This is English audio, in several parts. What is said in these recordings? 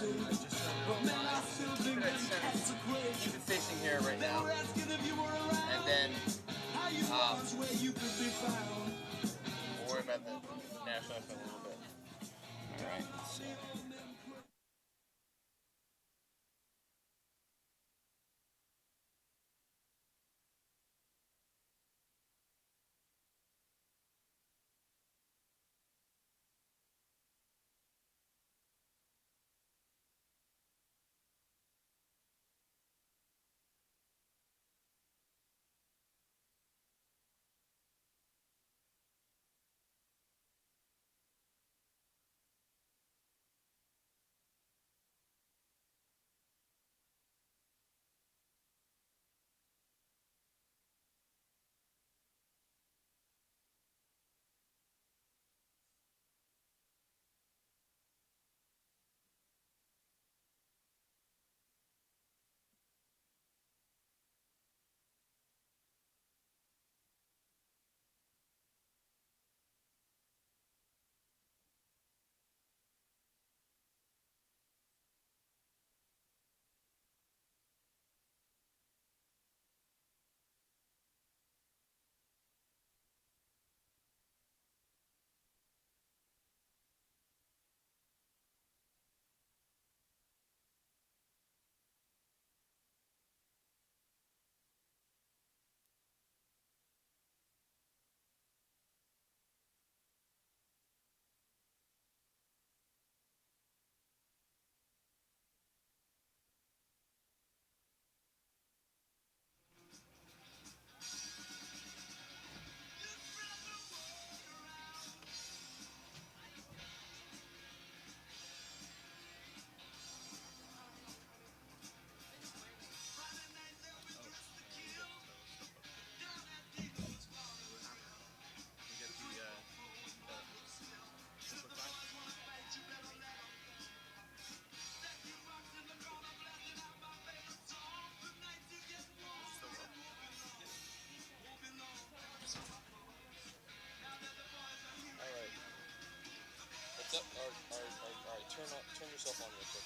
just keep it at center. Keep it facing here right now. And then we'll worry about the national anthem a little bit. Alright, so. Alright, turn yourself on real quick.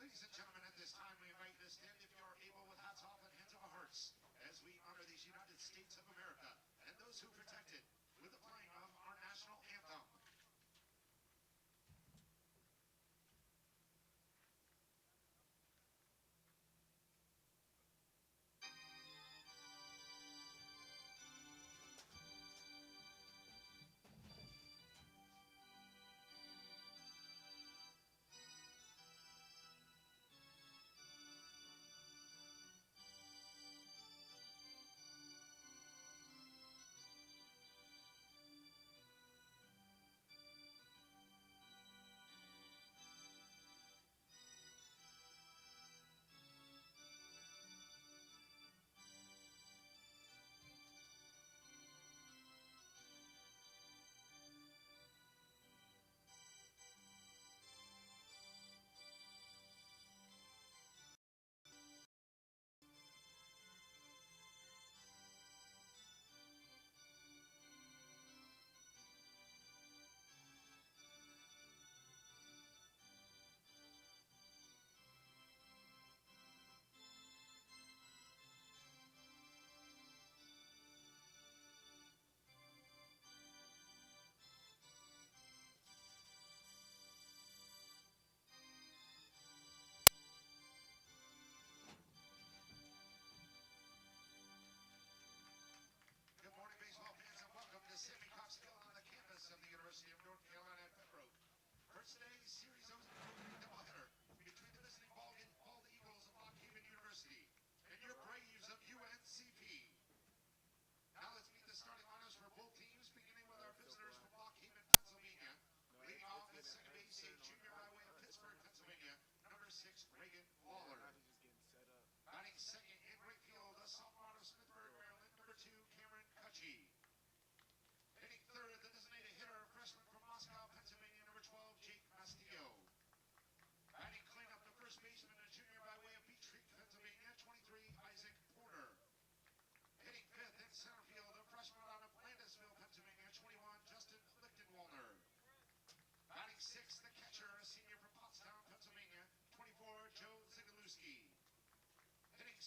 Ladies and gentlemen, at this time, we invite you to stand if you are able with hats off and hands on our hearts as we honor these United States of America and those who protect it with the playing of our national anthem.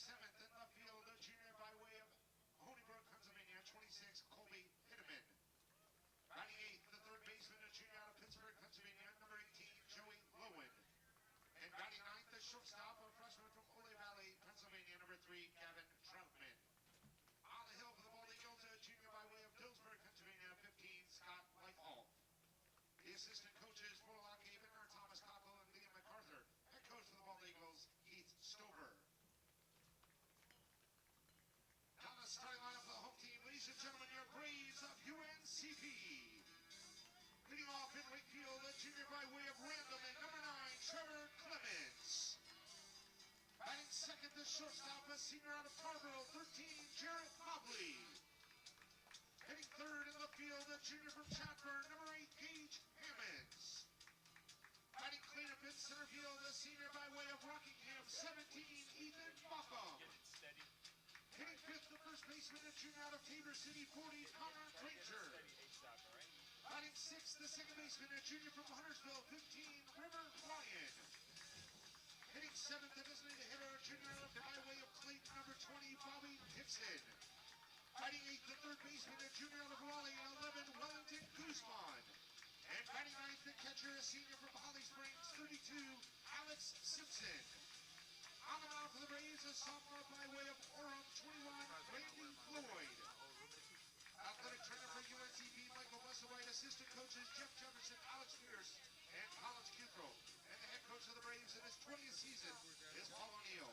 seventh in left field, a junior by way of Honeyburg, Pennsylvania, 26, Colby Hitteman. Batting eighth, the third baseman, a junior out of Pittsburgh, Pennsylvania, number 18, Joey Lowen. And batting ninth, the shortstop, a freshman from Ole Valley, Pennsylvania, number 3, Gavin Troutman. On the hill for the Bald Eagles, a junior by way of Dillsburg, Pennsylvania, 15, Scott Lightall. The assistant coaches for Lock Haven are Thomas Cockle and Liam MacArthur. Head coach for the Bald Eagles, Keith Stover. Down the starting lineup for the home team, ladies and gentlemen, your Braves of UNCP. Leading off in right field, a junior by way of Random and number 9, Trevor Clemens. Batting second, the shortstop, a senior out of Tarboro, 13, Jarrett Mobley. Hitting third in the field, a junior from Chatburn, number 8, Gage Hammonds. Batting cleanup in center field, a senior by way of Rockingham, 17, Ethan Bockham. Hitting fifth, the first baseman, a junior out of Tabor City, 40, Connor Granger. Batting sixth, the second baseman, a junior from Huntersville, 15, River Ryan. Hitting seventh, the designated hitter, a junior out of by way of Clayton, number 20, Bobby Dixon. Batting eighth, the third baseman, a junior out of Raleigh, 11, Wellington Guzman. And batting ninth, the catcher, a senior from Holly Springs, 32, Alex Simpson. On the mound for the Braves, a sophomore by way of Orem, 21, Randy Floyd. Athletic trainer for UNCP, Michael Musselwhite. Assistant coaches, Jeff Jefferson, Alex Pierce, and College Kuthrell. And the head coach of the Braves in his 20th season is Paul O'Neill.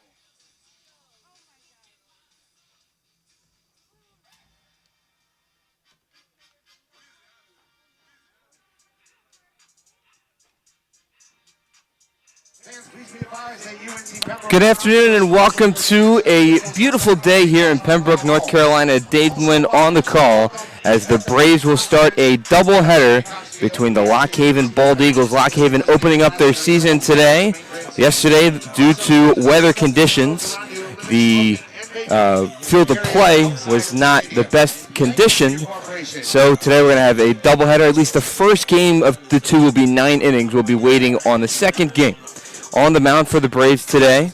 Good afternoon and welcome to a beautiful day here in Pembroke, North Carolina. Dave Wynn on the call as the Braves will start a doubleheader between the Lock Haven Bald Eagles. Lock Haven opening up their season today. Yesterday, due to weather conditions, the field of play was not the best conditioned. So today we're going to have a doubleheader. At least the first game of the two will be 9 innings. We'll be waiting on the second game. On the mound for the Braves today,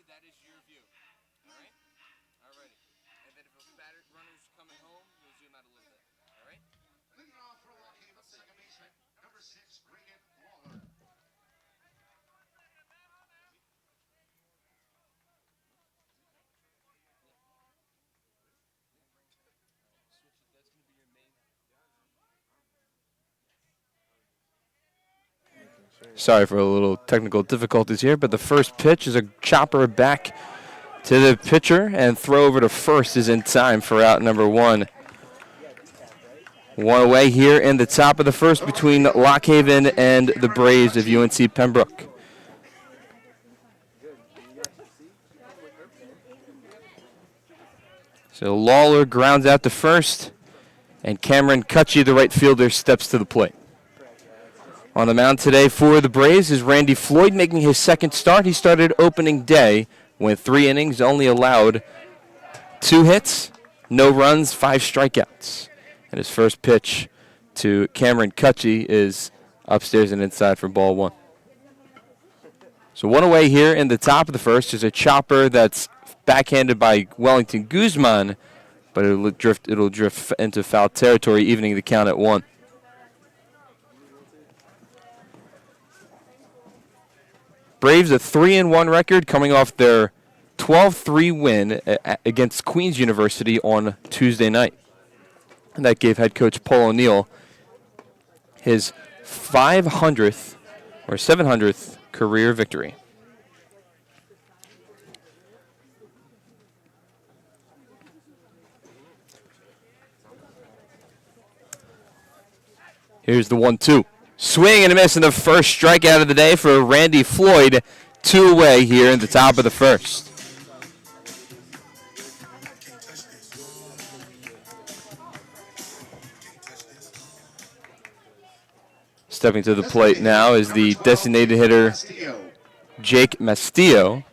that is your view. All right? All righty. And then if a batter runner's coming home, we'll zoom out a little bit. All right? Leading off for Lock Haven, second baseman, number 6, Reagan Waller. That's going to be your main. Sorry for a little technical difficulties here, but the first pitch is a chopper back to the pitcher, and throw over to first is in time for out number 1. One away here in the top of the first between Lock Haven and the Braves of UNC Pembroke. So Lawler grounds out to first, and Cameron Cutchy, the right fielder, steps to the plate. On the mound today for the Braves is Randy Floyd, making his second start. He started opening day, went 3 innings, only allowed 2 hits, no runs, 5 strikeouts. And his first pitch to Cameron Cutchy is upstairs and inside for ball 1. So one away here in the top of the first is a chopper that's backhanded by Wellington Guzman, but it'll drift into foul territory, evening the count at 1. Braves a 3-1 record coming off their 12-3 win against Queens University on Tuesday night. And that gave head coach Paul O'Neill his 500th or 700th career victory. Here's the 1-2. Swing and a miss in the first strikeout of the day for Randy Floyd. 2 away here in the top of the first. Stepping to the plate now is the designated hitter, Jake Mastillo.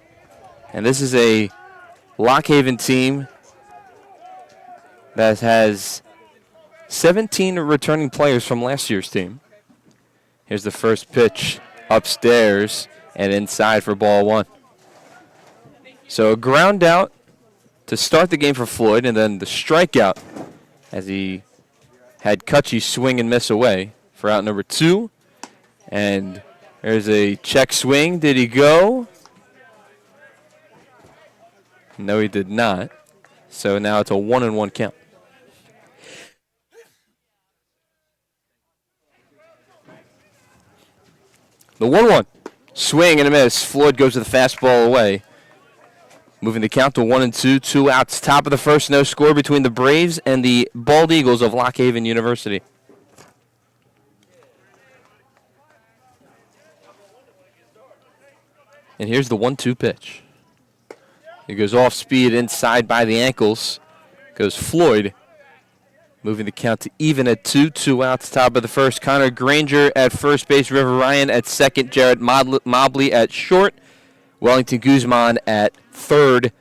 And this is a Lock Haven team that has 17 returning players from last year's team. Here's the first pitch upstairs and inside for ball 1. So a ground out to start the game for Floyd, and then the strikeout as he had Cutchy swing and miss away for out number 2. And there's a check swing. Did he go? No, he did not. So now it's a 1-1 count. The 1-1. Swing and a miss. Floyd goes to the fastball away. Moving the count to 1-2. 2 outs. Top of the first. No score between the Braves and the Bald Eagles of Lock Haven University. And here's the 1-2 pitch. It goes off speed inside by the ankles. Goes Floyd. Moving the count to even at 2. 2 outs, top of the first. Connor Granger at first base. River Ryan at second. Jared Mobley at short. Wellington Guzman at third.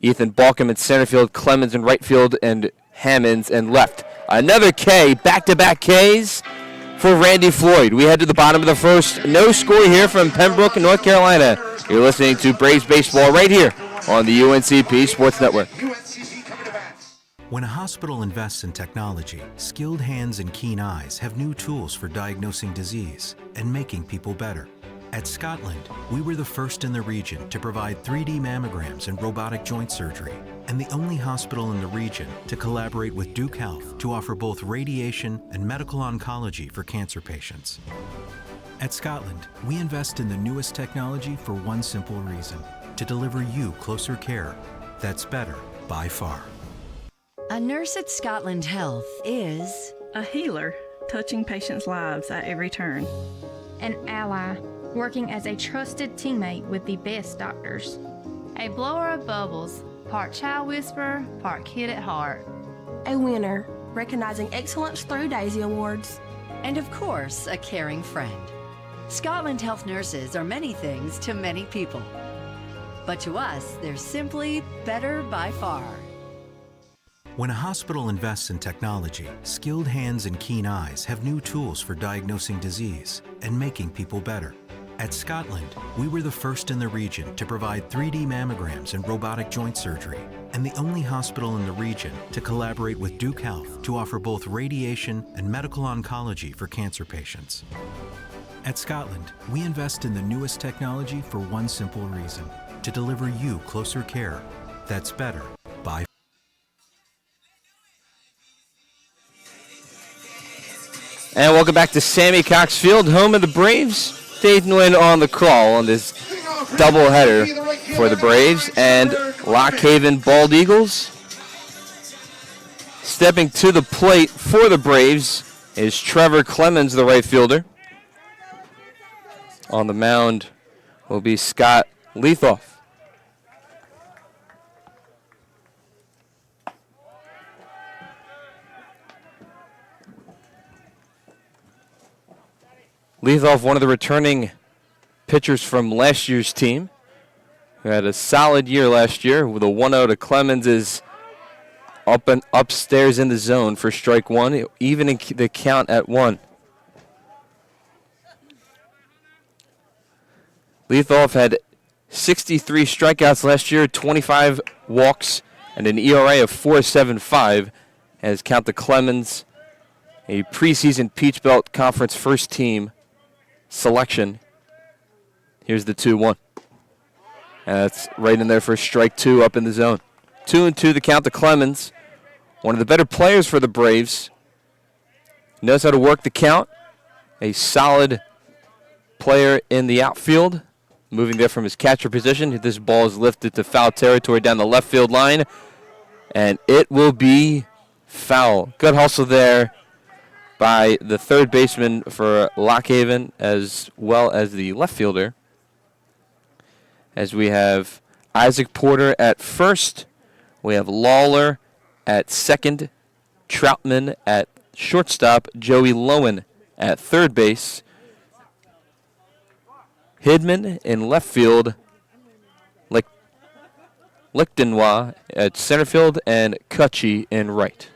Ethan Balcom at center field. Clemens in right field. And Hammonds in left. Another K. Back-to-back Ks for Randy Floyd. We head to the bottom of the first. No score here from Pembroke, North Carolina. You're listening to Braves Baseball right here on the UNCP Sports Network. When a hospital invests in technology, skilled hands and keen eyes have new tools for diagnosing disease and making people better. At Scotland, we were the first in the region to provide 3D mammograms and robotic joint surgery, and the only hospital in the region to collaborate with Duke Health to offer both radiation and medical oncology for cancer patients. At Scotland, we invest in the newest technology for one simple reason: to deliver you closer care that's better by far. A nurse at Scotland Health is a healer, touching patients' lives at every turn. An ally, working as a trusted teammate with the best doctors. A blower of bubbles, part child whisperer, part kid at heart. A winner, recognizing excellence through Daisy Awards. And of course, a caring friend. Scotland Health nurses are many things to many people. But to us, they're simply better by far. When a hospital invests in technology, skilled hands and keen eyes have new tools for diagnosing disease and making people better. At Scotland, we were the first in the region to provide 3D mammograms and robotic joint surgery, and the only hospital in the region to collaborate with Duke Health to offer both radiation and medical oncology for cancer patients. At Scotland, we invest in the newest technology for one simple reason: to deliver you closer care that's better by. And welcome back to Sammy Cox Field, home of the Braves. Dave Nguyen on the call on this doubleheader for the Braves and Lock Haven Bald Eagles. Stepping to the plate for the Braves is Trevor Clemens, the right fielder. On the mound will be Scott Leithoff. Leithoff, one of the returning pitchers from last year's team, who had a solid year last year with a 1-0 to Clemens, is up and upstairs in the zone for strike one, even in the count at 1. Leithoff had 63 strikeouts last year, 25 walks, and an ERA of 4.75 as count to Clemens, a preseason Peach Belt Conference first team selection. Here's the 2-1. And that's right in there for strike 2 up in the zone. 2-2 the count to Clemens. One of the better players for the Braves. Knows how to work the count. A solid player in the outfield, moving there from his catcher position. This ball is lifted to foul territory down the left field line, and it will be foul. Good hustle there by the third baseman for Lockhaven as well as the left fielder. As we have Isaac Porter at first, we have Lawler at second, Troutman at shortstop, Joey Lowen at third base, Hidman in left field, Lichtenwa at center field, and Kutchie in right.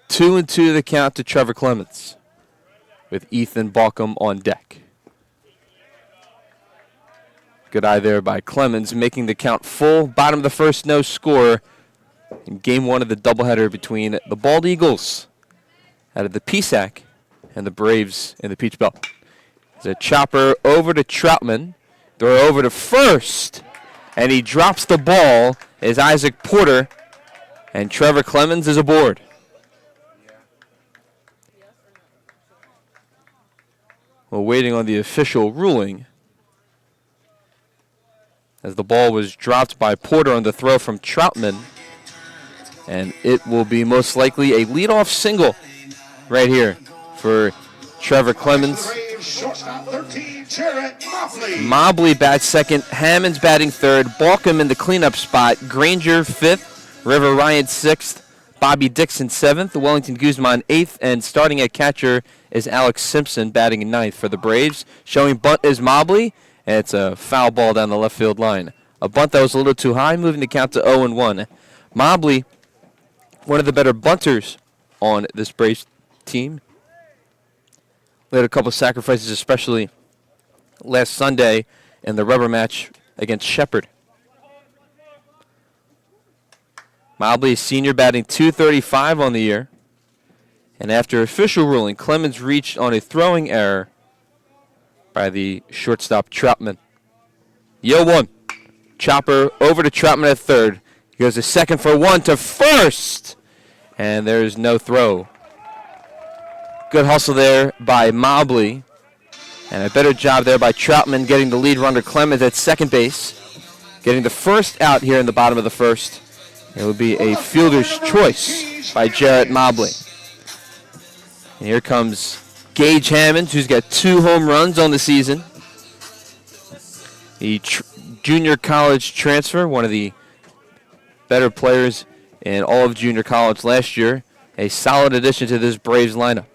2-2 the count to Trevor Clemens, with Ethan Balcom on deck. Good eye there by Clemens, making the count full. Bottom of the first, no score in game one of the doubleheader between the Bald Eagles out of the PSAC and the Braves in the Peach Belt. There's a chopper over to Troutman, throw over to first, and he drops the ball as Isaac Porter, and Trevor Clemens is aboard. We're waiting on the official ruling as the ball was dropped by Porter on the throw from Troutman, and it will be most likely a leadoff single right here for Trevor Clemens. Mobley bats second, Hammonds batting third, Balcom in the cleanup spot, Granger fifth, River Ryan sixth, Bobby Dixon seventh, Wellington Guzman eighth, and starting at catcher is Alex Simpson batting ninth for the Braves. Showing bunt is Mobley, and it's a foul ball down the left field line. A bunt that was a little too high, moving the count to 0-1. Mobley, one of the better bunters on this Braves team. They had a couple of sacrifices, especially last Sunday in the rubber match against Shepherd. Mobley, senior, batting .235 on the year. And after official ruling, Clemens reached on a throwing error by the shortstop Troutman. 0-1. Chopper over to Troutman at third. He goes to second for one to first. And there's no throw. Good hustle there by Mobley. And a better job there by Troutman getting the lead runner Clemens at second base. Getting the first out here in the bottom of the first. It will be a fielder's choice by Jarrett Mobley. And here comes Gage Hammonds, who's got 2 home runs on the season. The junior college transfer, one of the better players in all of junior college last year. A solid addition to this Braves lineup.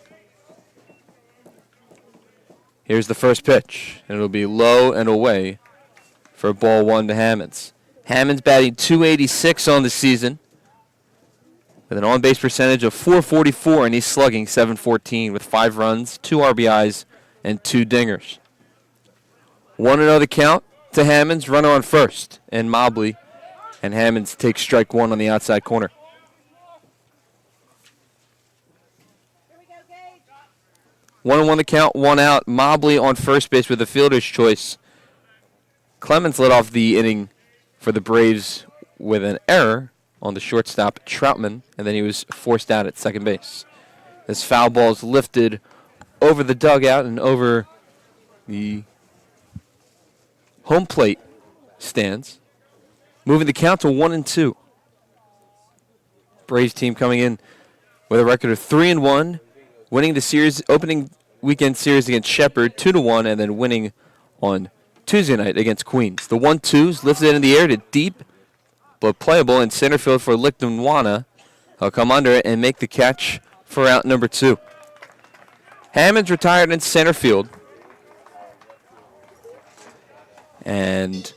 Here's the first pitch, and it'll be low and away for ball one to Hammonds. Hammonds batting .286 on the season with an on-base percentage of .444, and he's slugging .714 with 5 runs, 2 RBIs, and 2 dingers. 1-0 the count to Hammonds, runner on first, and Mobley, and Hammonds takes strike one on the outside corner. Here we go, Gage. 1-1 the count, 1 out. Mobley on first base with a fielder's choice. Clemens led off the inning for the Braves with an error on the shortstop, Troutman, and then he was forced out at second base. This foul ball is lifted over the dugout and over the home plate stands, moving the count to 1-2. Braves team coming in with a record of 3-1, winning the series, opening weekend series against Shepherd 2-1, and then winning on Tuesday night against Queens. The 1-2s lifted in the air to deep, but playable in center field for Lichtenwana. He'll come under it and make the catch for out number 2. Hammonds retired in center field. And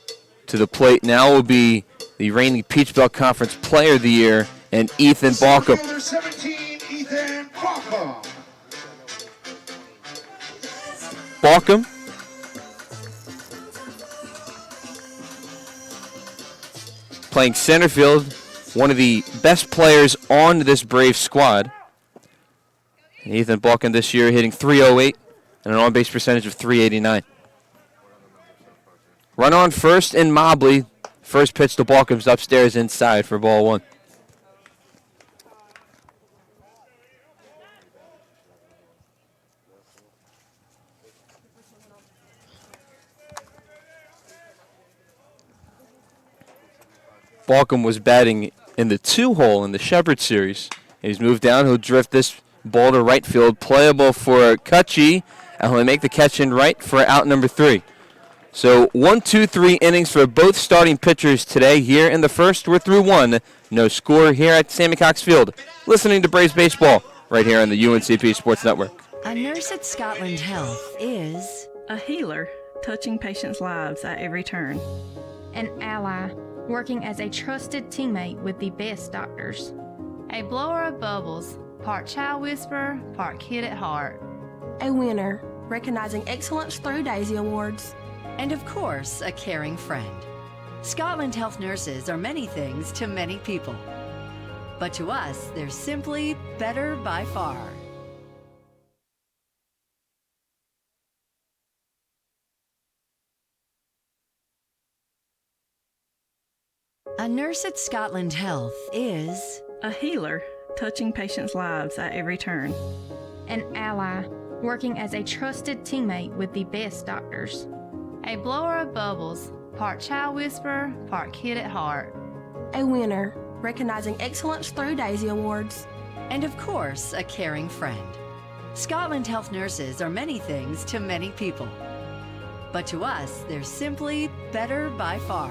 to the plate now will be the reigning Peach Belt Conference Player of the Year, and Ethan Balcom. Number 17, Ethan Balcom. Balcom playing center field, one of the best players on this Braves squad. And Ethan Balcom this year hitting .308 and an on-base percentage of .389. Run on first in Mobley. First pitch to Balcom's upstairs inside for ball one. Balcom was batting in the 2-hole in the Shepherd Series. He's moved down. He'll drift this ball to right field. Playable for Kutchie, and he'll make the catch in right for out number 3. So 1, 2, 3 innings for both starting pitchers today. Here in the first, we're through 1. No score here at Sammy Cox Field. Listening to Braves Baseball right here on the UNCP Sports Network. A nurse at Scotland Health is a healer, touching patients' lives at every turn. An ally, working as a trusted teammate with the best doctors. A blower of bubbles, part child whisperer, part kid at heart. A winner, recognizing excellence through Daisy Awards. and of course, a caring friend. Scotland Health nurses are many things to many people, but to us, they're simply better by far. A nurse at Scotland Health is a healer, touching patients' lives at every turn. An ally, working as a trusted teammate with the best doctors. A blower of bubbles, part child whisperer, part kid at heart. A winner, recognizing excellence through Daisy Awards. and of course, a caring friend. Scotland Health nurses are many things to many people, but to us, they're simply better by far.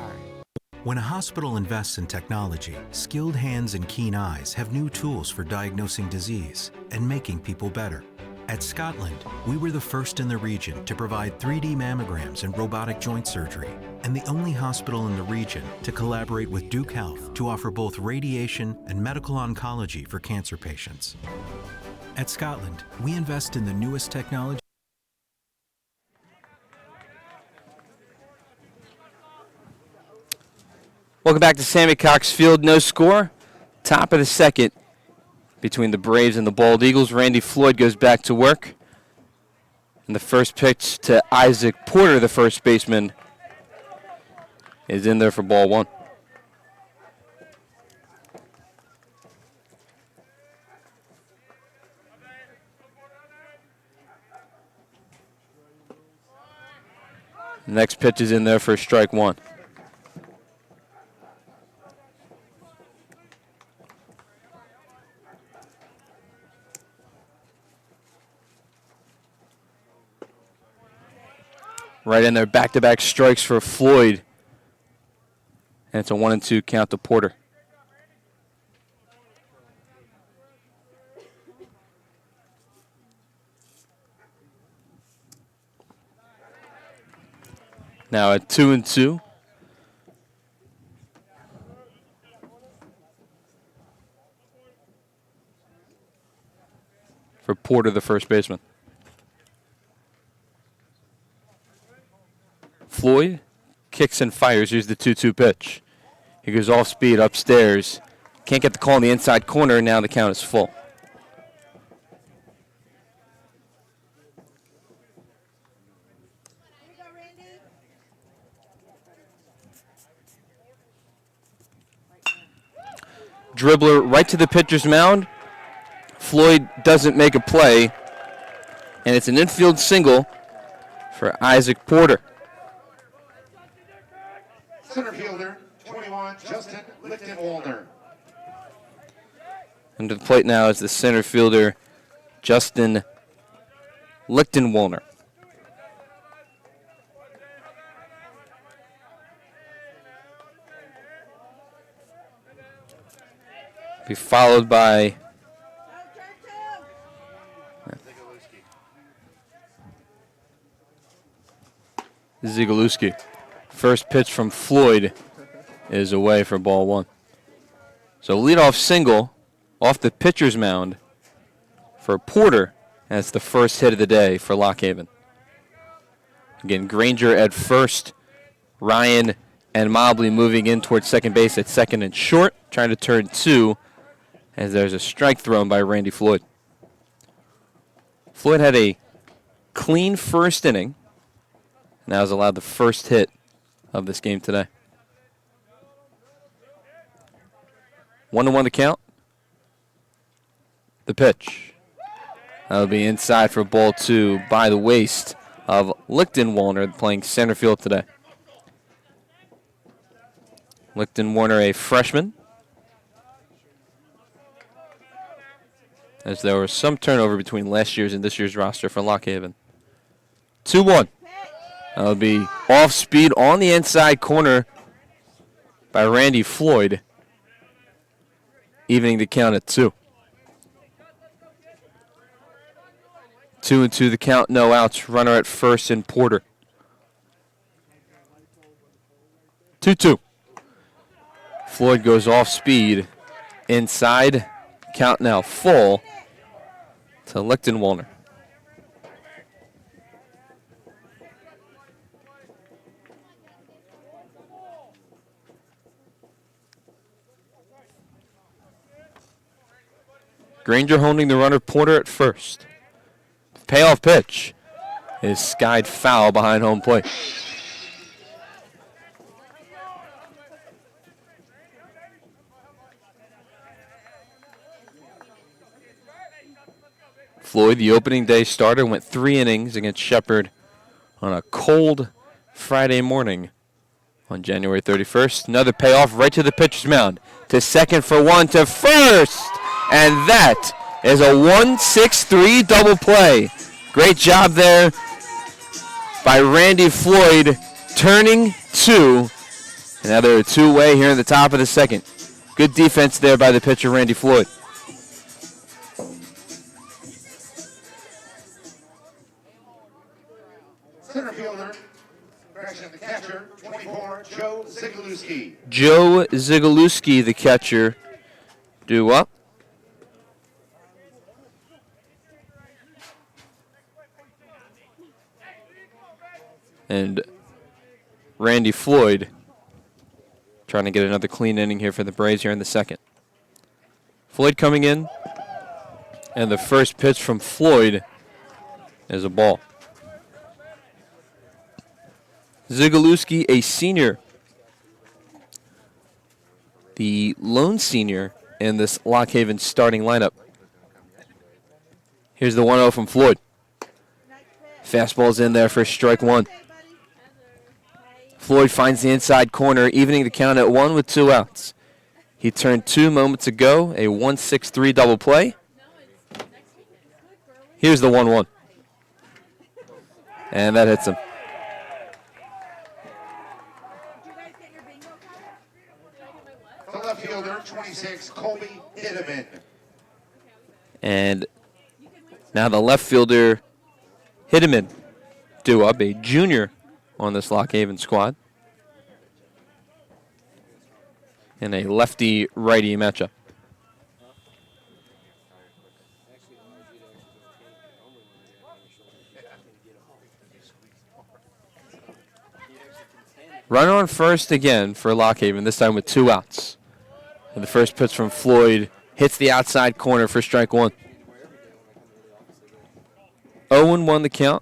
When a hospital invests in technology, skilled hands and keen eyes have new tools for diagnosing disease and making people better. At Scotland, we were the first in the region to provide 3D mammograms and robotic joint surgery, and the only hospital in the region to collaborate with Duke Health to offer both radiation and medical oncology for cancer patients. At Scotland, we invest in the newest technology. Welcome back to Sammy Cox Field. No score. Top of the second between the Braves and the Bald Eagles. Randy Floyd goes back to work. And the first pitch to Isaac Porter, the first baseman, is in there for ball one. Next pitch is in there for strike one. Right in there, back-to-back strikes for Floyd. And it's a 1-2 count to Porter. Now at 2-2. For Porter, the first baseman. Floyd kicks and fires. Here's the 2-2 pitch. He goes off speed upstairs. Can't get the call in the inside corner. Now the count is full. Dribbler right to the pitcher's mound. Floyd doesn't make a play. And it's an infield single for Isaac Porter. Center fielder, 21, Justin Lichtenwalner. Under the plate now is the center fielder, Justin Lichtenwalner. Be followed by Zigalewski. First pitch from Floyd is away for ball one. So leadoff single off the pitcher's mound for Porter. That's the first hit of the day for Lock Haven. Again, Granger at first. Ryan and Mobley moving in towards second base at second and short, trying to turn two as there's a strike thrown by Randy Floyd. Floyd had a clean first inning. Now has allowed the first hit of this game today. 1-1 to count. The pitch. That'll be inside for ball two by the waist of Lichtenwalner, playing center field today. Lichten Warner, a freshman. As there was some turnover between last year's and this year's roster for Lock Haven. 2-1. That'll be off speed on the inside corner by Randy Floyd, evening the count at 2. 2-2 the count, no outs. Runner at first in Porter. 2-2. Floyd goes off speed inside. Count now full to Lichten Warner. Granger holding the runner, Porter at first. Payoff pitch is skied foul behind home plate. Floyd, the opening day starter, went 3 innings against Shepherd on a cold Friday morning on January 31st. Another payoff right to the pitcher's mound. To second for 1, to first. And that is a 1-6-3 double play. Great job there by Randy Floyd, turning 2. Another 2-way here in the top of the second. Good defense there by the pitcher, Randy Floyd. Center fielder, correction, the catcher, 24, Joe Zigalewski. Joe Zigalewski, the catcher, due up. And Randy Floyd trying to get another clean inning here for the Braves here in the second. Floyd coming in, and the first pitch from Floyd is a ball. Zigalewski, a senior, the lone senior in this Lock Haven starting lineup. Here's the 1-0 from Floyd. Fastball's in there for strike 1. Floyd finds the inside corner, evening the count at 1 with 2 outs. He turned 2 moments ago, a 1-6-3 double play. Here's the 1-1. And that hits him. The left fielder, 26, Colby Hitteman. And now the left fielder, Hitteman, due up, a junior on this Lock Haven squad. In a lefty-righty matchup. Runner on first again for Lock Haven, this time with 2 outs. And the first pitch from Floyd hits the outside corner for strike 1. 0-1 the count.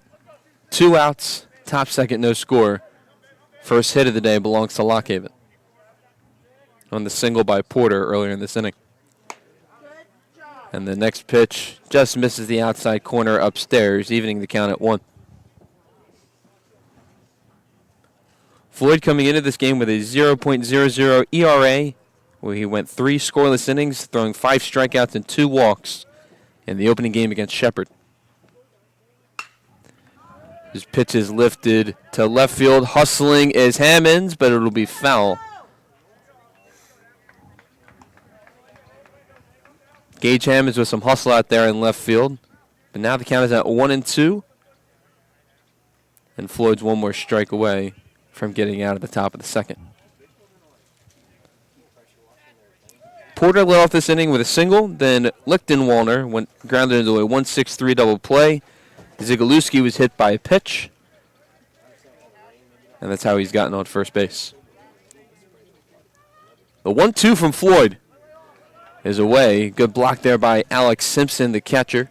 2 outs, top second, no score. First hit of the day belongs to Lock Haven on the single by Porter earlier in this inning. And the next pitch just misses the outside corner upstairs, evening the count at 1. Floyd coming into this game with a 0.00 ERA, where he went 3 scoreless innings, throwing 5 strikeouts and 2 walks in the opening game against Shepherd. His pitch is lifted to left field. Hustling is Hammonds, but it'll be foul. Gage Hammonds with some hustle out there in left field. But now the count is at 1-2. And Floyd's 1 more strike away from getting out at the top of the second. Porter led off this inning with a single. Then Lichten Warner went grounded into a 1-6-3 double play. Zigalewski was hit by a pitch. And that's how he's gotten on first base. The 1-2 from Floyd is away. Good block there by Alex Simpson, the catcher,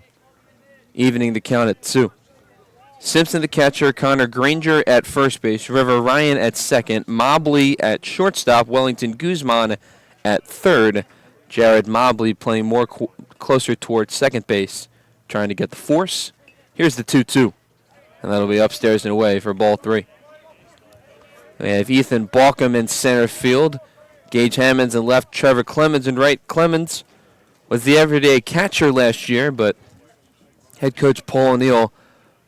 evening the count at 2. Simpson, the catcher, Connor Granger at first base, River Ryan at second, Mobley at shortstop, Wellington Guzman at third, Jared Mobley playing more closer towards second base, trying to get the force. Here's the 2-2, and that'll be upstairs and away for ball 3. We have Ethan Balcom in center field. Gage Hammonds in left, Trevor Clemens in right. Clemens was the everyday catcher last year, but head coach Paul O'Neill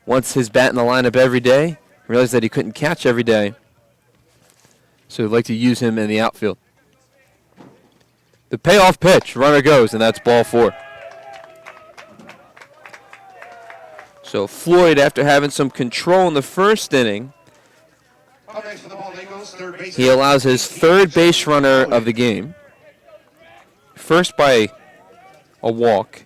wants his bat in the lineup every day. Realized that he couldn't catch every day, so he'd like to use him in the outfield. The payoff pitch, runner goes, and that's ball 4. So Floyd, after having some control in the first inning, he allows his third base runner of the game. First by a walk.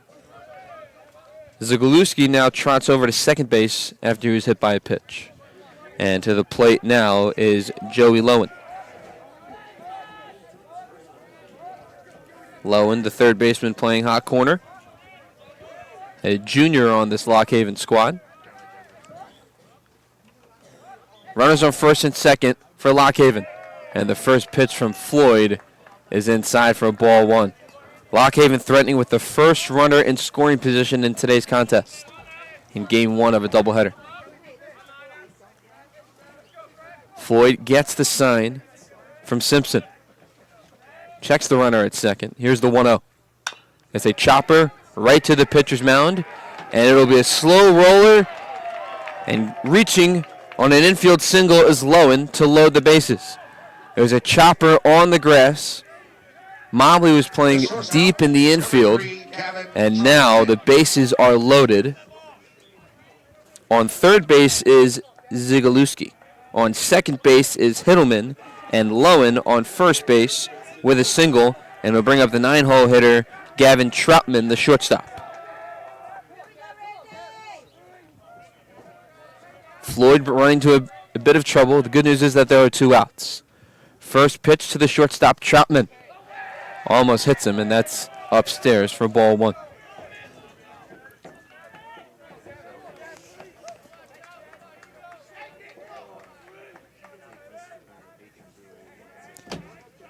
Zagulewski now trots over to second base after he was hit by a pitch. And to the plate now is Joey Lowen. Lowen, the third baseman, playing hot corner. A junior on this Lock Haven squad. Runners on first and second for Lock Haven. And the first pitch from Floyd is inside for a ball 1. Lock Haven threatening with the first runner in scoring position in today's contest in game 1 of a doubleheader. Floyd gets the sign from Simpson. Checks the runner at second. Here's the 1-0. It's a chopper right to the pitcher's mound, and it'll be a slow roller, and reaching on an infield single is Lowen to load the bases. There's a chopper on the grass. Mobley was playing deep in the infield, and now the bases are loaded. On third base is Zagulewski. On second base is Hittleman, and Lowen on first base with a single, and we'll bring up the 9-hole hitter, Gavin Troutman, the shortstop. Floyd running to a bit of trouble. The good news is that there are 2 outs. First pitch to the shortstop, Troutman. Almost hits him, and that's upstairs for ball 1.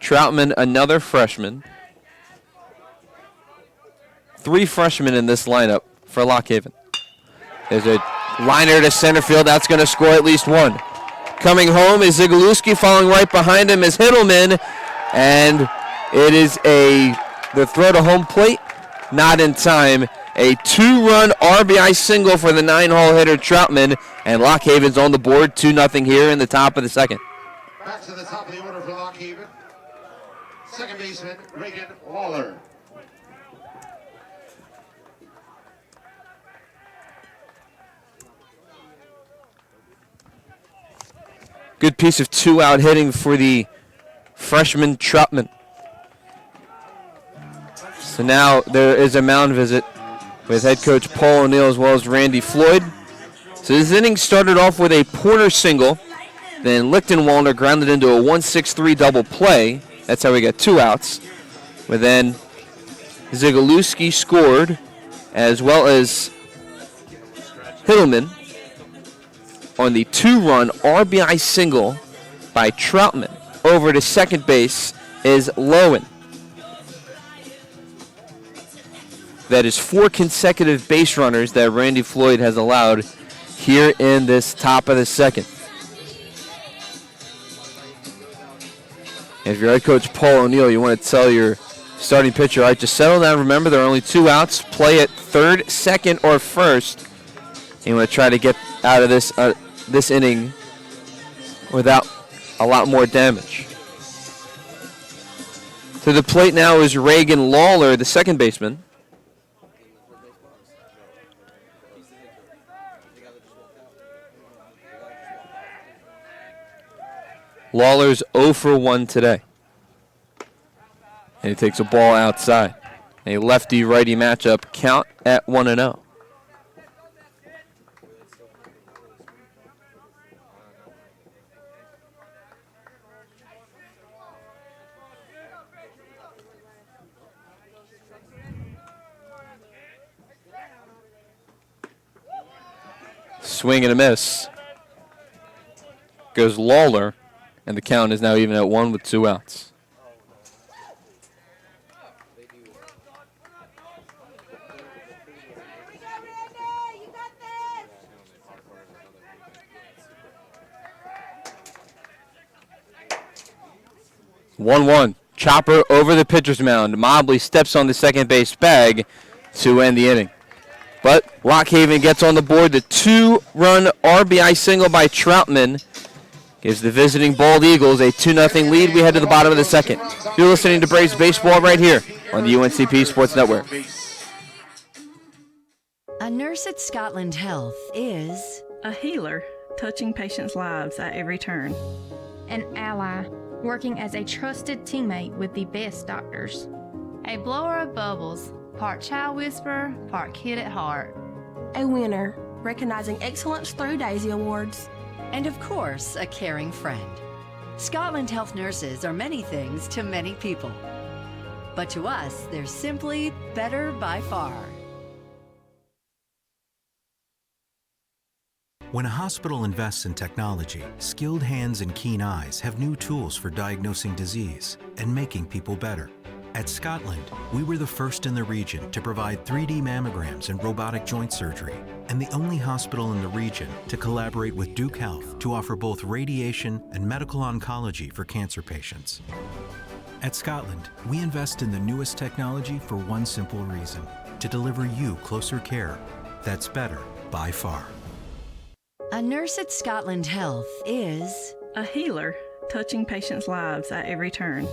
Troutman, another freshman. 3 freshmen in this lineup for Lock Haven. There's a liner to center field. That's going to score at least 1. Coming home is Zagulewski. Following right behind him is Hittleman. And it is the throw to home plate. Not in time. A 2-run RBI single for the 9-hole hitter Troutman. And Lock Haven's on the board. 2-0 here in the top of the second. Back to the top of the order for Lock Haven. Second baseman, Reagan Waller. Good piece of 2-out hitting for the freshman Troutman. So now there is a mound visit with head coach Paul O'Neill as well as Randy Floyd. So this inning started off with a Porter single. Then Lichtenwalder grounded into a 1-6-3 double play. That's how we got 2 outs. But then Zagulewski scored, as well as Hittleman on the 2-run RBI single by Troutman. Over to second base is Lowen. That is 4 consecutive base runners that Randy Floyd has allowed here in this top of the second. If you're head coach Paul O'Neill, you want to tell your starting pitcher, all right, just settle down. Remember, there are only 2 outs. Play it third, second, or first. And you want to try to get out of this inning without a lot more damage. To the plate now is Reagan Lawler, the second baseman. Lawler's 0 for 1 today. And he takes a ball outside. A lefty-righty matchup, count at 1-0. Swing and a miss. Goes Lawler. And the count is now even at 1 with 2 outs. (1-1). Chopper over the pitcher's mound. Mobley steps on the second base bag to end the inning. But Lockhaven gets on the board. The 2-run RBI single by Troutman gives the visiting Bald Eagles a 2-0 lead. We head to the bottom of the second. You're listening to Braves Baseball right here on the UNCP Sports Network. A nurse at Scotland Health is a healer, touching patients' lives at every turn. An ally, working as a trusted teammate with the best doctors. A blower of bubbles, part child whisperer, part kid at heart. A winner, recognizing excellence through Daisy Awards. and of course, a caring friend. Scotland Health nurses are many things to many people, but to us, they're simply better by far. When a hospital invests in technology, skilled hands and keen eyes have new tools for diagnosing disease and making people better. At Scotland, we were the first in the region to provide 3D mammograms and robotic joint surgery, and the only hospital in the region to collaborate with Duke Health to offer both radiation and medical oncology for cancer patients. At Scotland, we invest in the newest technology for one simple reason: to deliver you closer care that's better by far. A nurse at Scotland Health is a healer, touching patients' lives at every turn.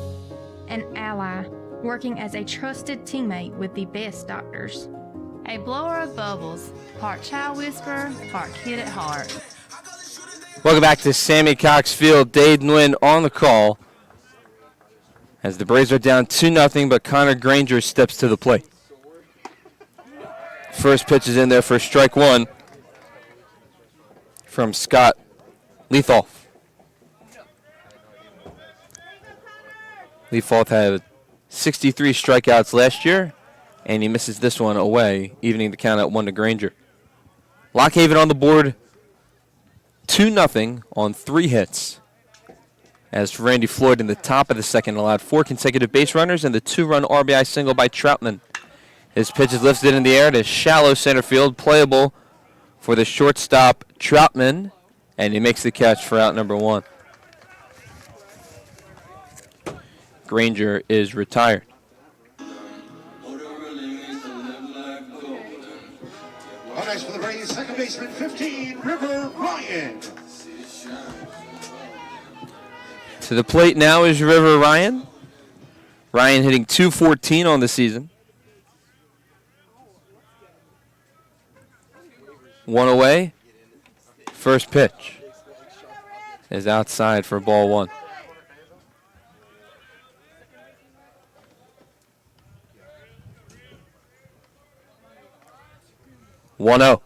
An ally, working as a trusted teammate with the best doctors. A blower of bubbles, part child whisperer, part kid at heart. Welcome back to Sammy Cox Field. Dade Nguyen on the call as the Braves are down 2-0, but Connor Granger steps to the plate. First pitch is in there for strike one from Scott Leithoff. Leithoff had 63 strikeouts last year, and he misses this one away, evening the count at 1 to Granger. Lockhaven on the board, 2-0 on 3 hits. As Randy Floyd in the top of the second allowed 4 consecutive base runners and the 2-run RBI single by Troutman. His pitch is lifted in the air to shallow center field, playable for the shortstop Troutman, and he makes the catch for out number 1. Granger is retired. Up next for the Braves, second baseman 15, River Ryan. To the plate now is River Ryan. Ryan hitting .214 on the season. 1 away. First pitch is outside for ball 1. (1-0).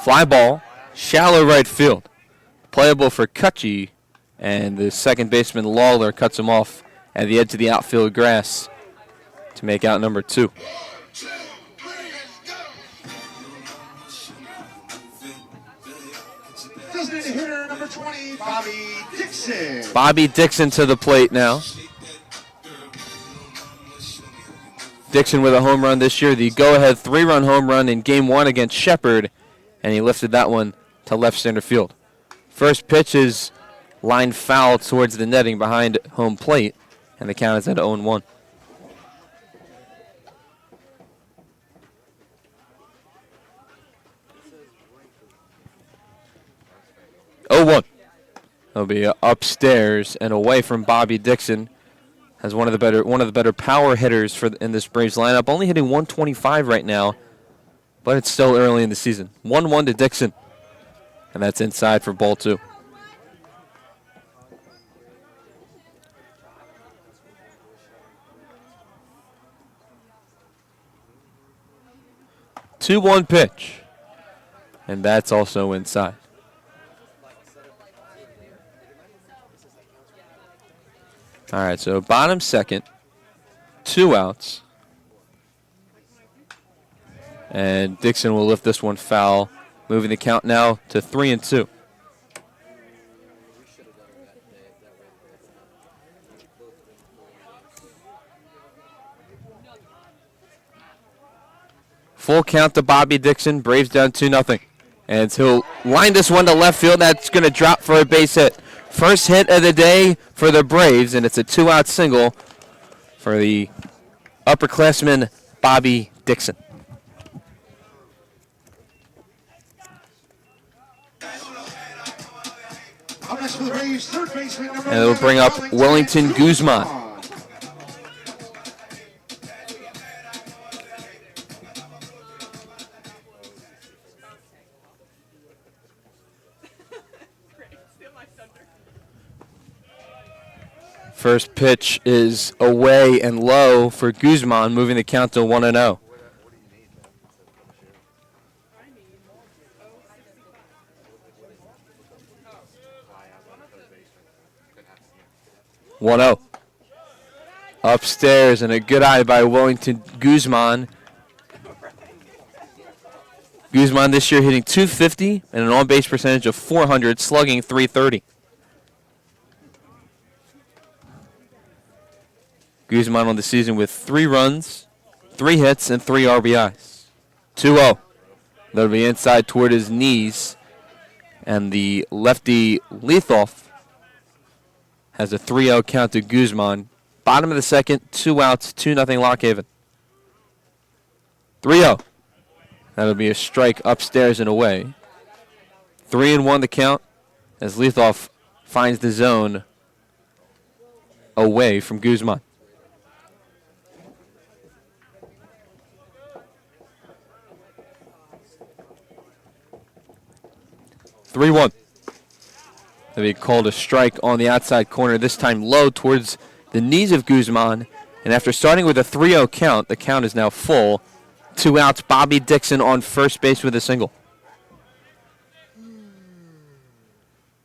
Fly ball, shallow right field. Playable for Cutchy, and the second baseman Lawler cuts him off at the edge of the outfield grass to make out number 2. Designated hitter number 20, Bobby Dixon. Bobby Dixon to the plate now. Dixon with a home run this year, the go-ahead 3-run home run in Game 1 against Shepherd, and he lifted that one to left center field. First pitch is lined foul towards the netting behind home plate, and the count is at 0-1. He'll be upstairs and away from Bobby Dixon. As one of the better power hitters in this Braves lineup, only hitting .125 right now, but it's still early in the season. 1-1 to Dixon, and that's inside for ball 2. (2-1) pitch, and that's also inside. All right, so bottom second, 2 outs. And Dixon will lift this one foul, moving the count now to 3-2. Full count to Bobby Dixon. Braves down 2-0. And he'll line this one to left field. That's going to drop for a base hit. First hit of the day for the Braves, and it's a 2-out single for the upperclassman Bobby Dixon. And it'll bring up Wellington Guzman. First pitch is away and low for Guzman, moving the count to 1-0. Upstairs, and a good eye by Wellington Guzman. Guzman this year hitting .250 and an on-base percentage of .400, slugging .330. Guzman on the season with 3 runs, 3 hits, and 3 RBIs. 2-0. That'll be inside toward his knees. And the lefty Lethoff has a 3-0 count to Guzman. Bottom of the second, 2 outs, 2-0 Lock Haven. 3-0. That'll be a strike upstairs and away. 3-1 the count as Lethoff finds the zone away from Guzman. 3-1. That'll be called a strike on the outside corner, this time low towards the knees of Guzman. And after starting with a 3-0 count, the count is now full. 2 outs, Bobby Dixon on first base with a single.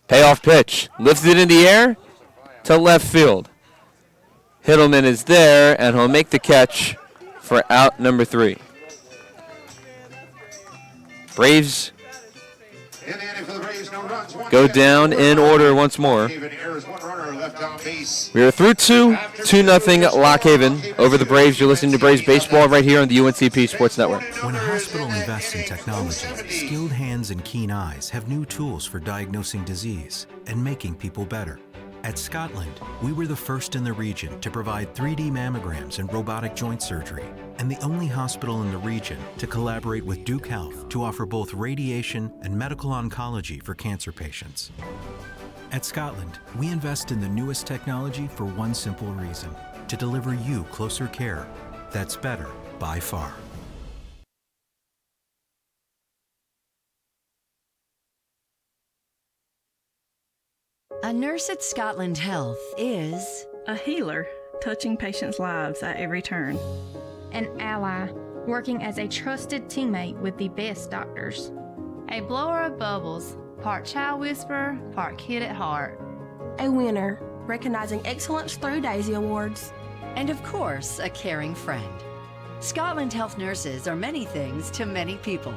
Payoff pitch. Lifted in the air to left field. Hittleman is there, and he'll make the catch for out number 3. Braves go down in order once more. We are through 2-0 Lock Haven over the Braves. You're listening to Braves Baseball right here on the UNCP Sports Network. When a hospital invests in technology, skilled hands and keen eyes have new tools for diagnosing disease and making people better. At Scotland, we were the first in the region to provide 3D mammograms and robotic joint surgery, and the only hospital in the region to collaborate with Duke Health to offer both radiation and medical oncology for cancer patients. At Scotland, we invest in the newest technology for one simple reason: to deliver you closer care that's better by far. A nurse at Scotland Health is a healer, touching patients' lives at every turn. An ally, working as a trusted teammate with the best doctors. A blower of bubbles, part child whisperer, part kid at heart. A winner, recognizing excellence through Daisy Awards. And of course, a caring friend. Scotland Health nurses are many things to many people.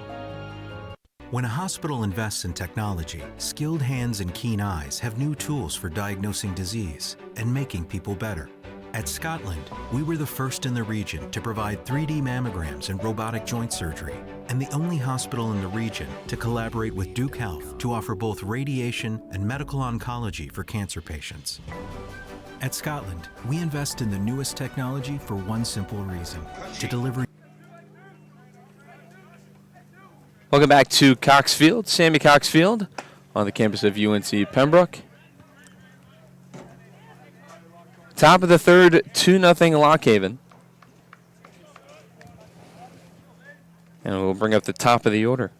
When a hospital invests in technology, skilled hands and keen eyes have new tools for diagnosing disease and making people better. At Scotland, we were the first in the region to provide 3D mammograms and robotic joint surgery, and the only hospital in the region to collaborate with Duke Health to offer both radiation and medical oncology for cancer patients. At Scotland, we invest in the newest technology for one simple reason: to deliver. Welcome back to Cox Field, Sammy Cox Field, on the campus of UNC Pembroke. Top of the third, 2-0 Lock Haven. And we'll bring up the top of the order.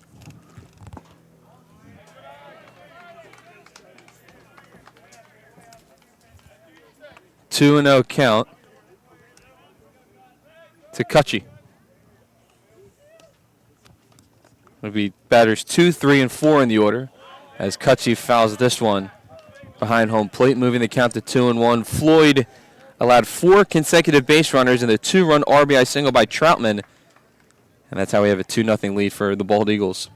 Two and 0 count to Cutchy. It'll be batters 2, 3, and 4 in the order as Cutchy fouls this one behind home plate, moving the count to 2-1. Floyd allowed 4 consecutive base runners in the 2-run RBI single by Troutman, and that's how we have a 2-0 lead for the Bald Eagles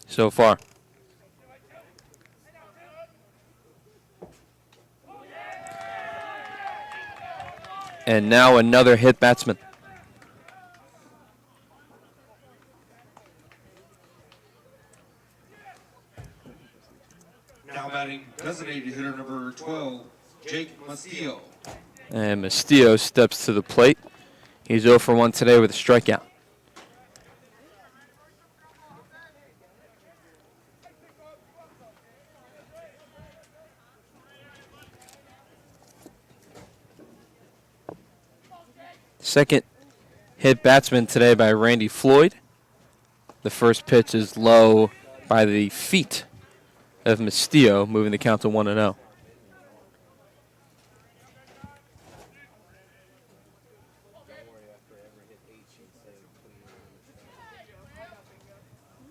so far. And now another hit batsman. Now batting Designated hitter number 12, Jake Mastillo. And Mastillo steps to the plate. He's 0 for 1 today with a strikeout. Second hit batsman today by Randy Floyd. The first pitch is low by the feet of Mastillo, moving the count to 1-0.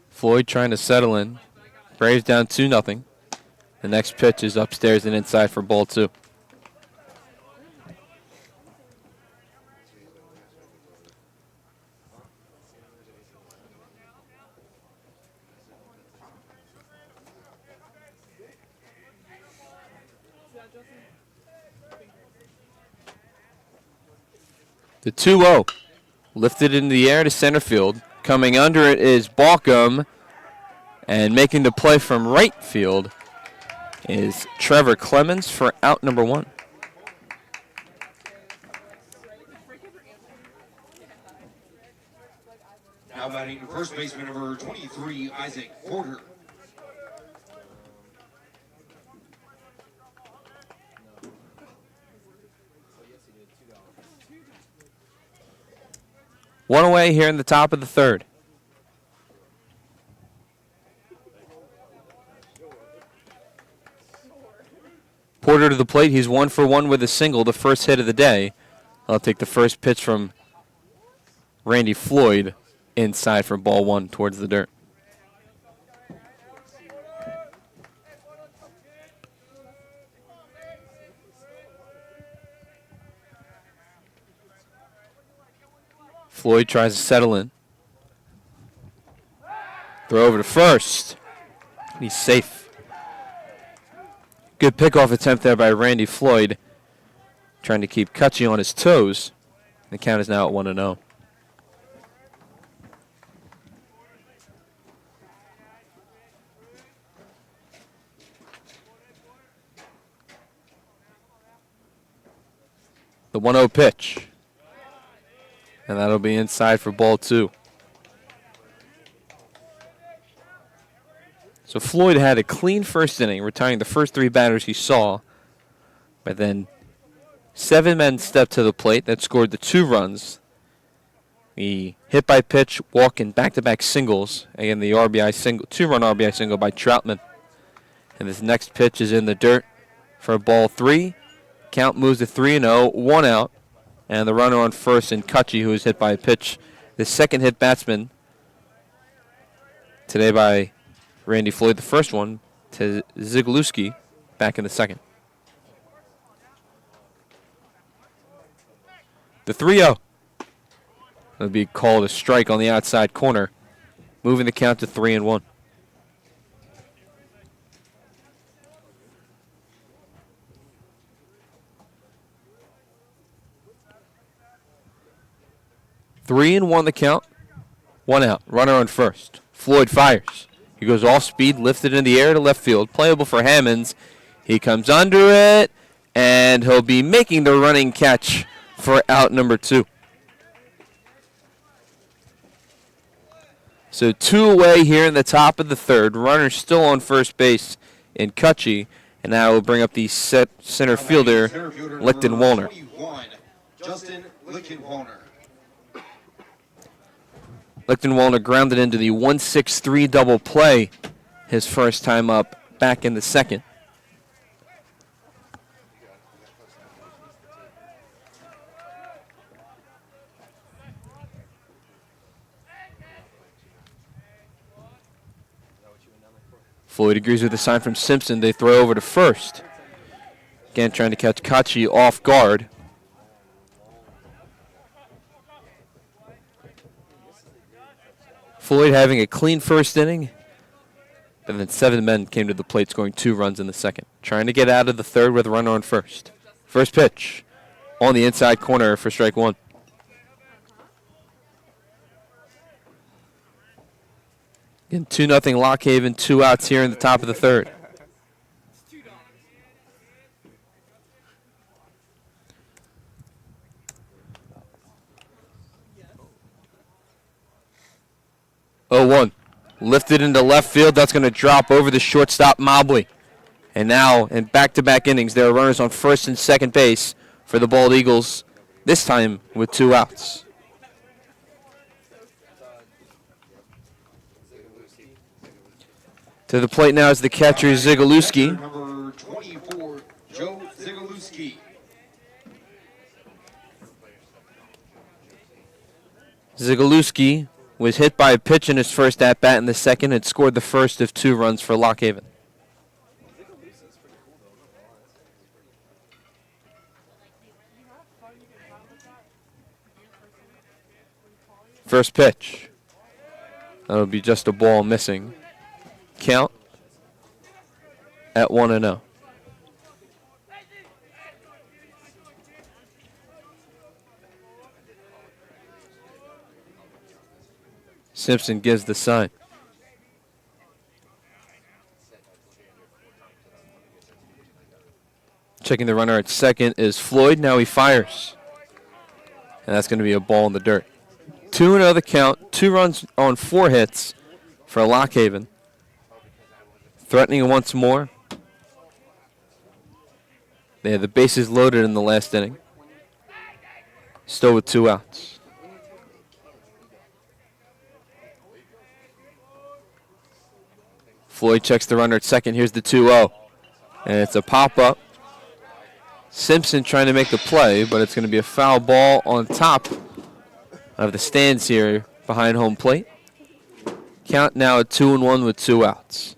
Floyd trying to settle in. Braves down 2-0. The next pitch is upstairs and inside for ball 2. The 2-0 lifted in the air to center field. Coming under it is Balcom, and making the play from right field is Trevor Clemens for out number 1. Now batting first baseman number 23, Isaac Porter. One away here in the top of the third. Porter to the plate. He's 1 for 1 with a single, the first hit of the day. I'll take the first pitch from Randy Floyd inside for ball 1 towards the dirt. Floyd tries to settle in. Throw over to first. He's safe. Good pickoff attempt there by Randy Floyd, trying to keep Cutchy on his toes. The count is now at 1-0. The 1-0 pitch. And that'll be inside for ball 2. So Floyd had a clean first inning, retiring the first 3 batters he saw. But then 7 men stepped to the plate that scored the 2 runs. The hit by pitch, walk, and back-to-back singles. Again, the RBI single, 2-run RBI single by Troutman. And this next pitch is in the dirt for ball 3. Count moves to 3-0, 1 out. And the runner on first in Cutchy, who was hit by a pitch. The second hit batsman today by Randy Floyd, the first one to Zigluski back in the second. The 3-0. That'll be called a strike on the outside corner, moving the count to 3-1. Three and 1 the count. 1 out. Runner on first. Floyd fires. He goes off speed, lifted in the air to left field. Playable for Hammonds. He comes under it, and he'll be making the running catch for out number 2. So 2 away here in the top of the third. Runner still on first base in Cutchy, and now we'll bring up the center fielder, Lichtenwallner. Justin Lichtenwallner. Lichtenwallner grounded into the 1-6-3 double play his first time up back in the second. Floyd agrees with the sign from Simpson. They throw over to first. Again, trying to catch Cutchy off guard. Floyd having a clean first inning, but then 7 men came to the plate, scoring 2 runs in the second. Trying to get out of the third with a runner on first. First pitch on the inside corner for strike 1. Again, 2-0 Lock Haven, 2 outs here in the top of the third. 0-1. Lifted into left field. That's going to drop over the shortstop, Mobley. And now, in back-to-back innings, there are runners on first and second base for the Bald Eagles, this time with 2 outs. To the plate now is the catcher, Zigalewski. Number 24, Joe Zigalewski. Zigalewski was hit by a pitch in his first at-bat in the second and scored the first of 2 runs for Lock Haven. First pitch. That'll be just a ball missing. Count at 1-0. Simpson gives the sign. Checking the runner at second is Floyd. Now he fires. And that's going to be a ball in the dirt. 2-0 the count. 2 runs on 4 hits for Lock Haven. Threatening once more. They had the bases loaded in the last inning. Still with 2 outs. Floyd checks the runner at second. Here's the 2-0. And it's a pop-up. Simpson trying to make the play, but it's going to be a foul ball on top of the stands here behind home plate. Count now at 2-1 with 2 outs.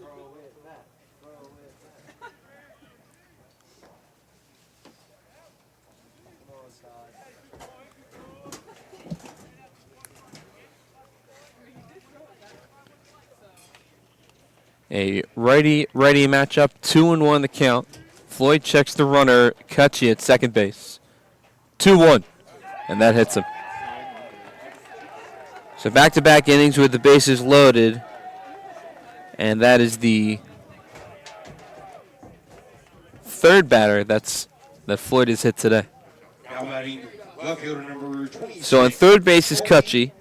A righty-righty matchup, 2-1 the count. Floyd checks the runner, Cutchy at second base. 2-1, and that hits him. So back-to-back innings with the bases loaded, and that is the 3rd batter that Floyd has hit today. So on third base is Cutchy.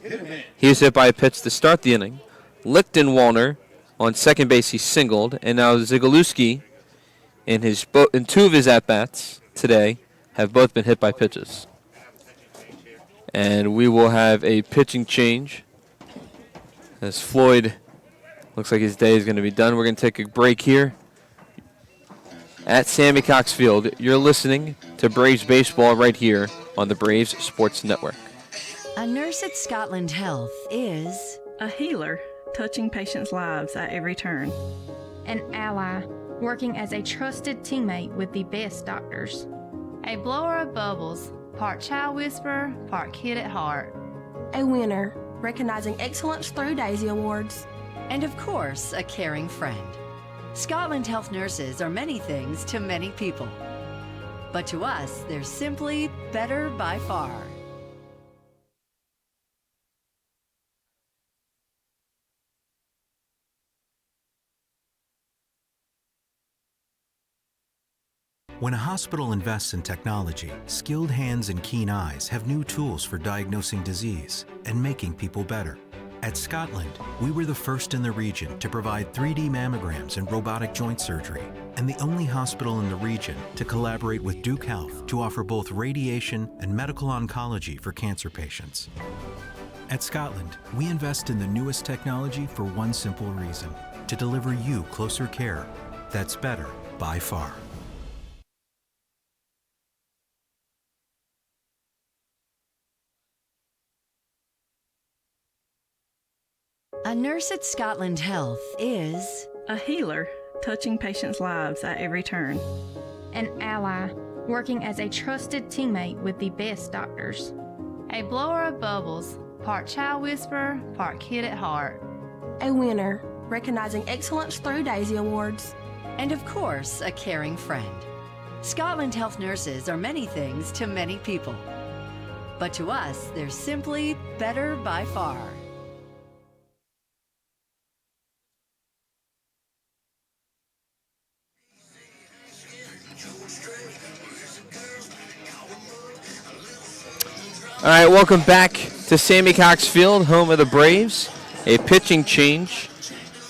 He was hit by a pitch to start the inning. Lichtenwalner on second base, he singled, and now Zigalewski in 2 of his at-bats today have both been hit by pitches. And we will have a pitching change as Floyd looks like his day is going to be done. We're going to take a break here at Sammy Cox Field. You're listening to Braves Baseball right here on the Braves Sports Network. A nurse at Scotland Health is a healer, touching patients' lives at every turn. An ally, working as a trusted teammate with the best doctors. A blower of bubbles, part child whisperer, part kid at heart. A winner, recognizing excellence through Daisy Awards. And of course, a caring friend. Scotland Health nurses are many things to many people. But to us, they're simply better by far. When a hospital invests in technology, skilled hands and keen eyes have new tools for diagnosing disease and making people better. At Scotland, we were the first in the region to provide 3D mammograms and robotic joint surgery, and the only hospital in the region to collaborate with Duke Health to offer both radiation and medical oncology for cancer patients. At Scotland, we invest in the newest technology for one simple reason: to deliver you closer care that's better by far. A nurse at Scotland Health is a healer, touching patients' lives at every turn. An ally, working as a trusted teammate with the best doctors. A blower of bubbles, part child whisperer, part kid at heart. A winner, recognizing excellence through Daisy Awards. And of course, a caring friend. Scotland Health nurses are many things to many people. But to us, they're simply better by far. All right, welcome back to Sammy Cox Field, home of the Braves. A pitching change.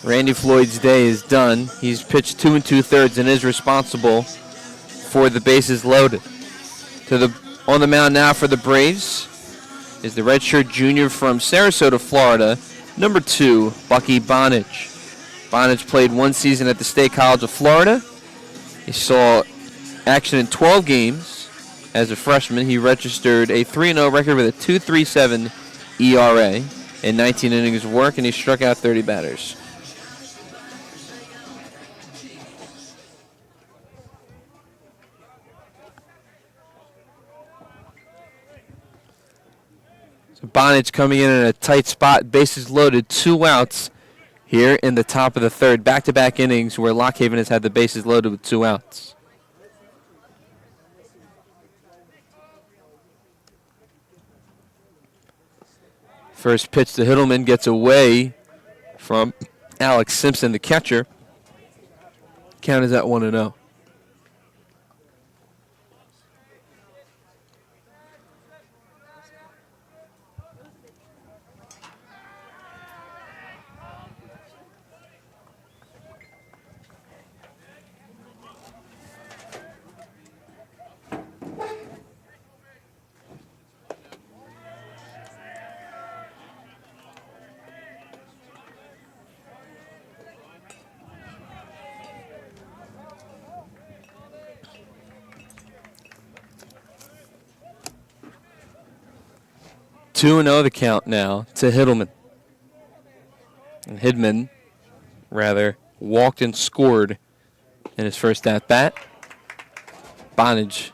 Randy Floyd's day is done. He's pitched 2 2/3 and is responsible for the bases loaded. On the mound now for the Braves is the redshirt junior from Sarasota, Florida, number 2, Bucky Bonage. Bonage played 1 season at the State College of Florida. He saw action in 12 games. As a freshman, he registered a 3-0 record with a 2.37 ERA in 19 innings of work, and he struck out 30 batters. So Bonage coming in a tight spot, bases loaded, 2 outs here in the top of the third. Back-to-back innings where Lock Haven has had the bases loaded with 2 outs. First pitch to Hiddleman gets away from Alex Simpson, the catcher. Count is at 1-0. Two and 0 the count now to Hiddleman. And Hidman, walked and scored in his first at-bat. Bonage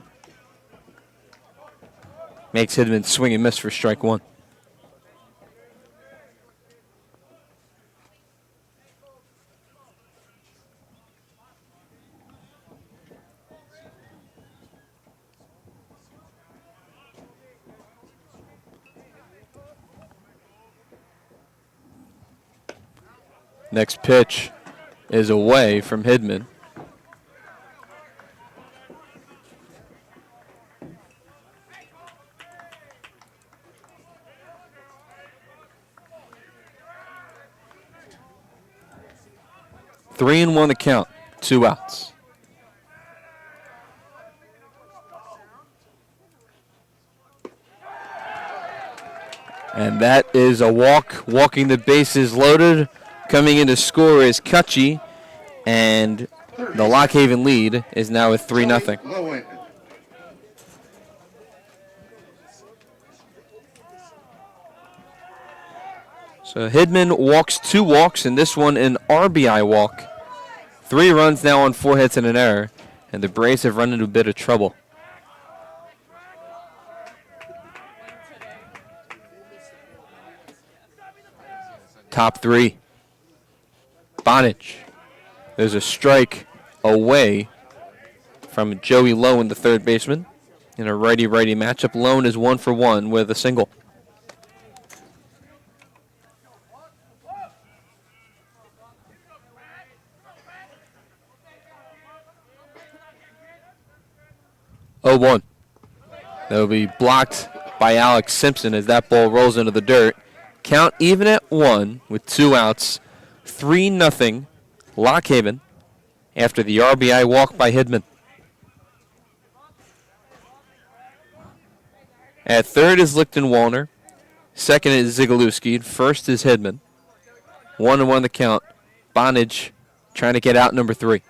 makes Hidman swing and miss for strike 1. Next pitch is away from Hidman. Three and 1 the count, 2 outs. And that is a walk, walking the bases loaded. Coming in to score is Cutchy, and the Lock Haven lead is now at 3-0. So Hidman walks 2 walks, and this one an RBI walk. 3 runs now on 4 hits and an error, and the Braves have run into a bit of trouble. Top 3. Bonage. There's a strike away from Joey Lowen, the third baseman. In a righty-righty matchup, Lowen is 1 for 1 with a single. Oh, 1. That will be blocked by Alex Simpson as that ball rolls into the dirt. Count even at 1 with 2 outs. 3-0 Lock Haven after the RBI walk by Hidman. At third is Lichten-Wallner. Second is Zigalewski. First is Hidman. 1-1 the count. Bonage trying to get out number 3.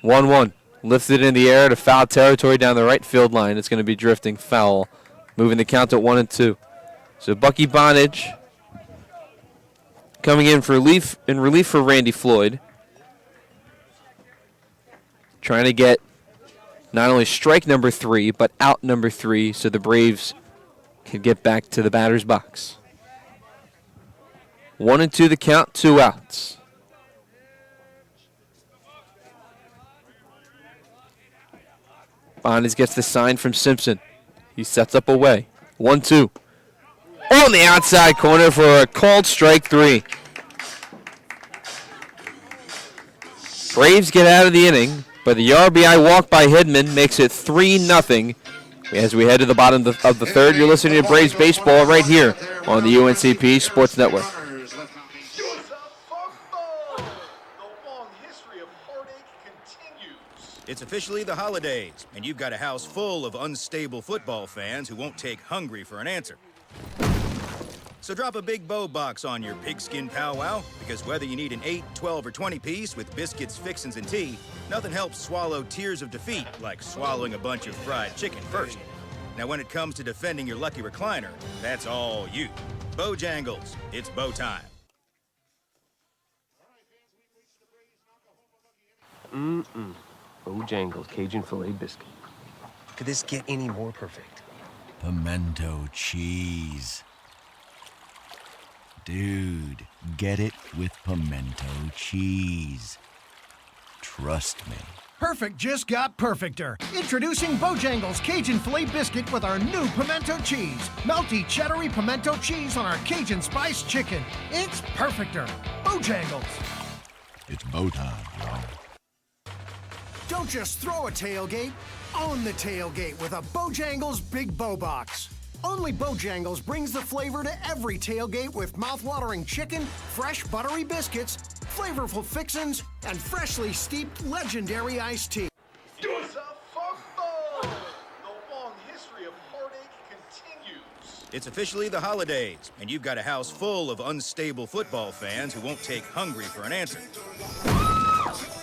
1-1. Lifted in the air to foul territory down the right field line. It's going to be drifting foul. Moving the count to 1-2. So Bucky Bonage coming in relief for Randy Floyd. Trying to get not only strike number 3, but out number 3 so the Braves can get back to the batter's box. 1-2 the count, 2 outs. Bonage gets the sign from Simpson. He sets up away. 1-2. On the outside corner for a called strike 3. Braves get out of the inning, but the RBI walk by Hidman makes it 3-0 As we head to the bottom of the third, you're listening to Braves Baseball right here on the UNCP Sports Network. It's officially the holidays, and you've got a house full of unstable football fans who won't take hungry for an answer. So drop a big bow box on your pigskin powwow, because whether you need an 8, 12, or 20 piece with biscuits, fixins, and tea, nothing helps swallow tears of defeat like swallowing a bunch of fried chicken first. Now when it comes to defending your lucky recliner, that's all you. Bojangles, it's bow time. Bojangles Cajun filet biscuit. Could this get any more perfect? Pimento cheese. Dude, get it with pimento cheese. Trust me. Perfect just got perfecter. Introducing Bojangles Cajun Filet Biscuit with our new pimento cheese. Melty, cheddary pimento cheese on our Cajun Spice Chicken. It's perfecter. Bojangles. It's bow time, y'all. Don't just throw a tailgate. Own the tailgate with a Bojangles Big Bow Box. Only Bojangles brings the flavor to every tailgate with mouth-watering chicken, fresh buttery biscuits, flavorful fixins, and freshly steeped legendary iced tea. The long history of heartache continues. It's officially the holidays, and you've got a house full of unstable football fans who won't take hungry for an answer.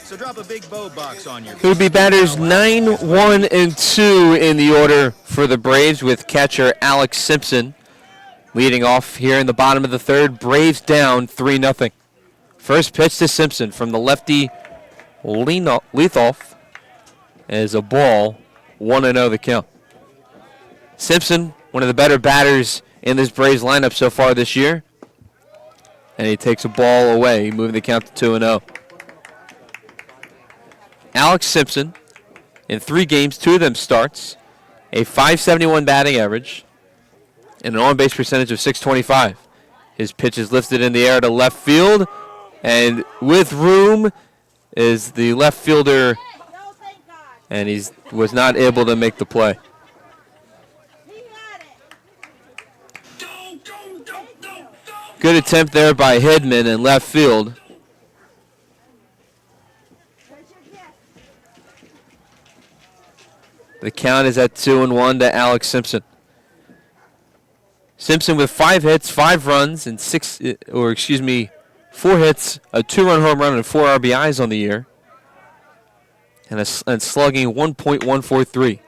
So drop a big bow box on your... It would be batters 9, 1, and 2 in the order for the Braves, with catcher Alex Simpson leading off here in the bottom of the third. Braves down 3-0. First pitch to Simpson from the lefty Leithoff is a ball, 1-0 the count. Simpson, one of the better batters in this Braves lineup so far this year, and he takes a ball away, moving the count to 2-0. Alex Simpson, in 3 games, 2 of them starts, a .571 batting average, and an on-base percentage of .625. His pitch is lifted in the air to left field, and with room is the left fielder, and he was not able to make the play. Good attempt there by Hedman in left field. The count is at 2-1 to Alex Simpson. Simpson with 5 hits, 5 runs, and 4 hits, a 2-run home run, and 4 RBIs on the year, and slugging 1.143.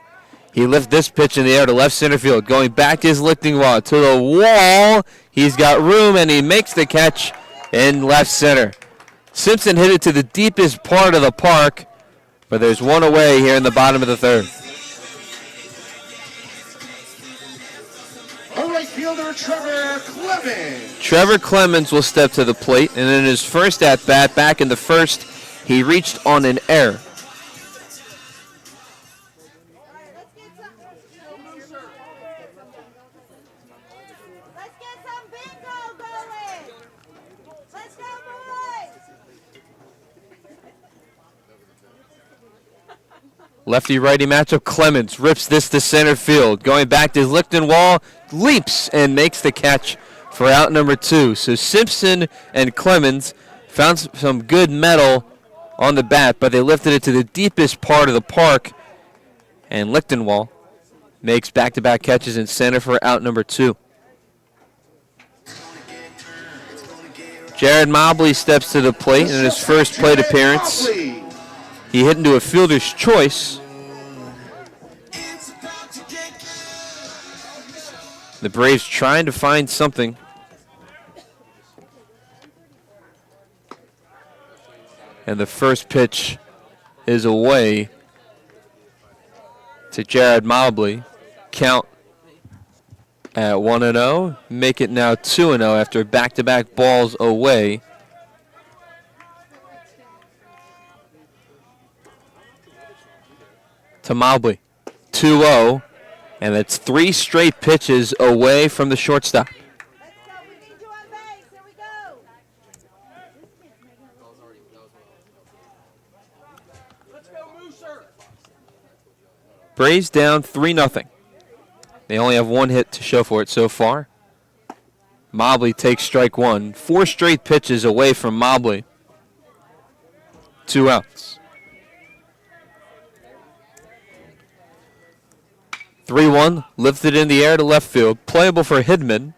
He lifted this pitch in the air to left center field, going back his lifting wall to the wall. He's got room, and he makes the catch in left center. Simpson hit it to the deepest part of the park, but there's one away here in the bottom of the third. Right fielder Trevor Clemens. Trevor Clemens will step to the plate, and in his first at-bat back in the first, he reached on an error. Lefty-righty matchup. Clemens rips this to center field. Going back to his Lichten wall, leaps and makes the catch for out number 2. So Simpson and Clemens found some good metal on the bat, but they lifted it to the deepest part of the park. And Lichtenwall makes back-to-back catches in center for out number 2. Jared Mobley steps to the plate in his first plate appearance. He hit into a fielder's choice. The Braves trying to find something. And the first pitch is away to Jared Mobley. Count at 1-0. Make it now 2-0 after back-to-back balls away. To Mobley, 2-0, and that's 3 straight pitches away from the shortstop. Braves down 3-0. They only have one hit to show for it so far. Mobley takes strike one. 4 straight pitches away from Mobley. 2 outs. 3-1, lifted in the air to left field. Playable for Hidman.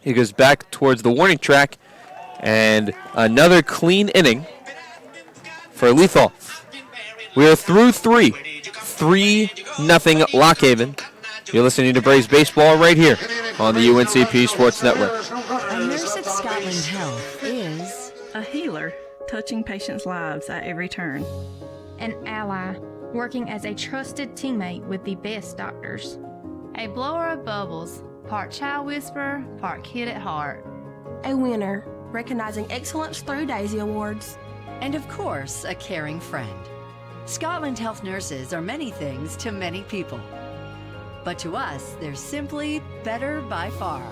He goes back towards the warning track. And another clean inning for Leithoff. We are through 3. 3-0 Lockhaven. You're listening to Braves Baseball right here on the UNCP Sports Network. A nurse at Scotland Health is a healer, touching patients' lives at every turn. An ally, working as a trusted teammate with the best doctors. A blower of bubbles, part child whisperer, part kid at heart. A winner, recognizing excellence through Daisy Awards. And of course, a caring friend. Scotland Health nurses are many things to many people. But to us, they're simply better by far.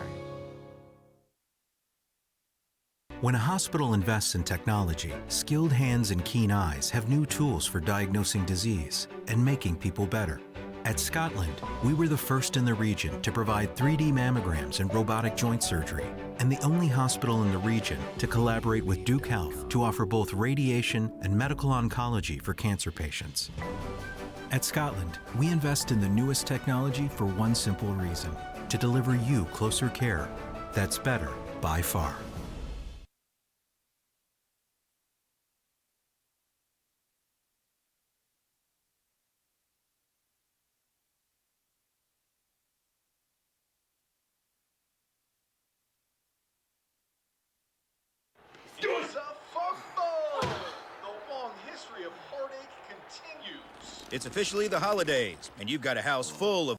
When a hospital invests in technology, skilled hands and keen eyes have new tools for diagnosing disease and making people better. At Scotland, we were the first in the region to provide 3D mammograms and robotic joint surgery, and the only hospital in the region to collaborate with Duke Health to offer both radiation and medical oncology for cancer patients. At Scotland, we invest in the newest technology for one simple reason: to deliver you closer care that's better by far. It's officially the holidays, and you've got a house full of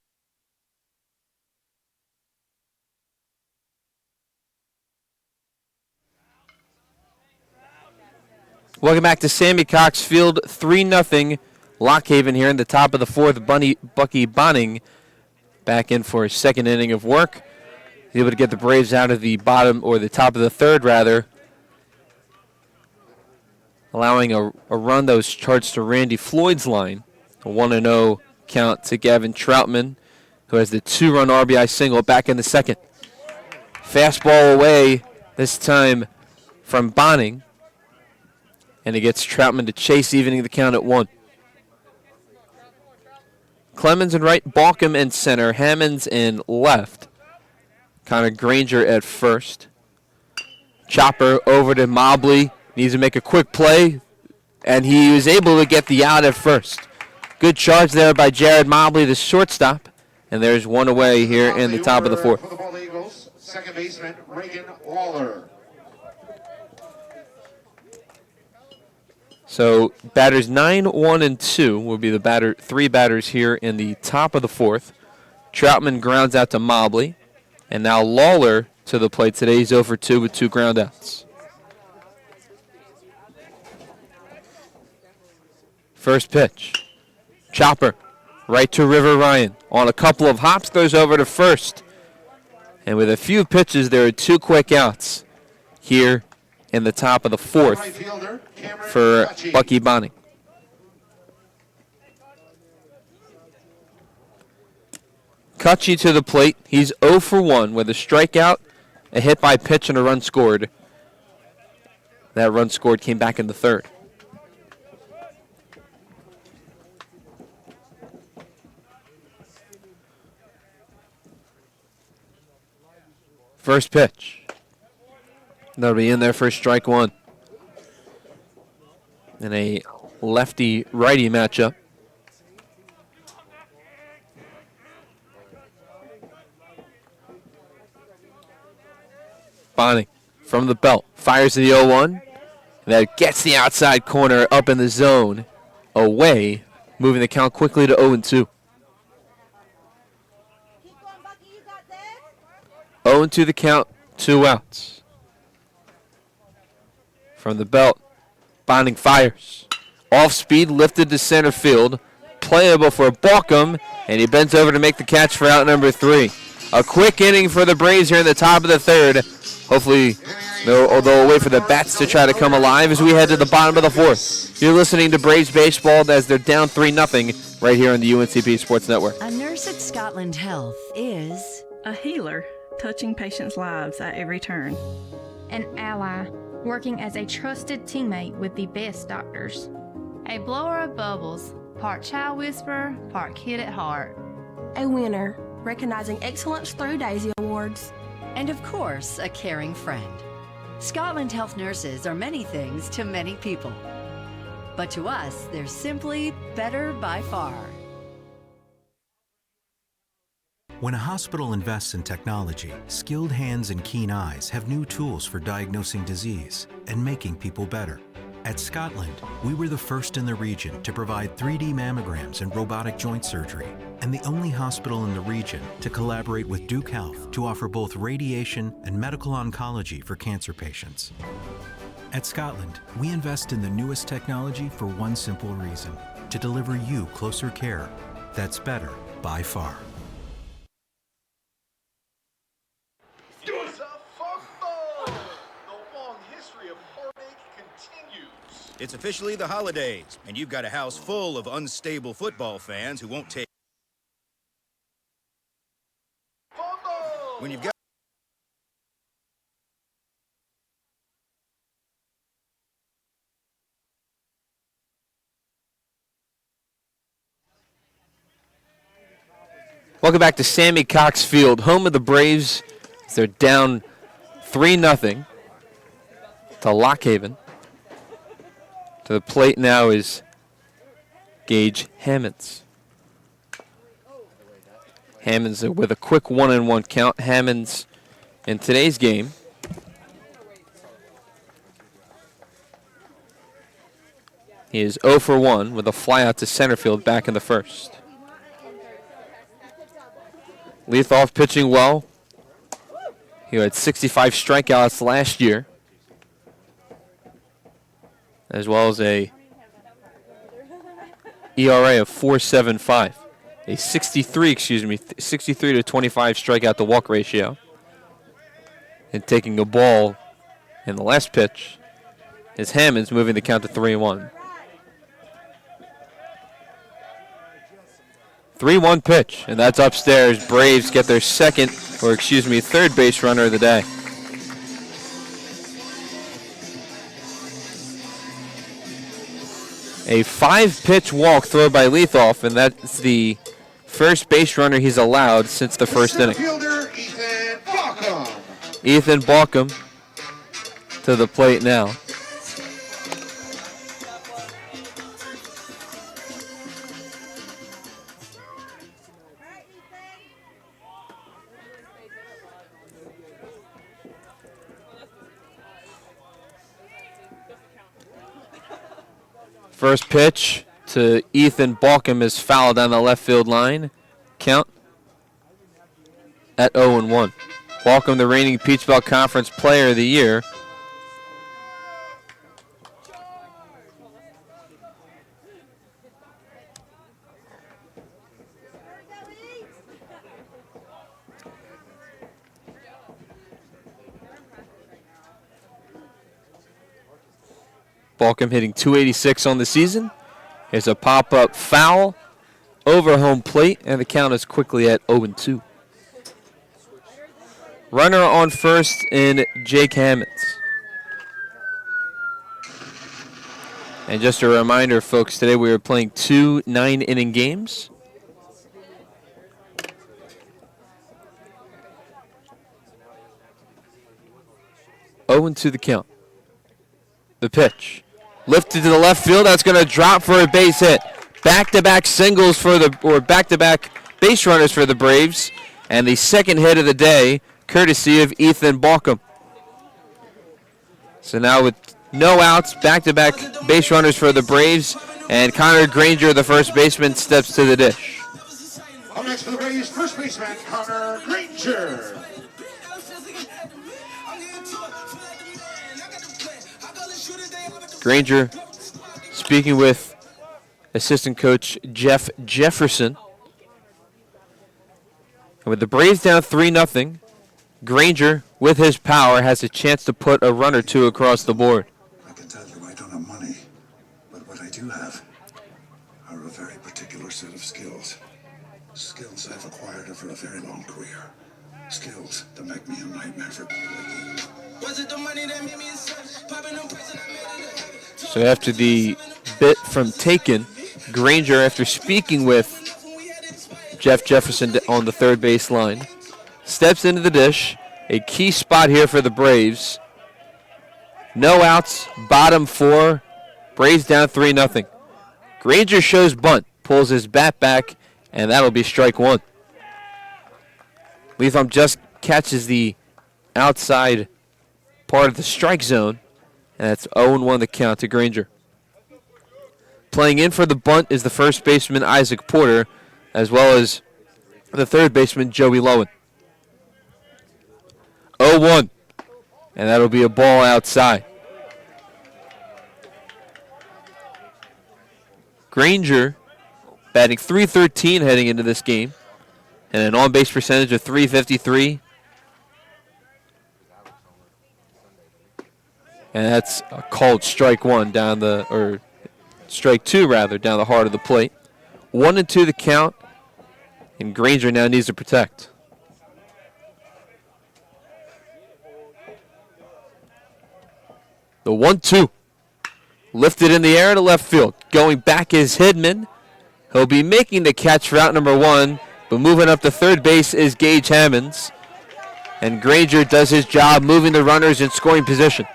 Welcome back to Sammy Cox Field. 3-0 Lockhaven here in the top of the 4th. Bucky Bonning back in for his second inning of work. He's able to get the Braves out of the bottom, or the top of the 3rd rather, allowing a run that was charged to Randy Floyd's line. A 1-0 count to Gavin Troutman, who has the 2-run RBI single back in the 2nd. Fastball away, this time from Bonning. And he gets Troutman to chase, evening the count at 1. Clemens in right, Balkum in center, Hammonds in left. Connor Granger at first. Chopper over to Mobley. Needs to make a quick play. And he was able to get the out at first. Good charge there by Jared Mobley, the shortstop. And there's one away here in the top of the 4th. For the Bald Eagles, second baseman Reagan Waller. So batters 9, 1, and 2 will be the 3 batters here in the top of the 4th. Troutman grounds out to Mobley. And now Lawler to the plate today. He's 0 for 2 with 2 ground outs. First pitch. Chopper, right to River Ryan. On a couple of hops, goes over to first. And with a few pitches, there are 2 quick outs here in the top of the 4th for Bucky Bonning. Cutchy to the plate. He's 0 for 1 with a strikeout, a hit by pitch, and a run scored. That run scored came back in the 3rd. First pitch. That'll be in there for strike 1. In a lefty-righty matchup. Bonning from the belt. Fires to the 0-1. That gets the outside corner up in the zone. Away. Moving the count quickly to 0-2. 0-2 the count, 2 outs. From the belt, Bonning fires. Off speed, lifted to center field. Playable for Balkum, and he bends over to make the catch for out number 3. A quick inning for the Braves here in the top of the 3rd. Hopefully They'll wait for the bats to try to come alive as we head to the bottom of the fourth. You're listening to Braves Baseball as they're down 3-0 right here on the UNCP Sports Network. A nurse at Scotland Health is a healer, touching patients' lives at every turn. An ally, working as a trusted teammate with the best doctors. A blower of bubbles, part child whisperer, part kid at heart. A winner, recognizing excellence through Daisy Awards. And of course, a caring friend. Scotland Health nurses are many things to many people. But to us, they're simply better by far. When a hospital invests in technology, skilled hands and keen eyes have new tools for diagnosing disease and making people better. At Scotland, we were the first in the region to provide 3D mammograms and robotic joint surgery, and the only hospital in the region to collaborate with Duke Health to offer both radiation and medical oncology for cancer patients. At Scotland, we invest in the newest technology for one simple reason: to deliver you closer care that's better by far. It's officially the holidays, and you've got a house full of unstable football fans who won't take... When you've got... Welcome back to Sammy Cox Field, home of the Braves. They're down 3-0 to Lockhaven. To the plate now is Gage Hammonds. Hammonds with a quick 1-1 count. Hammonds in today's game he is 0 for 1 with a fly out to center field back in the first. Leithoff pitching well. He had 65 strikeouts last year, as well as a ERA of 4.75, a 63 to 25 strikeout to walk ratio. And taking a ball in the last pitch is Hammonds, moving the count to 3-1. 3-1 pitch, and that's upstairs. Braves get their third base runner of the day. A 5-pitch walk thrown by Leithoff, and that's the first base runner he's allowed since the first inning. Ethan Balcom to the plate now. First pitch to Ethan Balcom is fouled down the left field line. Count at 0-1. Balcom, the reigning Peach Belt Conference Player of the Year. Balcom hitting .286 on the season. Here's a pop-up foul over home plate, and the count is quickly at 0-2. Runner on first in Jake Hammonds. And just a reminder, folks, today we are playing 2 9-inning games. To the count. The pitch. Lifted to the left field. That's going to drop for a base hit. Back-to-back singles back-to-back base runners for the Braves. And the second hit of the day, courtesy of Ethan Balcom. So now with no outs, back-to-back base runners for the Braves. And Connor Granger, the first baseman, steps to the dish. Up next for the Braves, first baseman Connor Granger. Granger speaking with assistant coach Jeff Jefferson. And with the Braves down 3-0, Granger with his power, has a chance to put a run or two across the board. I can tell you I don't have money, but what I do have are a very particular set of skills. Skills I've acquired over a very long career. Skills that make me a nightmare for people like you. Was it the money that made me a son? Popping them prison, I made it. So after the bit from Taken, Granger, after speaking with Jeff Jefferson on the third base line, steps into the dish. A key spot here for the Braves. No outs, bottom 4. Braves down 3-0. Granger shows bunt, pulls his bat back, and that'll be strike 1. Leatham just catches the outside part of the strike zone, and that's 0-1 the count to Granger. Playing in for the bunt is the first baseman Isaac Porter, as well as the third baseman Joey Lowen. 0-1, and that'll be a ball outside. Granger batting .313 heading into this game, and an on-base percentage of .353. And that's a called strike 1 down the, or strike 2 rather, down the heart of the plate. 1-2 the count, and Granger now needs to protect. The 1-2. Lifted in the air to left field. Going back is Hidman. He'll be making the catch for out number 1, but moving up to third base is Gage Hammonds. And Granger does his job moving the runners in scoring position.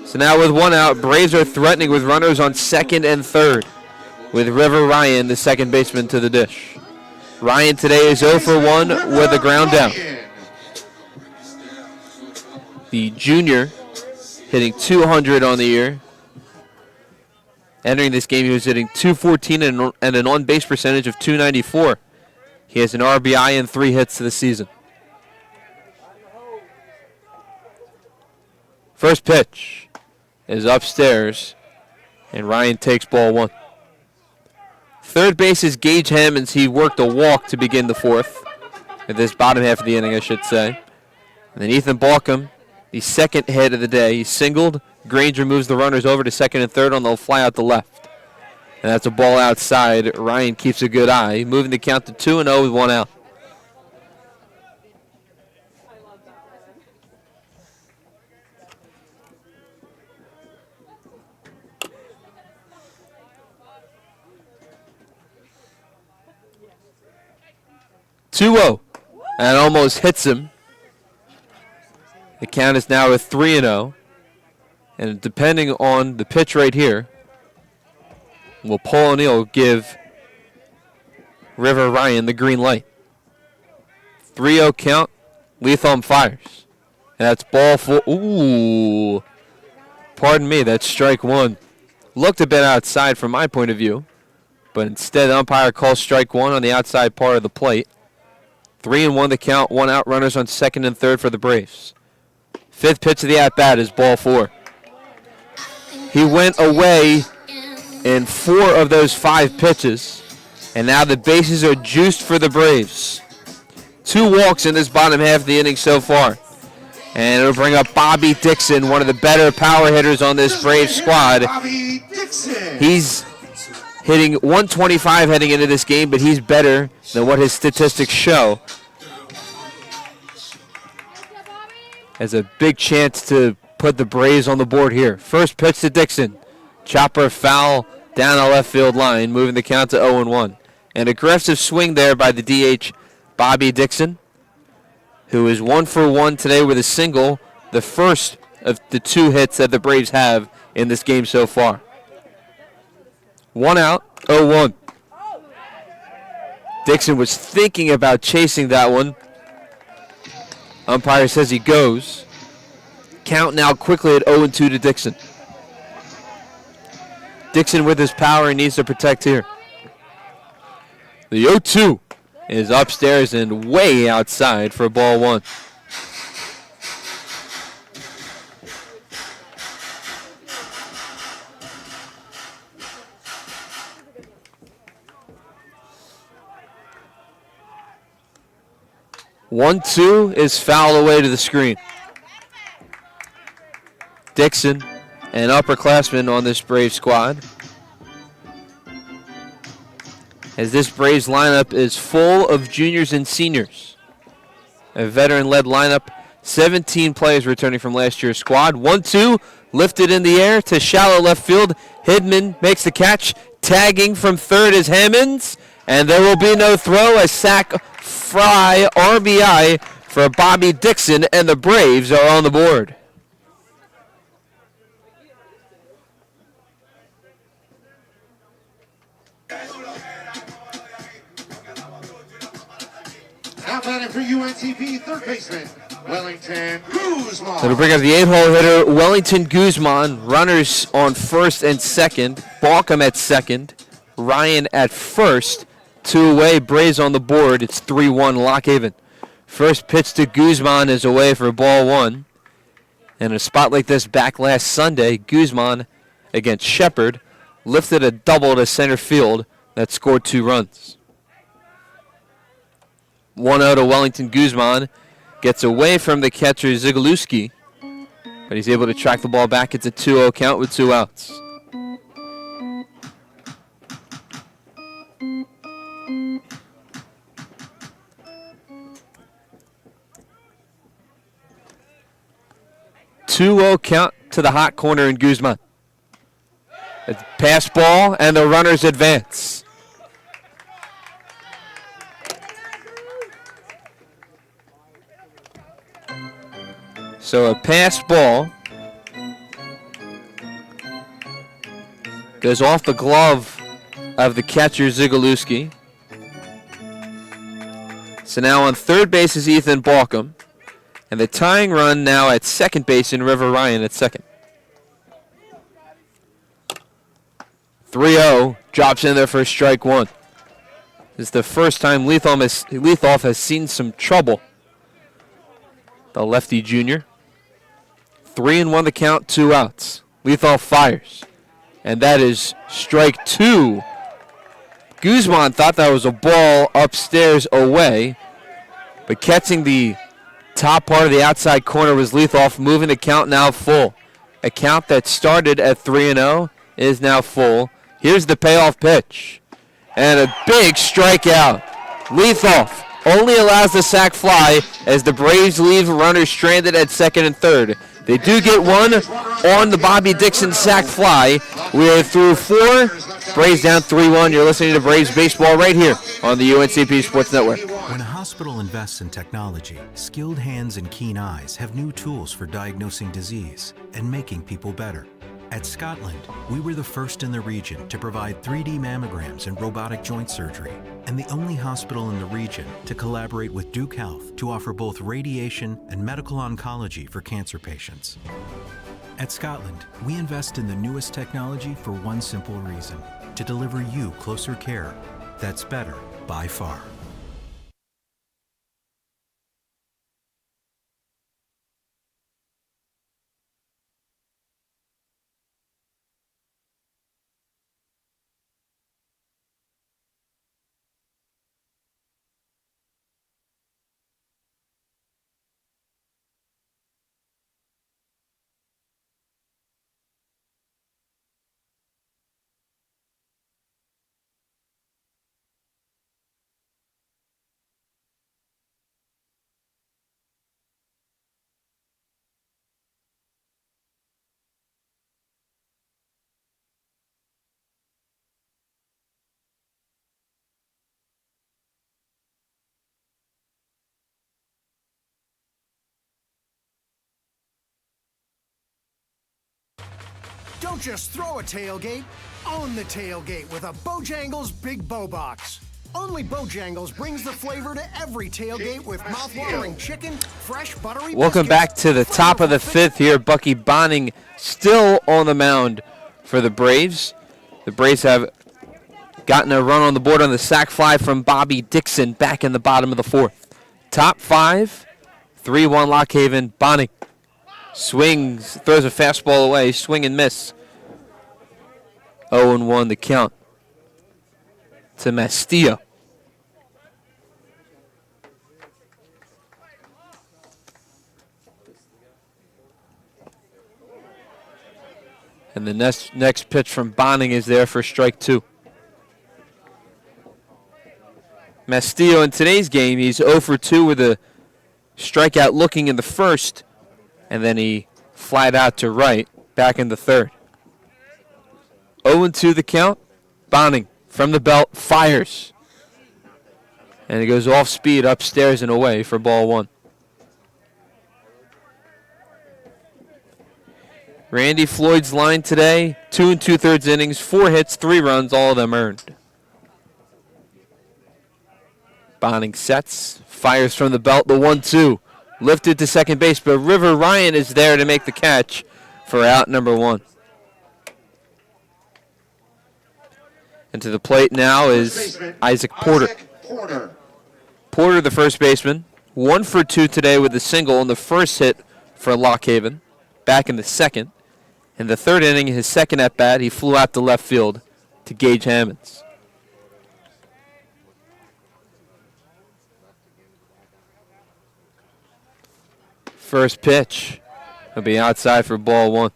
So now with 1 out, Braves are threatening with runners on second and third, with River Ryan, the second baseman, to the dish. Ryan today is 0 for 1 with a ground out. The junior hitting .200 on the year. Entering this game, he was hitting .214 and an on-base percentage of .294. He has an RBI and 3 hits this season. First pitch is upstairs, and Ryan takes ball 1. Third base is Gage Hammonds. He worked a walk to begin the 4th, at this bottom half of the inning, I should say. And then Ethan Balcom, the second hit of the day, he singled. Granger moves the runners over to second and third on the fly out the left. And that's a ball outside. Ryan keeps a good eye, moving the count to 2-0 with 1 out. And almost hits him. The count is now at 3-0. And depending on the pitch right here, will Paul O'Neill give River Ryan the green light. 3-0 count. Leatham fires. And that's ball 4. Ooh. Pardon me, that's strike 1. Looked a bit outside from my point of view, but instead the umpire calls strike 1 on the outside part of the plate. 3-1 the count, 1 out, runners on second and third for the Braves. 5th pitch of the at-bat is ball 4. He went away in 4 of those 5 pitches, and now the bases are juiced for the Braves. 2 walks in this bottom half of the inning so far. And it'll bring up Bobby Dixon, one of the better power hitters on this Braves squad. He's hitting .125 heading into this game, but he's better than what his statistics show. Has a big chance to put the Braves on the board here. First pitch to Dixon. Chopper foul down the left field line, moving the count to 0-1. An aggressive swing there by the DH, Bobby Dixon, who is 1 for 1 today with a single, the first of the 2 hits that the Braves have in this game so far. 1 out, 0-1. Dixon was thinking about chasing that one. Umpire says he goes. Count now quickly at 0-2 to Dixon. Dixon with his power needs to protect here. The 0-2 is upstairs and way outside for ball 1. 1-2 is fouled away to the screen. Dixon, an upperclassman on this Braves squad. As this Braves lineup is full of juniors and seniors. A veteran-led lineup, 17 players returning from last year's squad. 1-2, lifted in the air to shallow left field. Hidman makes the catch. Tagging from third is Hammonds. And there will be no throw. A sac fly RBI for Bobby Dixon, and the Braves are on the board. Now batting for UNCP, third baseman, Wellington Guzman. So to bring up the 8-hole hitter, Wellington Guzman. Runners on first and second. Balcom at second. Ryan at first. 2 away. Braves on the board. It's 3-1 Lockhaven. First pitch to Guzman is away for ball 1. And in a spot like this back last Sunday, Guzman against Shepard lifted a double to center field that scored 2 runs. 1-0 to Wellington Guzman. Gets away from the catcher Zigalewski, but he's able to track the ball back. It's a 2-0 count with 2 outs. Two-0 count to the hot corner in Guzman. It's pass ball, and the runners advance. So a pass ball goes off the glove of the catcher Zigalewski. So now on third base is Ethan Balcom. And the tying run now at second base in River Ryan at second. 3-0, drops in there for strike 1. This is the first time Leithoff has seen some trouble. The lefty junior. 3-1 the count, 2 outs. Leithoff fires. And that is strike 2. Guzman thought that was a ball upstairs away. But catching the top part of the outside corner was Leithoff, moving the count now full. A count that started at 3-0 is now full. Here's the payoff pitch. And a big strikeout. Leithoff only allows the sac fly as the Braves leave runners stranded at second and third. They do get one on the Bobby Dixon sac fly. We are through 4. Braves down 3-1. You're listening to Braves Baseball right here on the UNCP Sports Network. When a hospital invests in technology, skilled hands and keen eyes have new tools for diagnosing disease and making people better. At Scotland, we were the first in the region to provide 3D mammograms and robotic joint surgery, and the only hospital in the region to collaborate with Duke Health to offer both radiation and medical oncology for cancer patients. At Scotland, we invest in the newest technology for one simple reason: to deliver you closer care that's better by far. Don't just throw a tailgate, own the tailgate with a Bojangles Big Bow Box. Only Bojangles brings the flavor to every tailgate with mouth-watering chicken, fresh buttery Welcome biscuits, back to the top of the 5th here. Bucky Bonning still on the mound for the Braves. The Braves have gotten a run on the board on the sac fly from Bobby Dixon back in the bottom of the 4th. Top 5, 3-1 Lockhaven. Bonning swings, throws a fastball away, swing and miss. 0-1 the count to Mastillo. And the next pitch from Bonning is there for strike 2. Mastillo in today's game, he's 0 for 2 with a strikeout looking in the first, and then he flied out to right, back in the third. 0-2 the count. Bonning from the belt, fires. And it goes off speed upstairs and away for ball 1. Randy Floyd's line today, 2 2/3 innings, 4 hits, 3 runs, all of them earned. Bonning sets, fires from the belt, the 1-2. Lifted to second base, but River Ryan is there to make the catch for out number 1. And to the plate now is Isaac Porter. Porter, the first baseman, 1 for 2 today with a single in the first hit for Lockhaven, back in the second. In the third inning, his second at-bat, he flew out to left field to Gage Hammonds. First pitch will be outside for ball 1.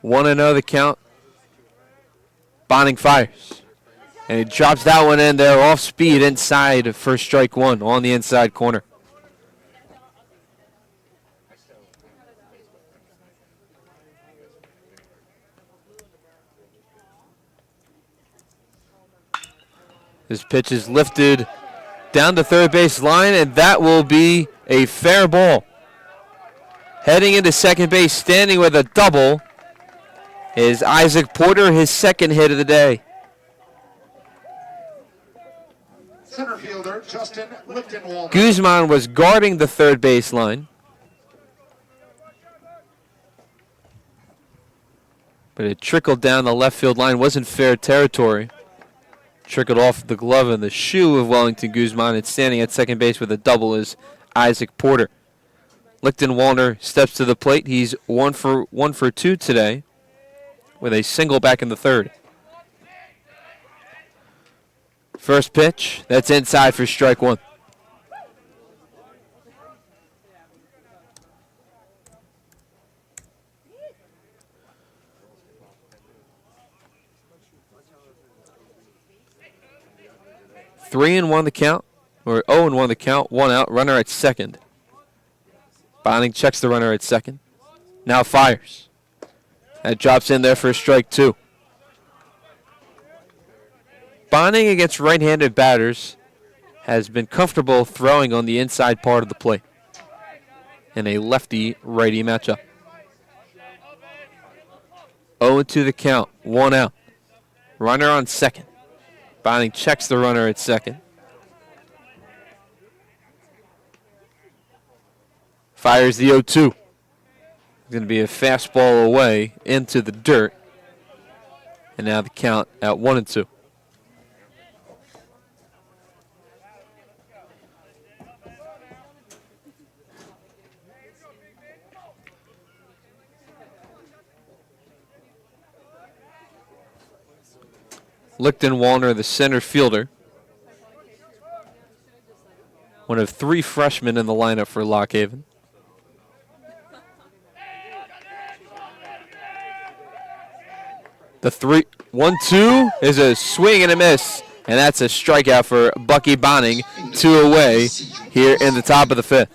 1-0 the count. Bonning fires. And he drops that one in there off speed inside for strike 1 on the inside corner. This pitch is lifted down the third base line, and that will be a fair ball. Heading into second base, standing with a double, is Isaac Porter, his second hit of the day. Center fielder Justin Lipton-Walter. Guzman was guarding the third base line, but it trickled down the left field line. Wasn't fair territory. Trickled off the glove and the shoe of Wellington Guzman, and standing at second base with a double is Isaac Porter. Lichtenwalder steps to the plate. He's 1 for 2 today with a single back in the third. First pitch, that's inside for strike 1. Three and 1 the count, or 0-1 the count, 1 out, runner at second. Bonning checks the runner at second. Now fires. That drops in there for strike 2. Bonning against right-handed batters has been comfortable throwing on the inside part of the plate in a lefty-righty matchup. 0-2 the count, 1 out. Runner on second. Bonning checks the runner at second. Fires the 0-2. Going to be a fastball away into the dirt. And now the count at 1-2. Lichtenwalder, the center fielder. One of 3 freshmen in the lineup for Lockhaven. The 1-2 is a swing and a miss, and that's a strikeout for Bucky Bonning. 2 away here in the top of the 5th.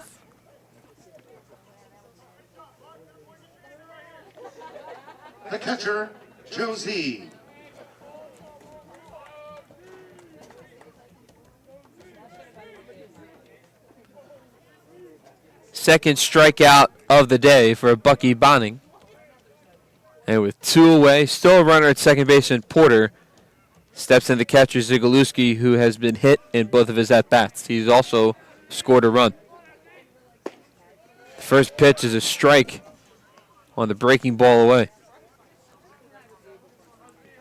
The catcher, Josie. Second strikeout of the day for Bucky Bonning. And with 2 away, still a runner at second baseman Porter steps in the catcher Zigulewski, who has been hit in both of his at-bats. He's also scored a run. The first pitch is a strike on the breaking ball away.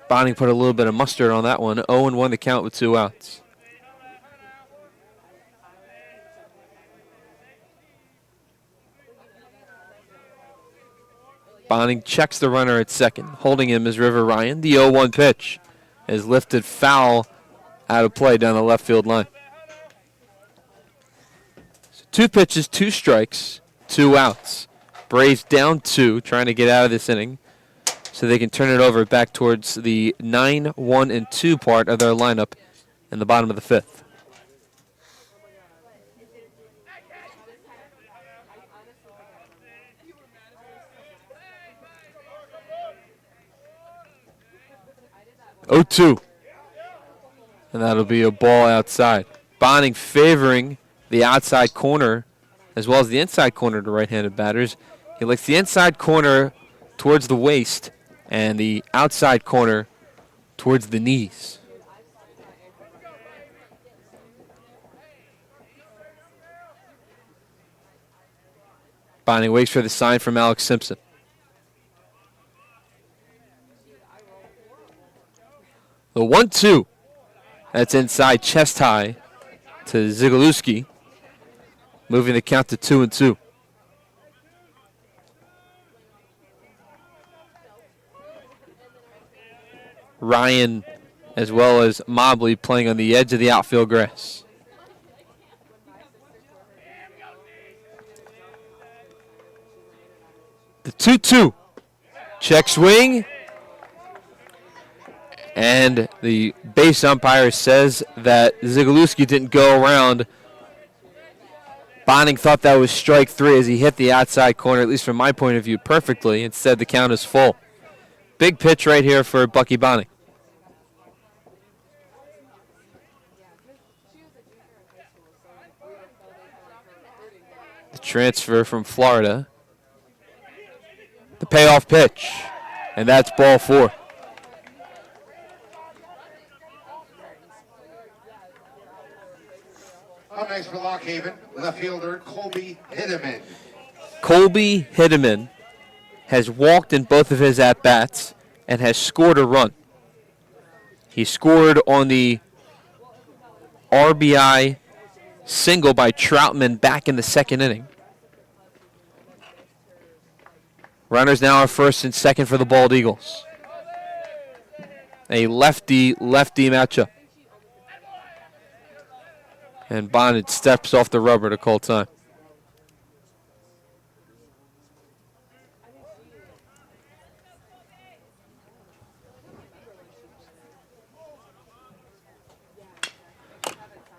Bonning put a little bit of mustard on that one. 0-1 the count with 2 outs. Bonning checks the runner at second. Holding him is River Ryan. The 0-1 pitch is lifted foul out of play down the left field line. 2 pitches, 2 strikes, 2 outs. Braves down 2, trying to get out of this inning so they can turn it over back towards the 9, 1, and 2 part of their lineup in the bottom of the 5th. Oh, 2. And that'll be a ball outside. Bonning favoring the outside corner as well as the inside corner to right-handed batters. He likes the inside corner towards the waist and the outside corner towards the knees. Bonning waits for the sign from Alex Simpson. The 1-2. That's inside chest high to Zygalewski, moving the count to 2-2. Ryan as well as Mobley playing on the edge of the outfield grass. The 2-2. Check swing. And the base umpire says that Zygalewski didn't go around. Bonning thought that was strike 3 as he hit the outside corner, at least from my point of view, perfectly. Instead, the count is full. Big pitch right here for Bucky Bonning. The transfer from Florida. The payoff pitch. And that's ball 4. Up next for Lock Haven, left fielder Colby Hitteman. Colby Hitteman has walked in both of his at-bats and has scored a run. He scored on the RBI single by Troutman back in the 2nd inning. Runners now are 1st and 2nd for the Bald Eagles. A lefty-lefty matchup. And Bonnet steps off the rubber to call time.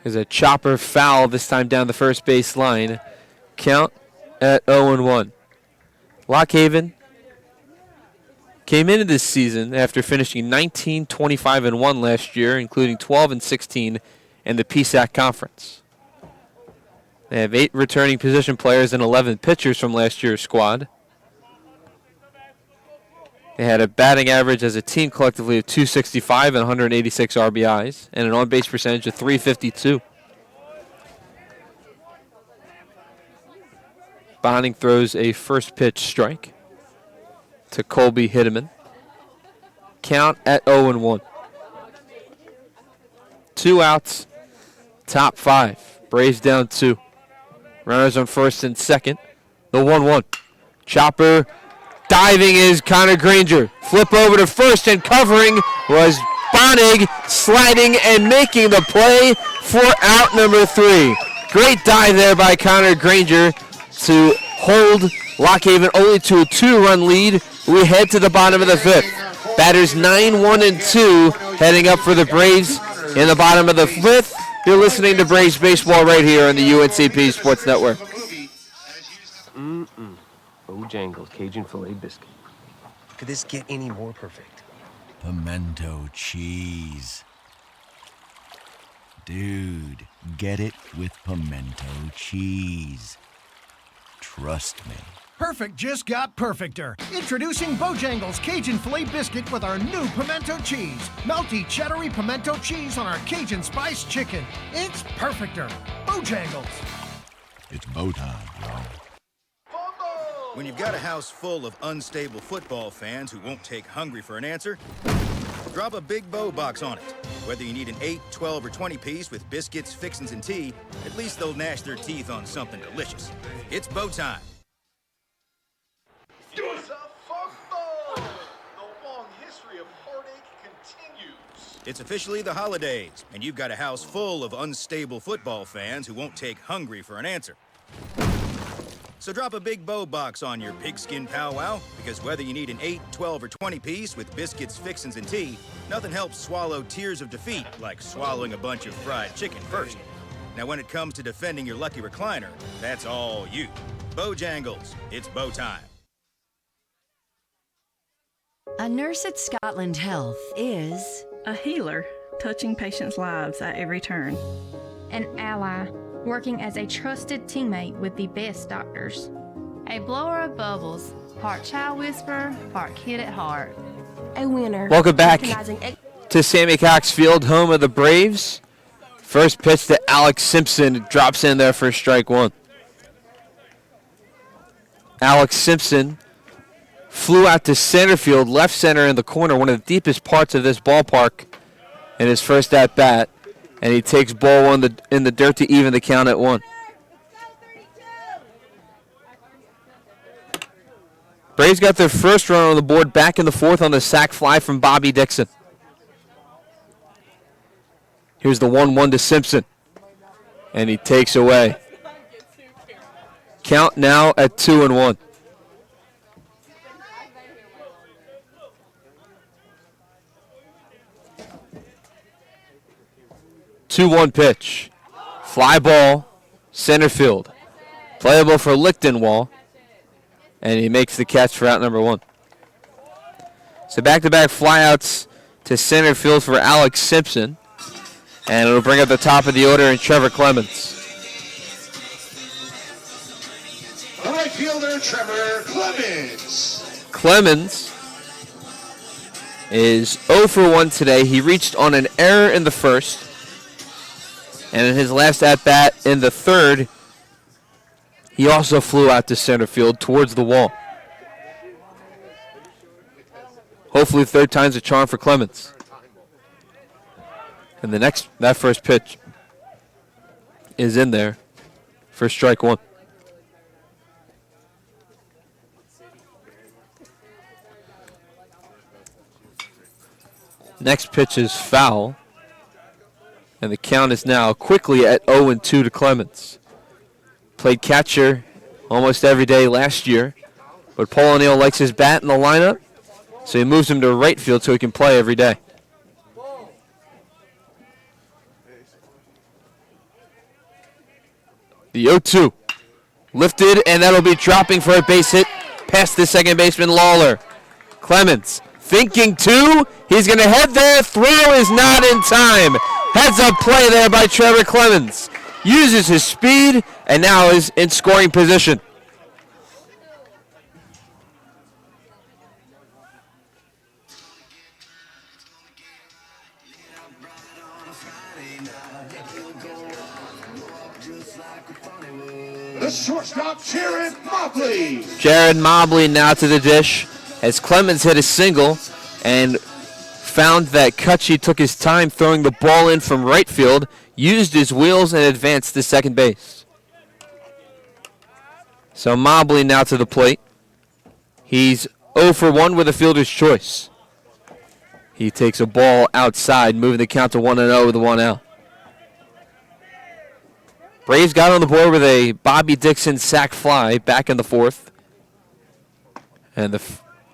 There's a chopper foul, this time down the first base line. Count at 0-1. Lock Haven came into this season after finishing 19, 25, and 1 last year, including 12 and 16 in the PSAC Conference. They have 8 returning position players and 11 pitchers from last year's squad. They had a batting average as a team collectively of .265 and 186 RBIs, and an on-base percentage of .352. Bonning throws a first pitch strike to Colby Hitteman. Count at 0-1. 2 outs, top 5. Braves down 2. Runners on 1st and 2nd. The 1-1. Chopper diving is Connor Granger. Flip over to 1st and covering was Bonnig, sliding and making the play for out number 3. Great dive there by Connor Granger to hold Lock Haven only to a 2-run lead. We head to the bottom of the 5th. Batters 9, 1, and 2 heading up for the Braves in the bottom of the 5th. You're listening to Braves Baseball right here on the UNCP Sports Network. Bojangles Cajun filet biscuit. Could this get any more perfect? Pimento cheese. Dude, get it with pimento cheese. Trust me. Perfect just got perfecter. Introducing Bojangles Cajun Filet Biscuit with our new pimento cheese. Melty, cheddary pimento cheese on our Cajun Spice Chicken. It's perfecter. Bojangles. It's bow time, y'all. When you've got a house full of unstable football fans who won't take hungry for an answer, drop a Big Bow box on it. Whether you need an 8, 12, or 20 piece with biscuits, fixins, and tea, at least they'll gnash their teeth on something delicious. It's bow time. It's a football! The long history of heartache continues. It's officially the holidays, and you've got a house full of unstable football fans who won't take hungry for an answer. So drop a big bow box on your pigskin powwow, because whether you need an 8, 12, or 20 piece with biscuits, fixins, and tea, nothing helps swallow tears of defeat like swallowing a bunch of fried chicken first. Now when it comes to defending your lucky recliner, that's all you. Bojangles, it's bow time. A nurse at Scotland Health is a healer, touching patients' lives at every turn. An ally, working as a trusted teammate with the best doctors. A blower of bubbles, part child whisperer, part kid at heart. A winner. Welcome back to Sammy Cox Field, home of the Braves. First pitch to Alex Simpson, drops in there for strike one. Alex Simpson flew out to center field, left center in the corner, one of the deepest parts of this ballpark in his first at-bat, and he takes ball one in the dirt to even the count at 1. Braves got their first run on the board back in the 4th on the sac fly from Bobby Dixon. Here's the 1-1 to Simpson, and he takes away. Count now at 2-1. 2-1 pitch. Fly ball, center field. Playable for Lichtenwall, and he makes the catch for out number 1. So back-to-back flyouts to center field for Alex Simpson, and it'll bring up the top of the order in Trevor Clemens. Right fielder Trevor Clemens. Clemens is 0 for 1 today. He reached on an error in the first, and in his last at-bat in the third, he also flew out to center field towards the wall. Hopefully third time's a charm for Clemens. And that first pitch is in there for strike 1. Next pitch is foul. And the count is now quickly at 0-2 to Clemens. Played catcher almost every day last year, but Paul O'Neill likes his bat in the lineup, so he moves him to right field so he can play every day. The 0-2. Lifted, and that'll be dropping for a base hit past the second baseman, Lawler. Clemens thinking 2. He's going to head there. Throw is not in time. Heads up play there by Trevor Clemens. Uses his speed and now is in scoring position. The shortstop, Jared Mobley. Jared Mobley now to the dish as Clemens hit a single and found that Cutchy took his time throwing the ball in from right field, used his wheels, and advanced to second base. So Mobley now to the plate. He's 0 for 1 with a fielder's choice. He takes a ball outside, moving the count to 1-0 with a 1 out. Braves got on the board with a Bobby Dixon sac fly back in the 4th. And the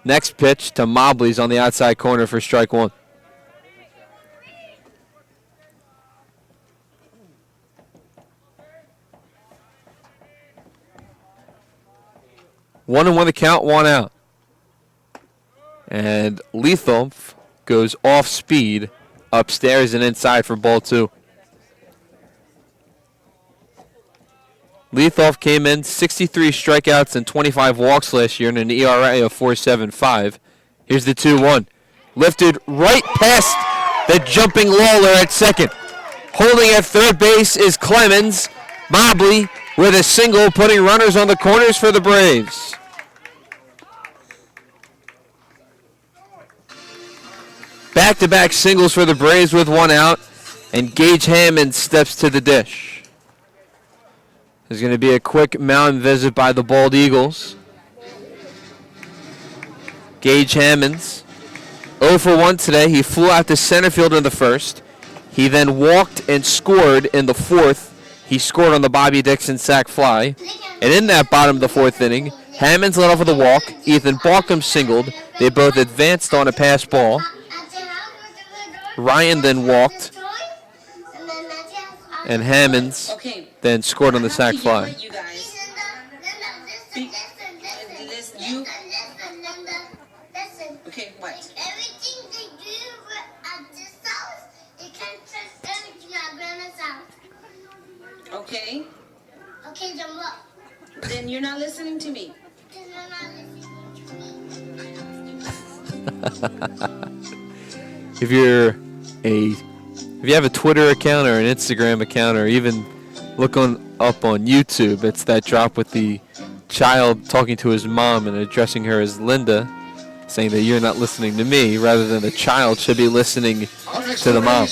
next pitch to Mobley's on the outside corner for strike 1. One and 1 the count, 1 out. And Lethal goes off speed upstairs and inside for ball 2. Lethoff came in 63 strikeouts and 25 walks last year and an ERA of 4.75. Here's the 2-1. Lifted right past the jumping Lawler at second. Holding at third base is Clemens. Mobley with a single, putting runners on the corners for the Braves. Back-to-back singles for the Braves with 1 out, and Gage Hammond steps to the dish. There's going to be a quick mound visit by the Bald Eagles. Gage Hammonds, 0 for 1 today. He flew out to center field in the first. He then walked and scored in the 4th He scored on the Bobby Dixon sac fly. And in that bottom of the fourth inning, Hammonds led off with a walk. Ethan Balcom singled. They both advanced on a pass ball. Ryan then walked. And Hammonds then scored on the sac fly. Okay, what? Everything they do at this house, they can't trust everything at Grandma's house. Okay? Okay, then what? Then you're not listening to me. Then you're not listening to me. If you have a Twitter account or an Instagram account or even look up on YouTube, it's that drop with the child talking to his mom and addressing her as Linda, saying that you're not listening to me, rather than the child should be listening to the mom.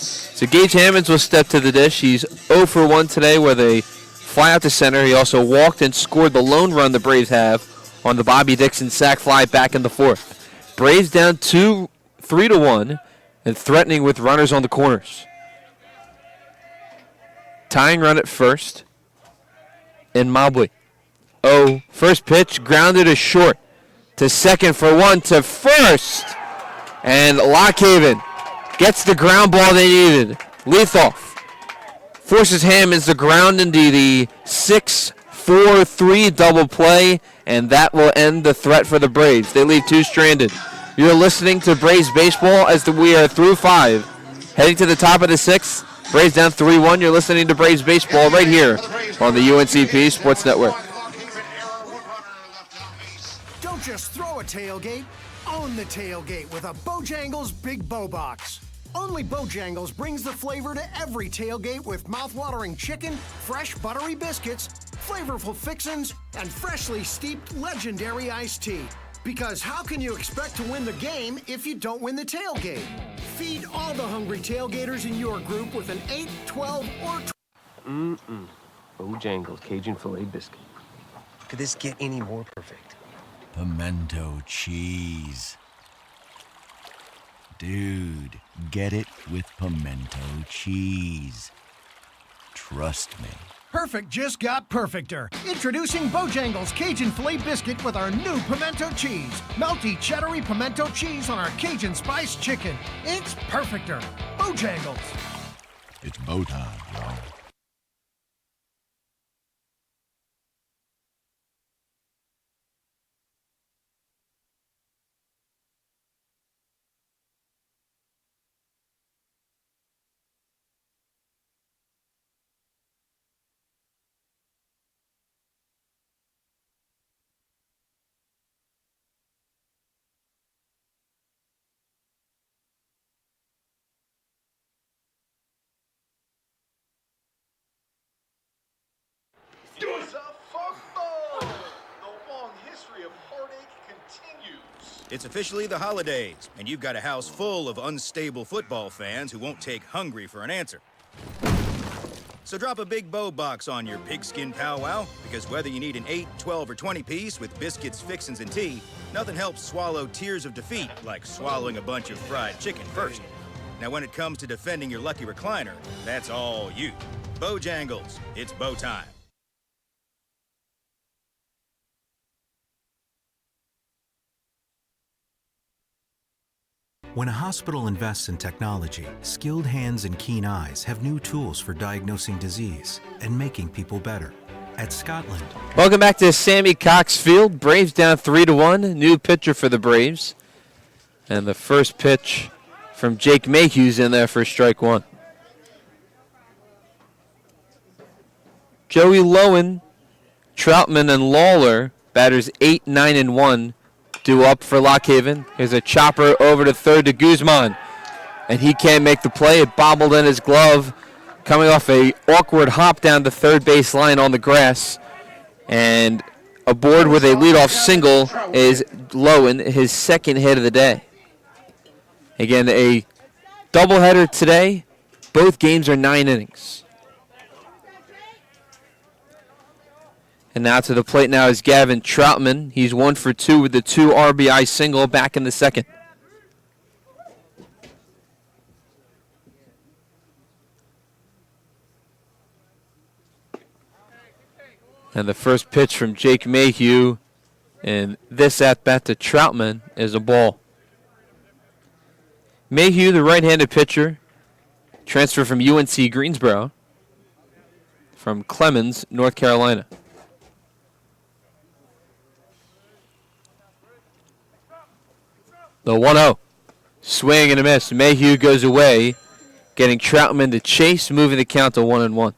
So Gage Hammonds will step to the dish. He's 0 for 1 today with a fly out to center. He also walked and scored the lone run the Braves have on the Bobby Dixon sac fly back in the fourth. Braves down 3-1 and threatening with runners on the corners. Tying run at first in Mobley. First pitch, grounded to short. To second for 1, to first. And Lockhaven gets the ground ball they needed. Leithoff forces Hammonds to ground into the 6-4-3 double play, and that will end the threat for the Braves. They leave 2 stranded. You're listening to Braves baseball as we are through 5. Heading to the top of the 6th. Braves down 3-1. You're listening to Braves baseball right here on the UNCP Sports Network. Don't just throw a tailgate, own the tailgate with a Bojangles Big Bow Box. Only Bojangles brings the flavor to every tailgate with mouth-watering chicken, fresh buttery biscuits, flavorful fixins, and freshly steeped legendary iced tea. Because how can you expect to win the game if you don't win the tailgate? Feed all the hungry tailgaters in your group with an 8, 12, or 20. Bojangles Cajun filet biscuit. Could this get any more perfect? Pimento cheese. Dude, get it with pimento cheese. Trust me. Perfect just got perfecter. Introducing Bojangles Cajun Filet Biscuit with our new pimento cheese. Melty cheddary pimento cheese on our Cajun spiced chicken. It's perfecter. Bojangles. It's bow time, y'all. It's officially the holidays, and you've got a house full of unstable football fans who won't take hungry for an answer. So drop a big bow box on your pigskin powwow, because whether you need an 8, 12, or 20 piece with biscuits, fixins, and tea, nothing helps swallow tears of defeat like swallowing a bunch of fried chicken first. Now when it comes to defending your lucky recliner, that's all you. Bojangles, it's bow time. When a hospital invests in technology, skilled hands and keen eyes have new tools for diagnosing disease and making people better. At Scotland. Welcome back to Sammy Cox Field. Braves down 3-1. New pitcher for the Braves. And the first pitch from Jake Mayhew's in there for strike 1. Joey Lowen, Troutman, and Lawler, batters 8, 9, and 1, due up for Lockhaven. Here's a chopper over to third to Guzman. And he can't make the play. It bobbled in his glove. Coming off a awkward hop down the third base line on the grass. And aboard with a leadoff single is Lowen, his second hit of the day. Again, a doubleheader today. Both games are 9 innings. And now to the plate now is Gavin Troutman. He's 1 for 2 with the 2 RBI single back in the second. And the first pitch from Jake Mayhew in this at-bat to Troutman is a ball. Mayhew, the right-handed pitcher, transfer from UNC Greensboro, from Clemens, North Carolina. The 1-0. Swing and a miss. Mayhew goes away, getting Troutman to chase, moving the count to 1-1.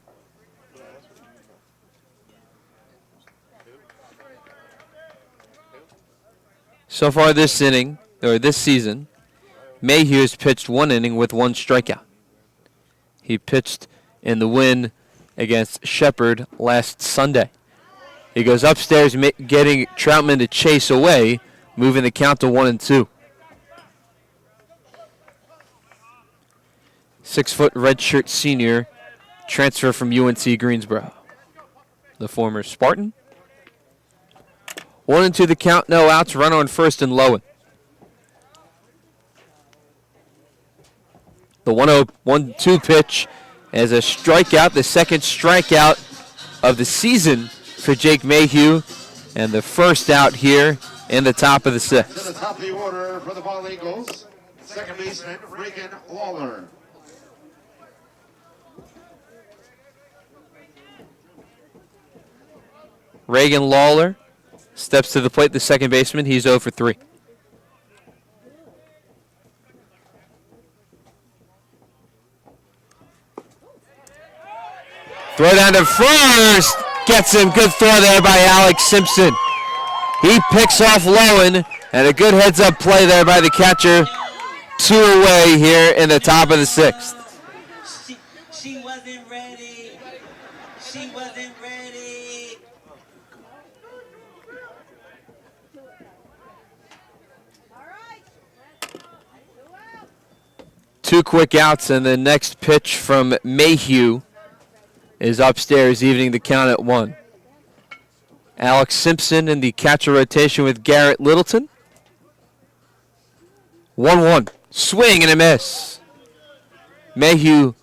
So far this season, Mayhew has pitched 1 inning with 1 strikeout. He pitched in the win against Shepherd last Sunday. He goes upstairs, getting Troutman to chase away, moving the count to 1-2. 6-foot redshirt senior, transfer from UNC Greensboro. The former Spartan. 1-2 the count, no outs, runner on first and Lowen. The 1-2 pitch as a strikeout, the second strikeout of the season for Jake Mayhew, and the first out here in the top of the 6th. To the top of the order for the Ball Eagles, second baseman Reagan Lawler. Reagan Lawler steps to the plate, the second baseman. He's 0 for 3. Throw down to first. Gets him. Good throw there by Alex Simpson. He picks off Lowen, and a good heads-up play there by the catcher. 2 away here in the top of the 6th. She wasn't ready. She wasn't ready. Two quick outs, and the next pitch from Mayhew is upstairs, evening the count at 1. Alex Simpson in the catcher rotation with Garrett Littleton. 1-1. Swing and a miss. Mayhew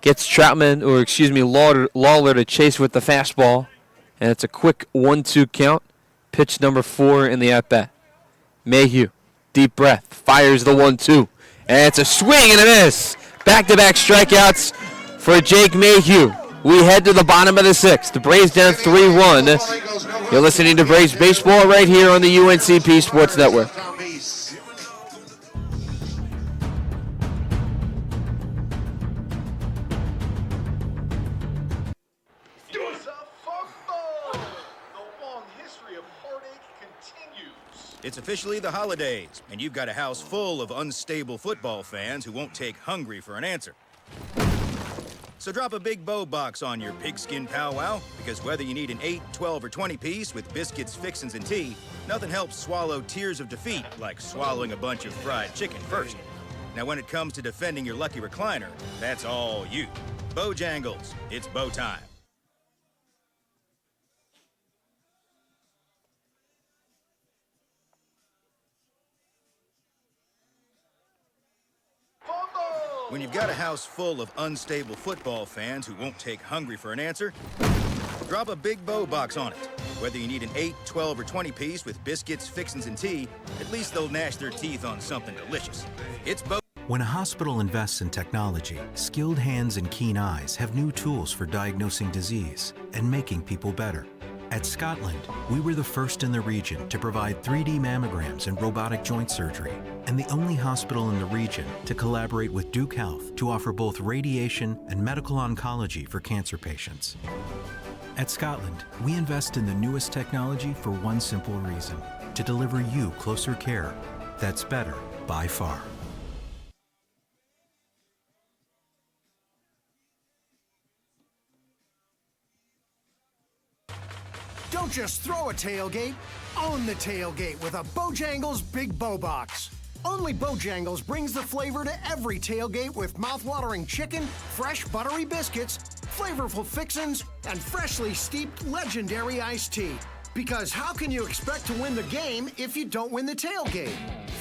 gets Lawler to chase with the fastball, and it's a quick 1-2 count. Pitch number 4 in the at-bat. Mayhew, deep breath, fires the 1-2, and it's a swing and a miss. Back-to-back strikeouts for Jake Mayhew. We head to the bottom of the 6th. The Braves down 3-1. You're listening to Braves Baseball right here on the UNCP Sports Network. It's officially the holidays, and you've got a house full of unstable football fans who won't take hungry for an answer. So drop a big bow box on your pigskin powwow, because whether you need an 8, 12, or 20 piece with biscuits, fixins, and tea, nothing helps swallow tears of defeat like swallowing a bunch of fried chicken first. Now when it comes to defending your lucky recliner, that's all you. Bojangles, it's bow time. When you've got a house full of unstable football fans who won't take hungry for an answer, drop a big bow box on it. Whether you need an 8, 12, or 20 piece with biscuits, fixins, and tea, at least they'll gnash their teeth on something delicious. It's bow. When a hospital invests in technology, skilled hands and keen eyes have new tools for diagnosing disease and making people better. At Scotland, we were the first in the region to provide 3D mammograms and robotic joint surgery, and the only hospital in the region to collaborate with Duke Health to offer both radiation and medical oncology for cancer patients. At Scotland, we invest in the newest technology for one simple reason: to deliver you closer care that's better by far. Don't just throw a tailgate, own the tailgate with a Bojangles Big Bow Box. Only Bojangles brings the flavor to every tailgate with mouth-watering chicken, fresh buttery biscuits, flavorful fixins, and freshly steeped legendary iced tea. Because how can you expect to win the game if you don't win the tailgate?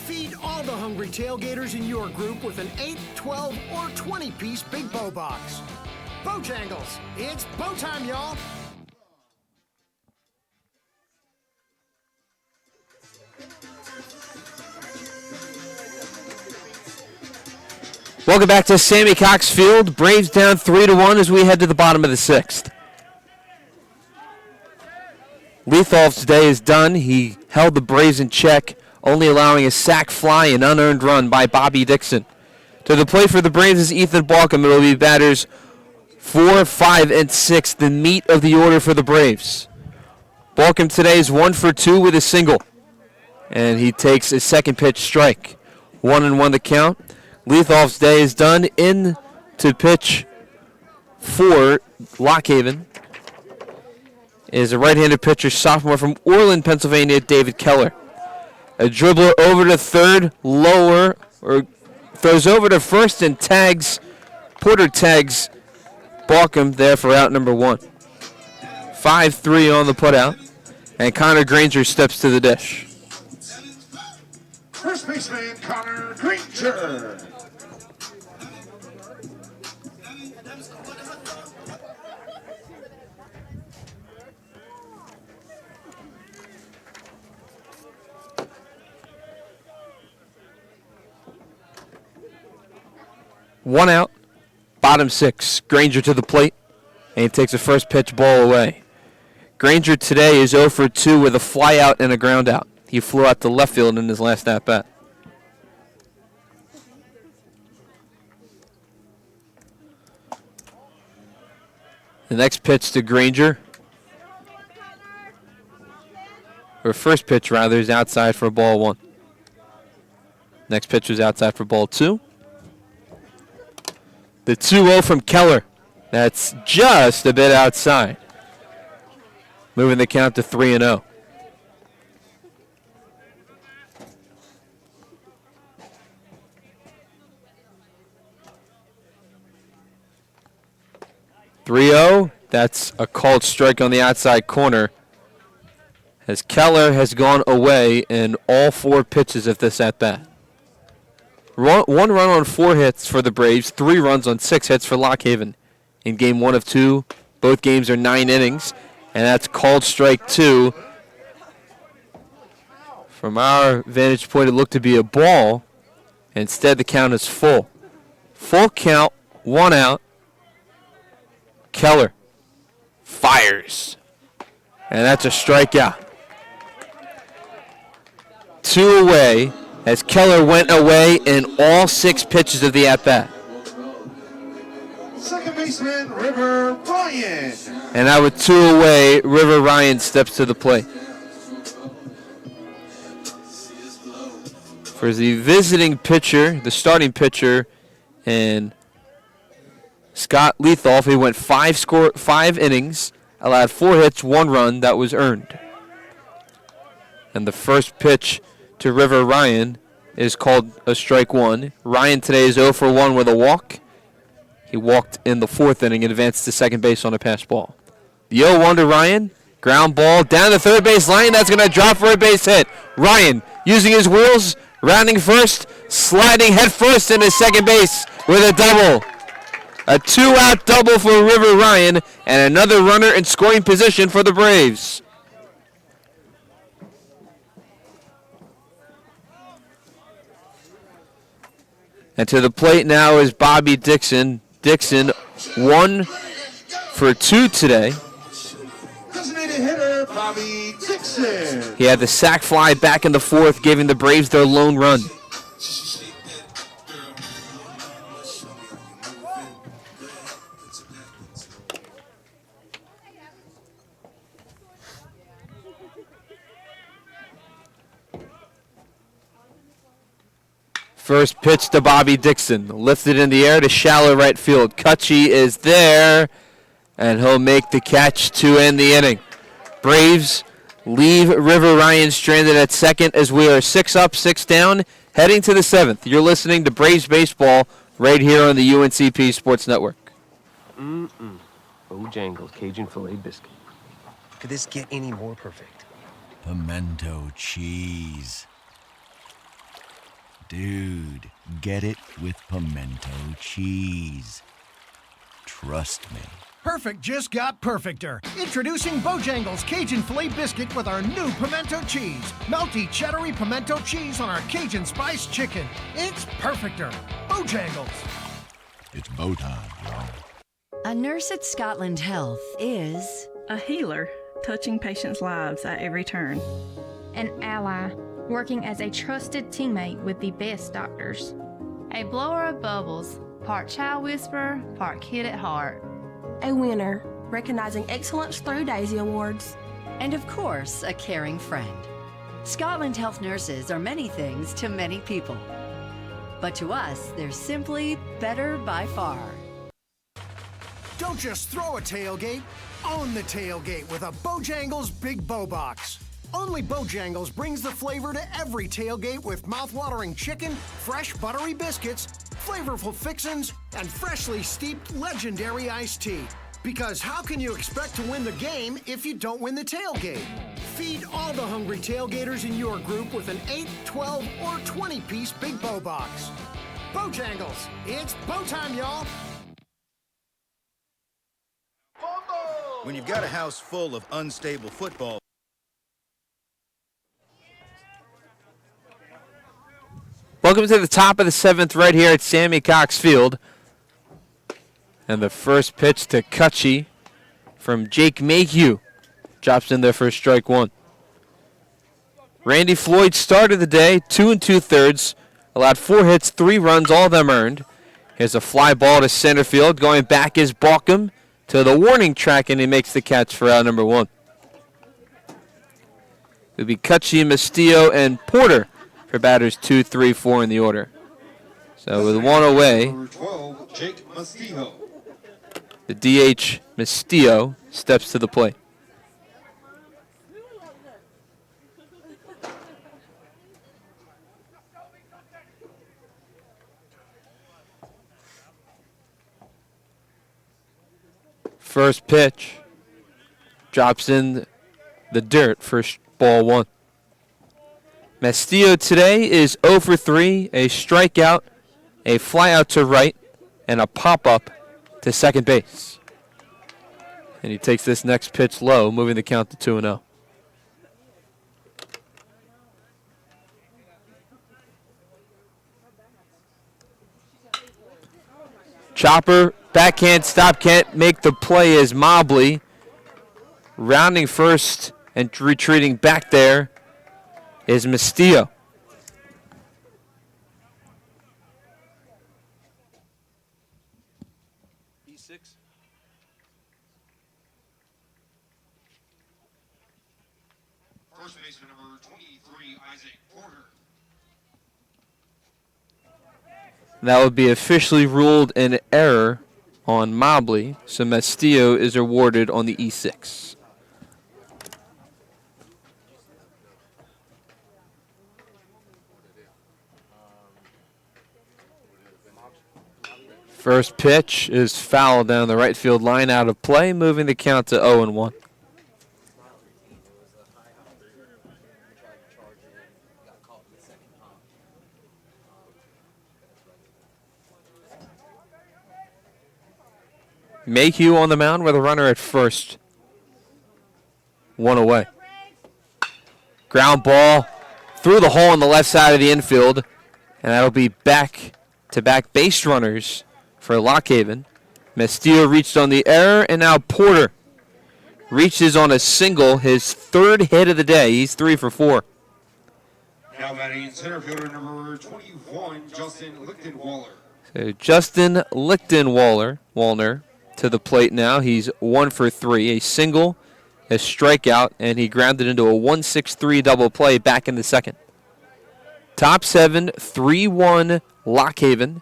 Feed all the hungry tailgaters in your group with an 8, 12, or 20-piece Big Bow Box. Bojangles, it's bow time, y'all. Welcome back to Sammy Cox Field. Braves down 3-1 as we head to the bottom of the 6th. Lethal's day is done. He held the Braves in check, only allowing a sac fly and unearned run by Bobby Dixon. To the plate for the Braves is Ethan Balcom. It will be batters 4, 5, and 6, the meat of the order for the Braves. Balcom today is 1 for 2 with a single, and he takes a second pitch strike. 1-1 the count. Lethal's day is done. In to pitch for Lockhaven is a right-handed pitcher, sophomore from Orland, Pennsylvania, David Keller. A dribbler over to third, lower, or throws over to first and Porter tags Balcom there for out number 1. 5-3 on the putout, and Connor Granger steps to the dish. First baseman Connor Granger. One out, bottom 6. Granger to the plate, and he takes a first pitch ball away. Granger today is 0 for 2 with a fly out and a ground out. He flew out to left field in his last at-bat. The next pitch to Granger, or first pitch rather, is outside for ball 1. Next pitch was outside for ball 2. The 2-0 from Keller. That's just a bit outside. Moving the count to 3-0. That's a called strike on the outside corner, as Keller has gone away in all 4 pitches of this at-bat. 1 run on 4 hits for the Braves, 3 runs on 6 hits for Lockhaven. In game 1 of 2, both games are 9 innings, and that's called strike 2. From our vantage point, it looked to be a ball. Instead, the count is full. Full count, 1 out. Keller fires, and that's a strikeout. 2 away, as Keller went away in all 6 pitches of the at-bat. Second baseman River Ryan. And now with 2 away, River Ryan steps to the plate. For the visiting pitcher, the starting pitcher, and Scott Lethalf, he went 5 innings, allowed 4 hits, 1 run that was earned. And the first pitch to River Ryan is called a strike 1. Ryan today is 0 for 1 with a walk. He walked in the 4th inning and advanced to second base on a pass ball. The 0-1 to Ryan, ground ball down the third base line. That's going to drop for a base hit. Ryan using his wheels, rounding first, sliding head first into second base with a double. A 2-out double for River Ryan, and another runner in scoring position for the Braves. And to the plate now is Bobby Dixon. Dixon 1 for 2 today. Designated hitter Bobby Dixon. He had the sac fly back in the 4th, giving the Braves their lone run. First pitch to Bobby Dixon, lifted in the air to shallow right field. Cutchy is there, and he'll make the catch to end the inning. Braves leave River Ryan stranded at second as we are 6 up, 6 down, heading to the 7th. You're listening to Braves Baseball right here on the UNCP Sports Network. Bojangles Cajun filet biscuit. Could this get any more perfect? Pimento cheese. Dude, get it with pimento cheese. Trust me. Perfect just got perfecter. Introducing Bojangles Cajun Filet Biscuit with our new pimento cheese. Melty, cheddary pimento cheese on our Cajun Spice Chicken. It's perfecter. Bojangles. It's bow time, y'all. A nurse at Scotland Health is a healer, touching patients' lives at every turn. An ally, working as a trusted teammate with the best doctors. A blower of bubbles, part child whisperer, part kid at heart. A winner, recognizing excellence through Daisy Awards. And of course, a caring friend. Scotland Health nurses are many things to many people. But to us, they're simply better by far. Don't just throw a tailgate, own the tailgate with a Bojangles Big Bow Box. Only Bojangles brings the flavor to every tailgate with mouth-watering chicken, fresh buttery biscuits, flavorful fixins, and freshly steeped legendary iced tea. Because how can you expect to win the game if you don't win the tailgate? Feed all the hungry tailgaters in your group with an 8, 12, or 20-piece Big Bow Box. Bojangles, it's bow time, y'all! When you've got a house full of unstable football, Welcome to the top of the 7th right here at Sammy Cox Field. And the first pitch to Cutchy from Jake Mayhew. Drops in there for strike one. Randy Floyd started the day 2 2/3, allowed 4 hits, 3 runs, all of them earned. Here's a fly ball to center field. Going back is Balkum to the warning track, and he makes the catch for out number 1. It'll be Cutchy, Mastillo, and Porter for batters 2, 3, 4 in the order. So with 1 away, Number 12, Jake Mastillo. the DH Mastillo steps to the plate. First pitch drops in the dirt for ball 1. Mastillo today is 0 for 3, a strikeout, a fly out to right, and a pop-up to second base. And he takes this next pitch low, moving the count to 2-0. Chopper, backhand stop, can't make the play as Mobley. Rounding first and retreating back there is Mastillo. E6. First baseman number 23, Isaac Porter. That would be officially ruled an error on Mobley, so Mastillo is awarded on the E6. First pitch is foul down the right field line, out of play, moving the count to 0-1. Mayhew on the mound with a runner at first. 1 away. Ground ball through the hole on the left side of the infield, and that'll be back-to-back base runners for Lockhaven. Mastillo reached on the error, and now Porter reaches on a single, his 3rd hit of the day. He's 3 for 4. Now batting center fielder number 21, Justin Lichtenwaller. So Justin Lichtenwaller to the plate now. He's 1 for 3, a single, a strikeout, and he grounded into a 1-6-3 double play back in the 2nd. Top 7, 3-1 Lockhaven.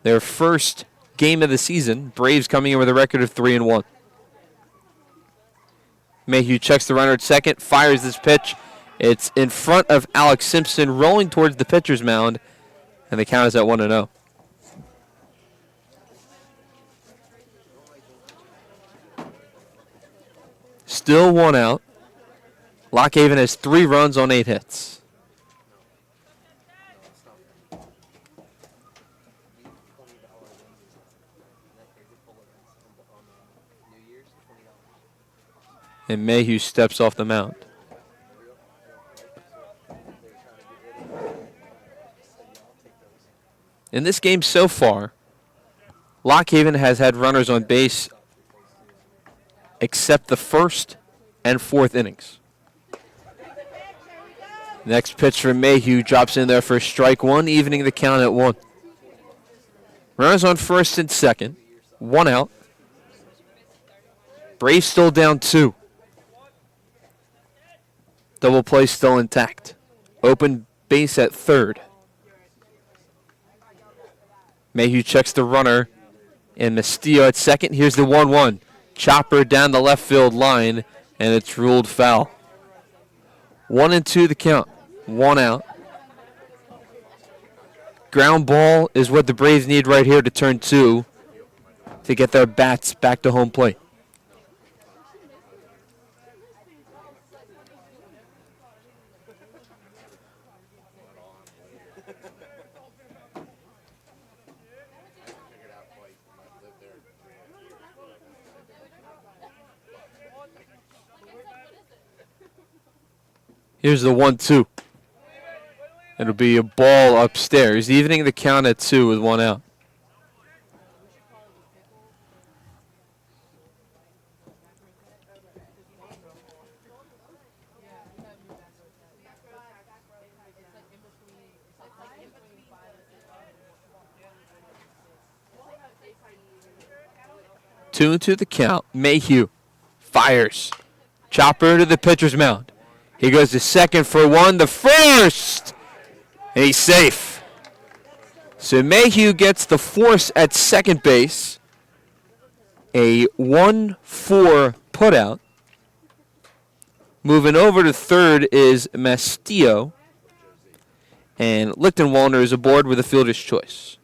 Their first game of the season. Braves coming in with a record of 3-1. Mayhew checks the runner at second, fires this pitch. It's in front of Alex Simpson, rolling towards the pitcher's mound, and the count is at 1-0. Still 1 out. Lockhaven has 3 runs on 8 hits. And Mayhew steps off the mound. In this game so far, Lock Haven has had runners on base except the first and fourth innings. Next pitch from Mayhew drops in there for strike one, evening the count at 1. Runners on first and second, 1 out. Braves still down 2. Double play still intact. Open base at third. Mayhew checks the runner and Mastillo at second. Here's the 1-1. Chopper down the left field line, and it's ruled foul. 1-2 the count. 1 out. Ground ball is what the Braves need right here to turn 2 to get their bats back to home plate. Here's the 1-2. It'll be a ball upstairs, evening the count at 2 with 1 out. Two and 2 the count. Mayhew fires. Chopper to the pitcher's mound. He goes to second for 1, the first, and he's safe. So Mayhew gets the force at second base, a 1-4 putout. Moving over to third is Mastillo, and Lichtenwalner is aboard with a fielder's choice.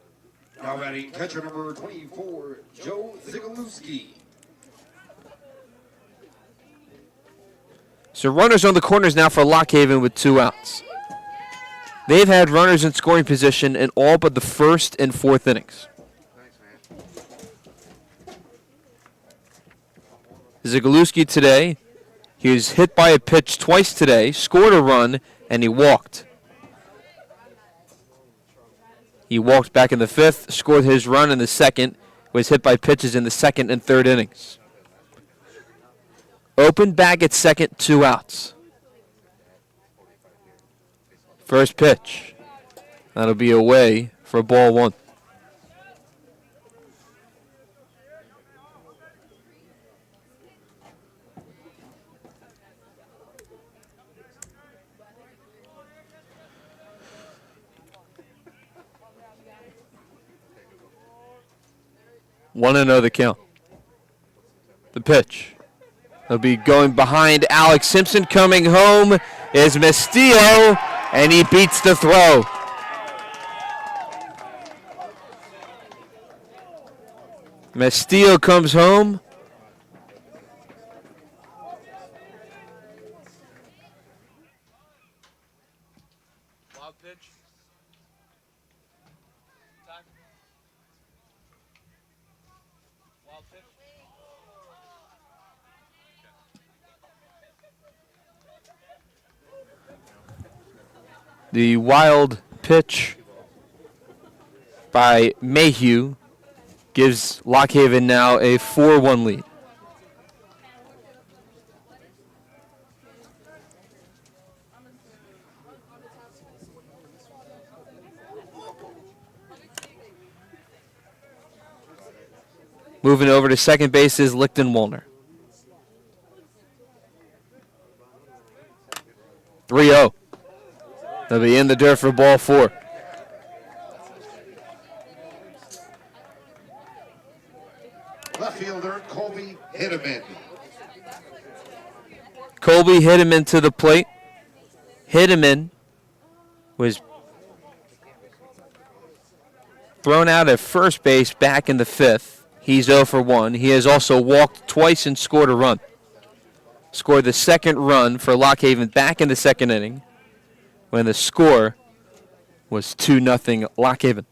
Now batting catcher number 24, Joe Zigalewski. So runners on the corners now for Lock Haven with 2 outs. They've had runners in scoring position in all but the first and fourth innings. Zigalewski today, he was hit by a pitch twice today, scored a run, and he walked. He walked back in the 5th, scored his run in the 2nd, was hit by pitches in the 2nd and 3rd innings. Open back at second, 2 outs. First pitch. That'll be away for ball 1. One and 0 the count. The pitch. He'll be going behind Alex Simpson. Coming home is Mastillo, and he beats the throw. Mastillo comes home. Wild pitch. Wild pitch. The wild pitch by Mayhew gives Lock Haven now a 4-1 lead. Moving over to second base is Lichtenwalner. 3-0. They'll be in the dirt for ball 4. Left fielder Colby Hitteman. Colby Hitteman to the plate. Hitteman was thrown out at first base back in the 5th. He's 0 for 1. He has also walked twice and scored a run. Scored the second run for Lock Haven back in the 2nd inning, when the score was 2-0 Lock Haven.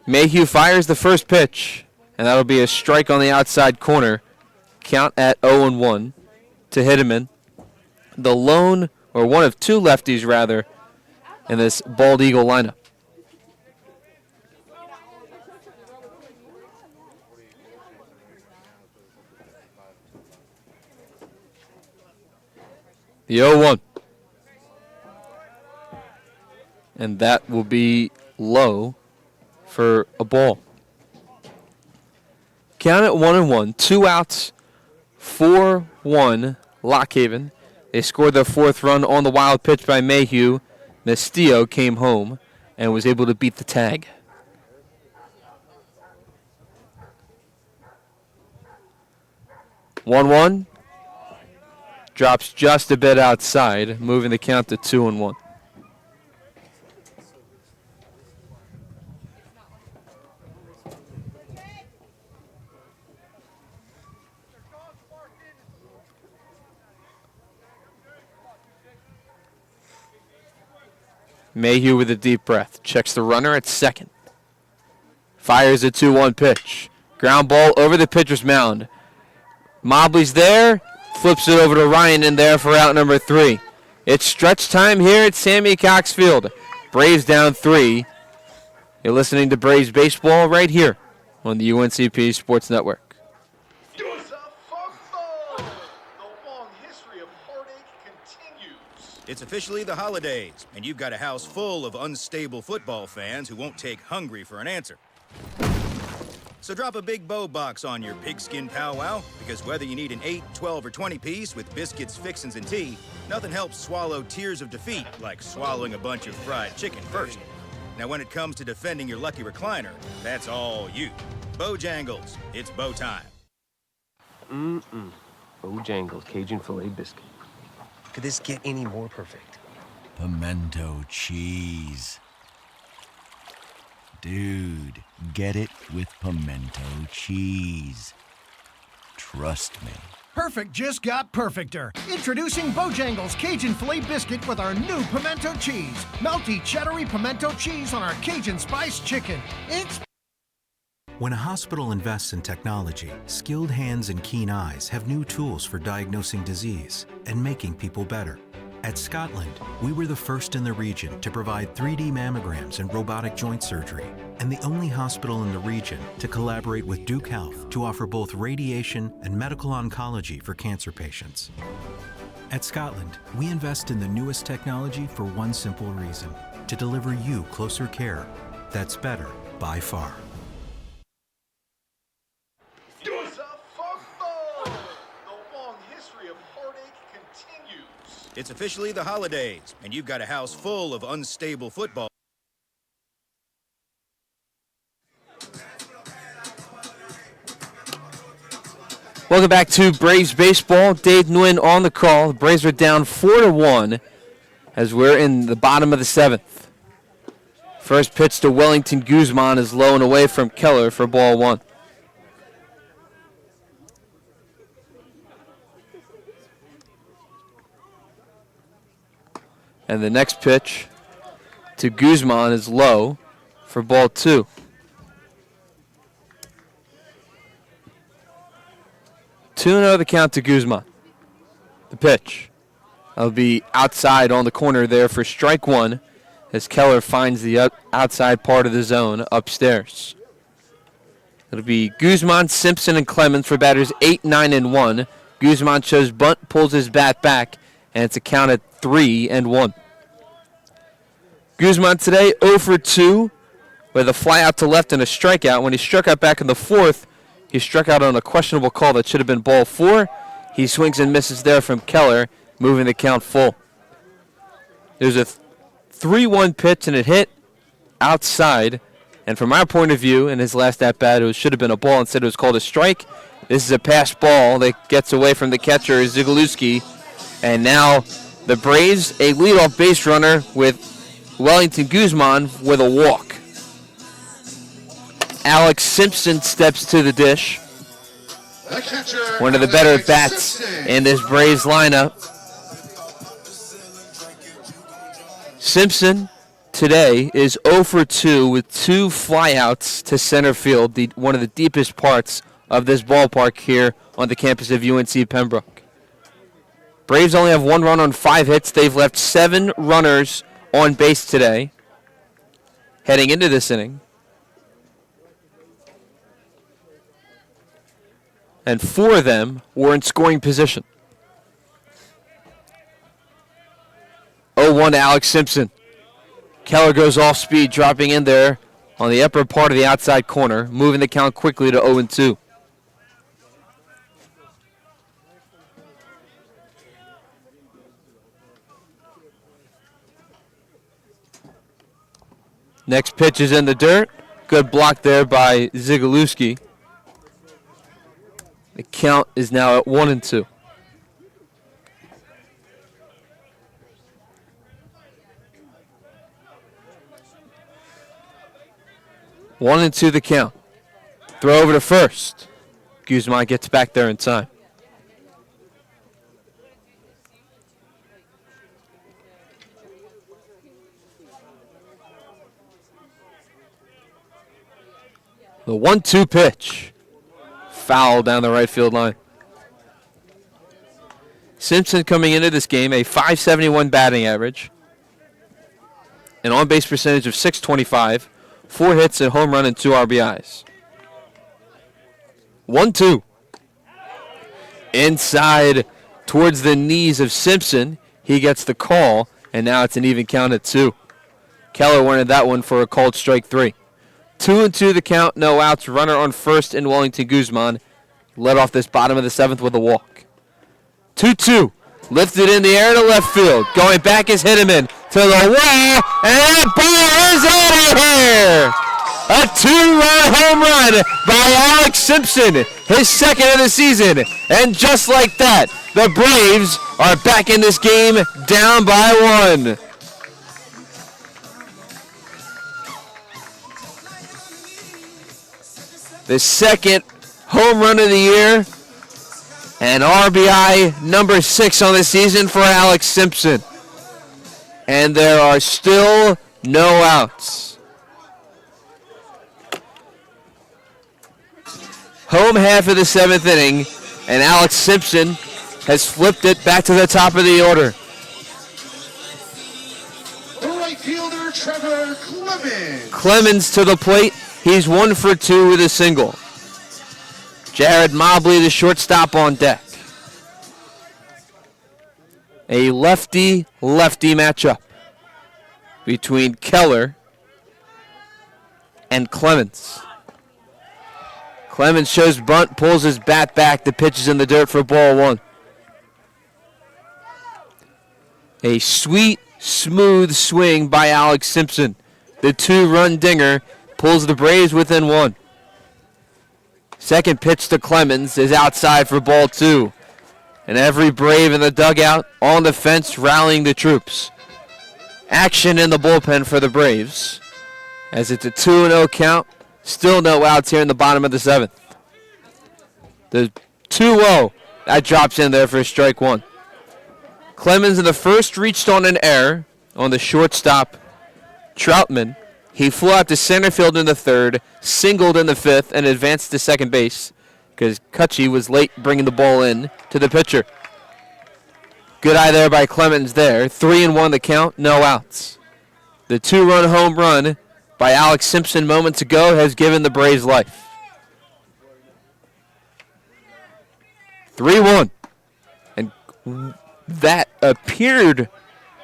Mayhew fires the first pitch, And that'll be a strike on the outside corner. Count at 0-1 to Hitteman. The lone, or one of two lefties rather, in this Bald Eagle lineup. The 0-1. And that will be low for a ball. Count at 1-1. 2 outs, 4-1 Lockhaven. They scored their 4th run on the wild pitch by Mayhew. Mestillo came home and was able to beat the tag. One. Drops just a bit outside, moving the count to 2-1. Mayhew with a deep breath. Checks the runner at second. Fires a 2-1 pitch. Ground ball over the pitcher's mound. Mobley's there. Flips it over to Ryan in there for out number 3. It's stretch time here at Sammy Cox Field. Braves down 3. You're listening to Braves Baseball right here on the UNCP Sports Network. It's officially the holidays, and you've got a house full of unstable football fans who won't take hungry for an answer. So drop a big bow box on your pigskin powwow, because whether you need an 8, 12, or 20 piece with biscuits, fixins, and tea, nothing helps swallow tears of defeat like swallowing a bunch of fried chicken first. Now when it comes to defending your lucky recliner, that's all you. Bojangles, it's bow time. Bojangles Cajun filet biscuit. Could this get any more perfect? Pimento cheese. Dude, get it with pimento cheese. Trust me. Perfect just got perfecter. Introducing Bojangles Cajun Filet Biscuit with our new pimento cheese. Melty, cheddary pimento cheese on our Cajun Spice Chicken. It's When a hospital invests in technology, skilled hands and keen eyes have new tools for diagnosing disease and making people better. At Scotland, we were the first in the region to provide 3D mammograms and robotic joint surgery, and the only hospital in the region to collaborate with Duke Health to offer both radiation and medical oncology for cancer patients. At Scotland, we invest in the newest technology for one simple reason: to deliver you closer care that's better by far. It's officially the holidays, and you've got a house full of unstable football. Welcome back to Braves Baseball. Dave Nguyen on the call. The Braves are down 4-1 as we're in the bottom of the 7th. First pitch to Wellington Guzman is low and away from Keller for ball 1. And the next pitch to Guzman is low for ball 2. The count to Guzman. The pitch. That'll be outside on the corner there for strike 1 as Keller finds the outside part of the zone upstairs. It'll be Guzman, Simpson, and Clemens for batters 8, 9, and 1. Guzman shows bunt, pulls his bat back, and it's a count at 3-1. Guzman today 0 for 2 with a fly out to left and a strikeout. When he struck out back in the 4th, he struck out on a questionable call that should have been ball 4. He swings and misses there from Keller, moving the count full. There's a 3-1 pitch and it hit outside. And from our point of view, in his last at-bat, it should have been a ball. Instead, it was called a strike. This is a pass ball that gets away from the catcher, Zigulewski. And now the Braves, a leadoff base runner with Wellington Guzman with a walk. Alex Simpson steps to the dish. One of the better bats in this Braves lineup. Simpson today is 0 for 2 with 2 flyouts to center field, one of the deepest parts of this ballpark here on the campus of UNC Pembroke. Braves only have 1 run on 5 hits. They've left 7 runners on base today, heading into this inning. And 4 of them were in scoring position. 0-1 to Alex Simpson. Keller goes off speed, dropping in there on the upper part of the outside corner, moving the count quickly to 0-2. Next pitch is in the dirt. Good block there by Zigalewski. The count is now at 1-2. One and two the count. Throw over to first. Guzman gets back there in time. The 1-2 pitch. Foul down the right field line. Simpson coming into this game, a .571 batting average, an on-base percentage of .625, 4 hits, a home run, and 2 RBIs. 1-2. Inside towards the knees of Simpson. He gets the call, and now it's an even count at 2. Keller wanted that one for a called strike 3. 2-2 the count, no outs. Runner on first in Wellington Guzman. Led off this bottom of the 7th with a walk. 2-2. Lifted in the air to left field. Going back is Hitteman to the wall, and that ball is out of here! A 2-run home run by Alex Simpson, his 2nd of the season. And just like that, the Braves are back in this game down by 1. The 2nd home run of the year and RBI number 6 on the season for Alex Simpson. And there are still no outs. Home half of the 7th inning, and Alex Simpson has flipped it back to the top of the order. Right fielder Trevor Clemens. Clemens to the plate. He's 1 for 2 with a single. Jared Mobley, the shortstop, on deck. A lefty-lefty matchup between Keller and Clemens. Clemens shows bunt, pulls his bat back. The pitch is in the dirt for ball 1. A sweet, smooth swing by Alex Simpson. The 2-run dinger pulls the Braves within 1. Second pitch to Clemens is outside for ball 2. And every Brave in the dugout on the fence rallying the troops. Action in the bullpen for the Braves as it's a 2-0 count. Still no outs here in the bottom of the 7th. The 2-0, that drops in there for strike 1. Clemens in the first reached on an error on the shortstop, Troutman. He flew out to center field in the 3rd, singled in the 5th, and advanced to second base because Cutchy was late bringing the ball in to the pitcher. Good eye there by Clemens there. 3-1 the count, no outs. The 2-run home run by Alex Simpson moments ago has given the Braves life. 3-1. And that appeared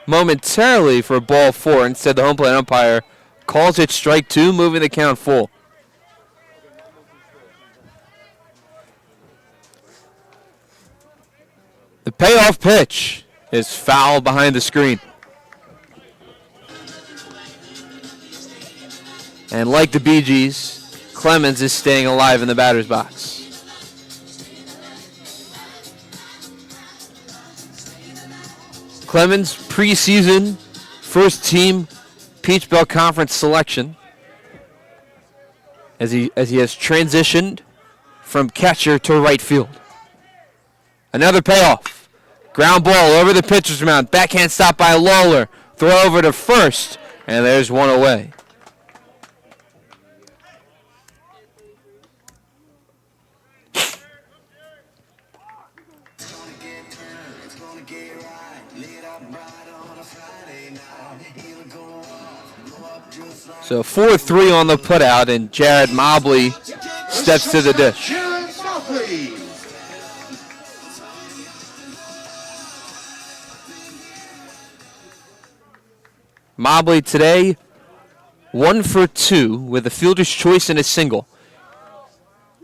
momentarily for ball 4. Instead, the home plate umpire calls it strike 2, moving the count full. The payoff pitch is foul behind the screen. And like the Bee Gees, Clemens is staying alive in the batter's box. Clemens, preseason, first team Peach Belt Conference selection as he has transitioned from catcher to right field. Another payoff. Ground ball over the pitcher's mound. Backhand stop by Lawler. Throw over to first. And there's one away. So 4-3 on the putout, and Jared Mobley steps to the dish. Mobley today 1 for 2 with a fielder's choice and a single.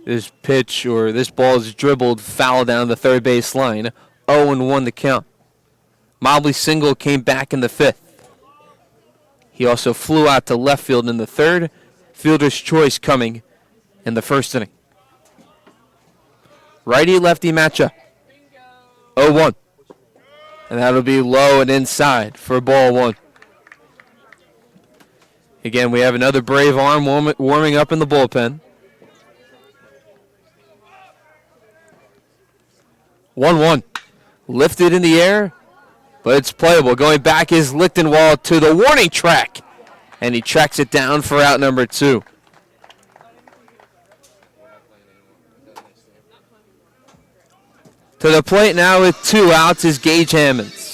This pitch or this ball is dribbled foul down the third base line. 0-1 the count. Mobley's single came back in the fifth. He also flew out to left field in the third. Fielder's choice coming in the first inning. Righty-lefty matchup. 0-1. And that'll be low and inside for ball one. Again, we have another brave arm warming up in the bullpen. 1-1. Lifted in the air, but it's playable. Going back is Lichtenwald to the warning track, and he tracks it down for out number 2. To the plate now with 2 outs is Gage Hammonds.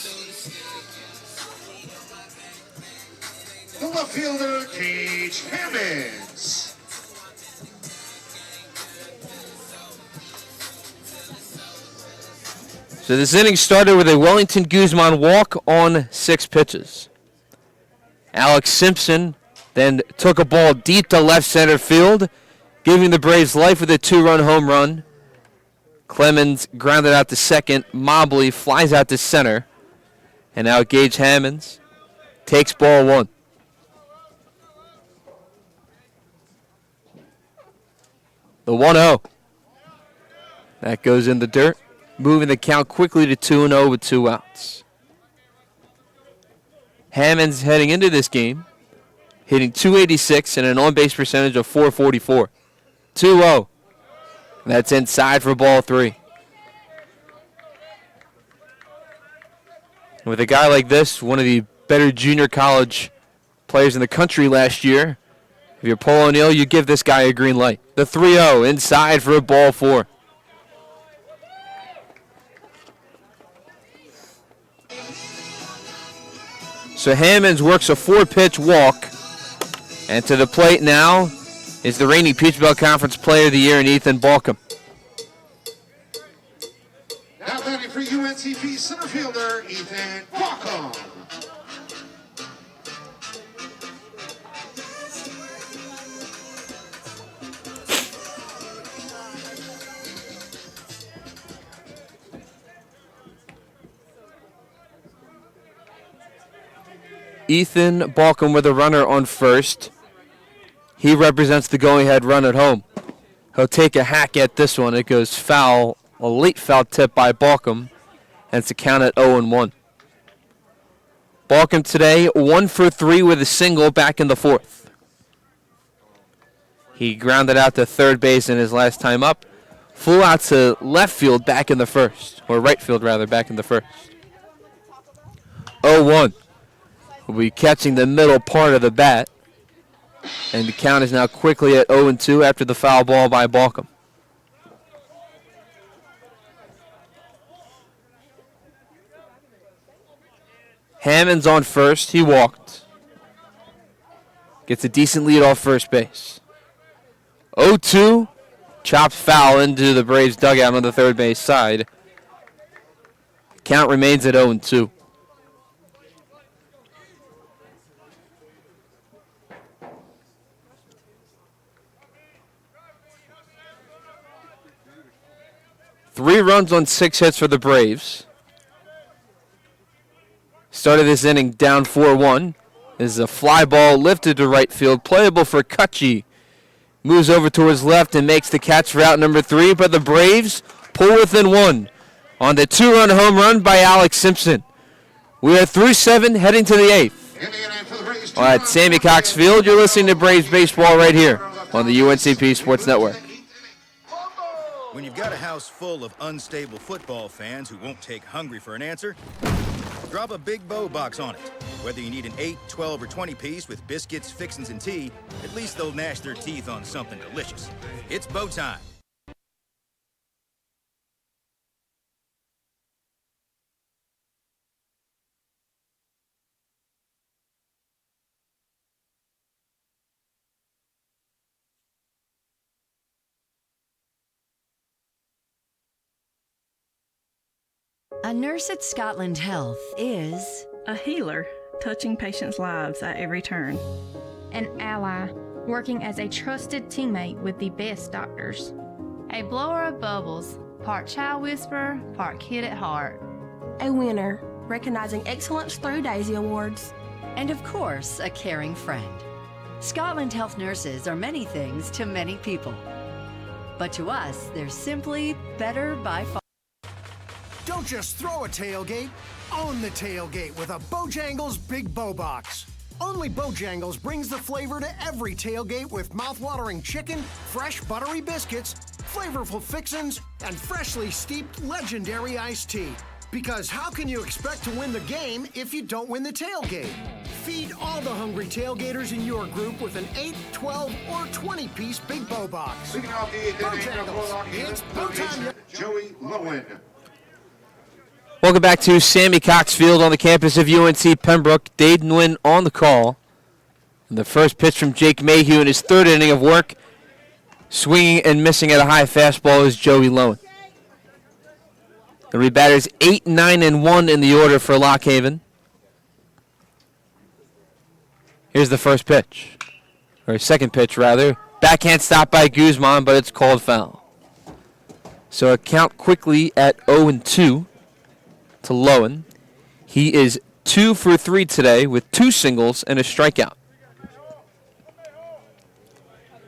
The left fielder, Gage Hammonds. So this inning started with a Wellington Guzman walk on 6 pitches. Alex Simpson then took a ball deep to left center field, giving the Braves life with a 2-run home run. Clemens grounded out to second. Mobley flies out to center. And now Gage Hammonds takes ball 1. The 1-0. That goes in the dirt, moving the count quickly to 2-0 with 2 outs. Hammonds heading into this game, hitting .286 and an on-base percentage of .444. 2-0. That's inside for ball 3. And with a guy like this, one of the better junior college players in the country last year, if you're Paul O'Neill, you give this guy a green light. The 3-0 inside for ball 4. So Hammonds works a 4-pitch walk. And to the plate now is the reigning Peach Belt Conference Player of the Year in Ethan Balcom. Now batting for UNCP center fielder, Ethan Balcom. Ethan Balcom with a runner on first. He represents the going-ahead run at home. He'll take a hack at this one. It goes foul, a late foul tip by Balcom, and it's a count at 0-1. Balcom today 1 for 3 with a single back in the 4th. He grounded out to third base in his last time up. Flew out to left field back in the 1st, or right field rather, back in the 1st. 0-1. Will be catching the middle part of the bat. And the count is now quickly at 0-2 after the foul ball by Balcom. Hammonds on first. He walked. Gets a decent lead off first base. 0-2. Chopped foul into the Braves dugout on the third base side. Count remains at 0-2. Three runs on 6 hits for the Braves. Started this inning down 4-1. This is a fly ball lifted to right field, playable for Kutchie. Moves over towards left and makes the catch for out number 3, but the Braves pull within 1 on the 2-run home run by Alex Simpson. We are through 7, heading to the 8th. All right, Sammy Cox Field, you're listening to Braves Baseball right here on the UNCP Sports Network. When you've got a house full of unstable football fans who won't take hungry for an answer, drop a big bow box on it. Whether you need an 8, 12, or 20 piece with biscuits, fixins, and tea, at least they'll gnash their teeth on something delicious. It's bow time. A nurse at Scotland Health is a healer, touching patients' lives at every turn. An ally, working as a trusted teammate with the best doctors. A blower of bubbles, part child whisperer, part kid at heart. A winner, recognizing excellence through Daisy Awards. And of course, a caring friend. Scotland Health nurses are many things to many people. But to us, they're simply better by far. Don't just throw a tailgate, own the tailgate with a Bojangles Big Bow Box. Only Bojangles brings the flavor to every tailgate with mouth-watering chicken, fresh buttery biscuits, flavorful fixins, and freshly steeped legendary iced tea. Because how can you expect to win the game if you don't win the tailgate? Feed all the hungry tailgaters in your group with an 8, 12, or 20-piece Big Bow Box. Leading off the 8th inning, Bojangles, it's bow time. Joey Lowen. Welcome back to Sammy Cox Field on the campus of UNC Pembroke. Dade Nguyen on the call. And the first pitch from Jake Mayhew in his third inning of work. Swinging and missing at a high fastball is Joey Lowen. The rebatters 8, 9, and 1 in the order for Lock Haven. Here's the first pitch. Or second pitch, rather. Backhand stop by Guzman, but it's called foul. So a count quickly at 0-2. To Lowen. He is 2 for 3 today with 2 singles and a strikeout.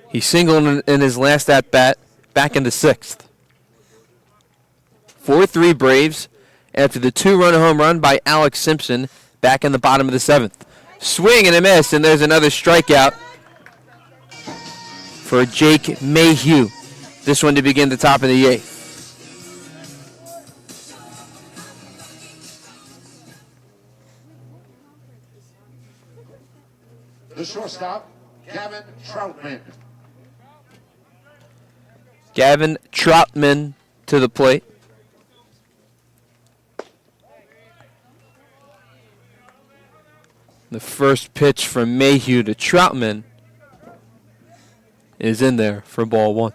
He singled in his last at-bat back in the 6th. 4-3 Braves after the 2-run home run by Alex Simpson back in the bottom of the 7th. Swing and a miss, and there's another strikeout for Jake Mayhew. This one to begin the top of the 8th. The shortstop, Gavin Troutman. Gavin Troutman to the plate. The first pitch from Mayhew to Troutman is in there for ball 1.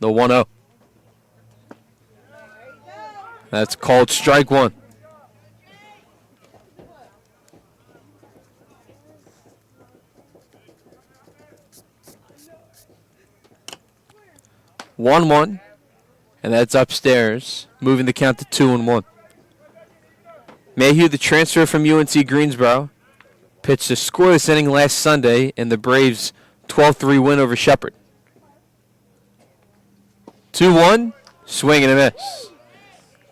The 1-0. That's called strike 1. One, and that's upstairs, moving the count to 2-1. Mayhew, the transfer from UNC Greensboro, pitched a scoreless inning last Sunday in the Braves' 12-3 win over Shepherd. 2-1, swing and a miss.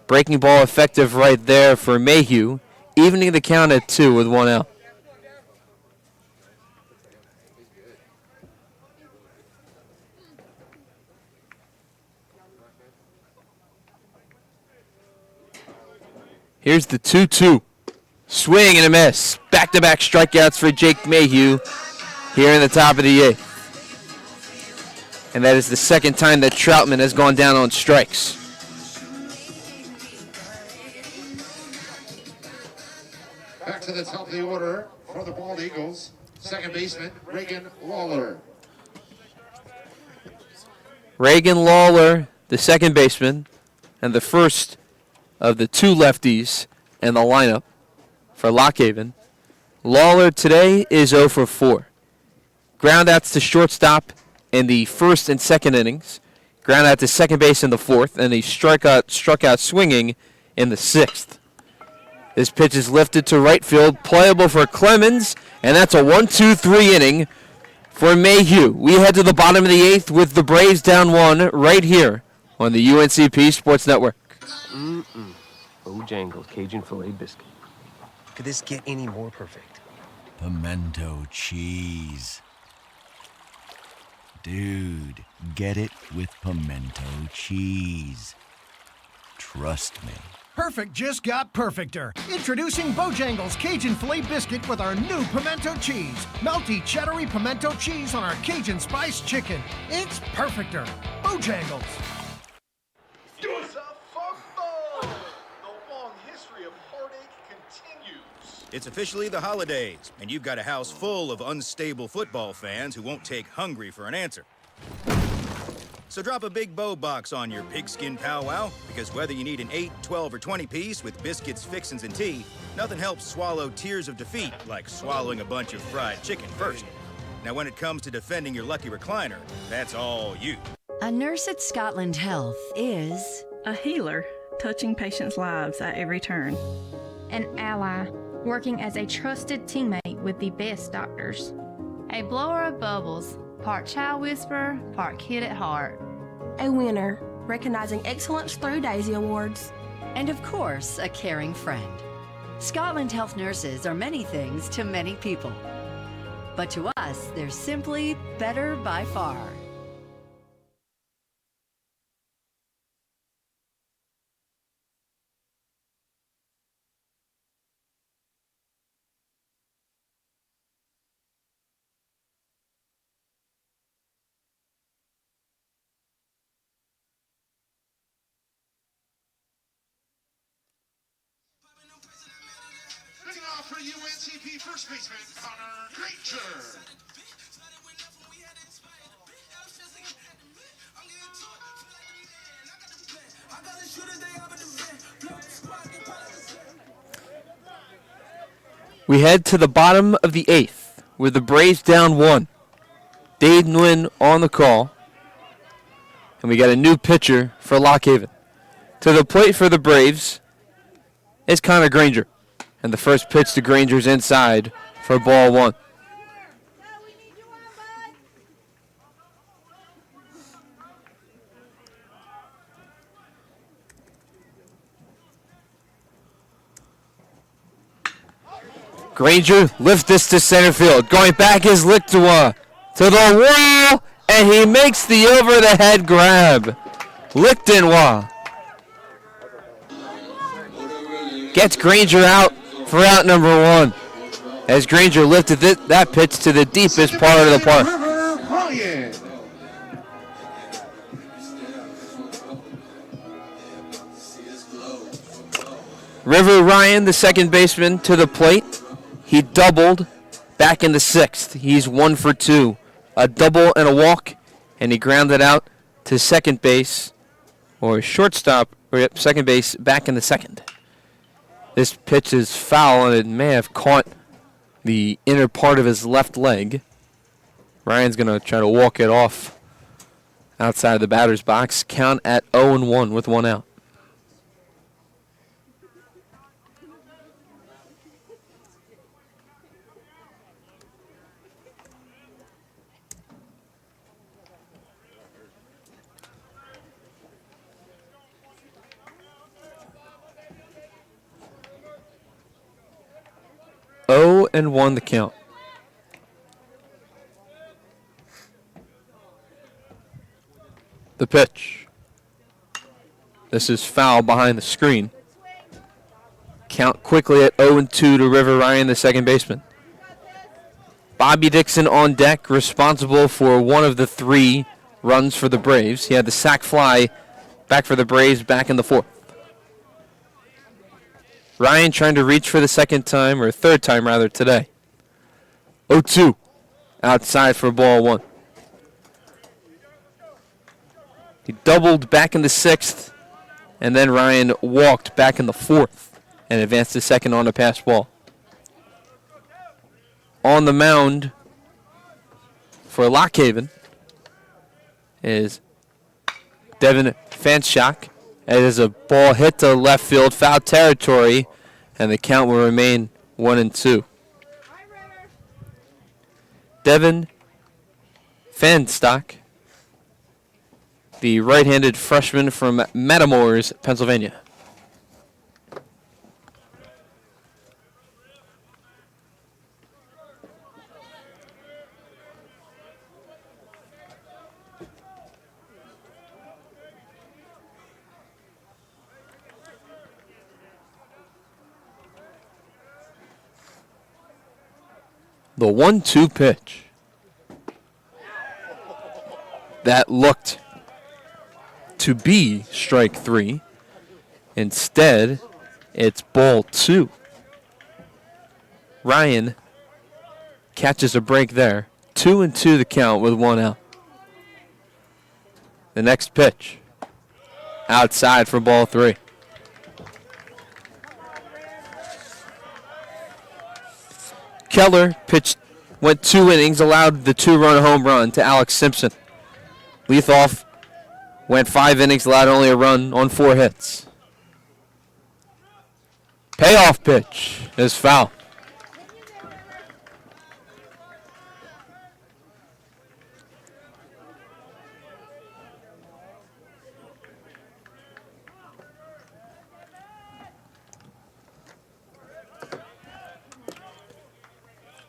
Breaking ball effective right there for Mayhew, evening the count at 2 with 1 out. Here's the 2-2. Swing and a miss. Back-to-back strikeouts for Jake Mayhew here in the top of the 8th. And that is the second time that Troutman has gone down on strikes. Back to the top of the order for the Bald Eagles. Second baseman, Reagan Lawler. Reagan Lawler, the second baseman, and the first of the 2 lefties in the lineup for Lock Haven. Lawler today is 0 for 4. Groundouts to shortstop in the first and second innings. Groundout to second base in the 4th, and he struck out swinging in the 6th. This pitch is lifted to right field, playable for Clemens, and that's a 1-2-3 inning for Mayhew. We head to the bottom of the 8th with the Braves down 1 right here on the UNCP Sports Network. Bojangles Cajun filet biscuit. Could this get any more perfect? Pimento cheese. Dude, get it with pimento cheese. Trust me. Perfect just got perfecter. Introducing Bojangles Cajun Filet Biscuit with our new pimento cheese. Melty, cheddary pimento cheese on our Cajun Spice Chicken. It's perfecter. Bojangles. USA football! The long history of heartache continues. It's officially the holidays, and you've got a house full of unstable football fans who won't take hungry for an answer. So drop a big bow box on your pigskin powwow, because whether you need an 8, 12, or 20 piece with biscuits, fixins, and tea, nothing helps swallow tears of defeat like swallowing a bunch of fried chicken first. Now, when it comes to defending your lucky recliner, that's all you. A nurse at Scotland Health is a healer, touching patients' lives at every turn. An ally, working as a trusted teammate with the best doctors. A blower of bubbles, part child whisperer, part kid at heart. A winner, recognizing excellence through Daisy Awards. And of course, a caring friend. Scotland Health nurses are many things to many people. But to us, they're simply better by far. Leading off for UNCP first baseman Connor Granger. We head to the bottom of the 8th with the Braves down 1. Dade Nguyen on the call. And we got a new pitcher for Lock Haven. To the plate for the Braves is Connor Granger. And the first pitch to Granger's inside for ball 1. Granger lifts this to center field. Going back is Lichtenwa to the wall, and he makes the over-the-head grab. Lichtenwa gets Granger out for out number 1. As Granger lifted that pitch to the deepest part of the park. River Ryan, the second baseman, to the plate. He doubled back in the 6th. He's 1 for 2. A double and a walk, and he grounded out to second base, or shortstop, or second base, back in the 2nd. This pitch is foul, and it may have caught the inner part of his left leg. Ryan's going to try to walk it off outside the batter's box. Count at 0-1 with 1 out. And 1 the count. The pitch. This is foul behind the screen. Count quickly at 0-2 to River Ryan, the second baseman. Bobby Dixon on deck, responsible for 1 of the 3 runs for the Braves. He had the sac fly back for the Braves back in the 4th. Ryan trying to reach for the third time today. 0-2 outside for ball 1. He doubled back in the 6th, and then Ryan walked back in the 4th and advanced to second on a pass ball. On the mound for Lock Haven is Devin Fanschak. It is a ball hit to left field, foul territory, and the count will remain 1-2. Devin Fanstock, the right-handed freshman from Matamoros, Pennsylvania. The 1-2 pitch. That looked to be strike 3. Instead, it's ball 2. Ryan catches a break there. 2-2 the count with 1 out. The next pitch. Outside for ball 3. Keller pitched, went 2 innings, allowed the 2-run home run to Alex Simpson. Leithoff went 5 innings, allowed only a run on 4 hits. Payoff pitch is foul.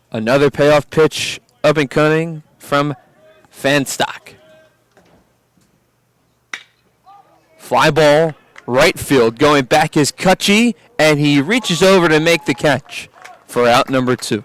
Another payoff pitch up and coming from Fanstock. Fly ball, right field. Going back is Kutchie, and he reaches over to make the catch for out number 2.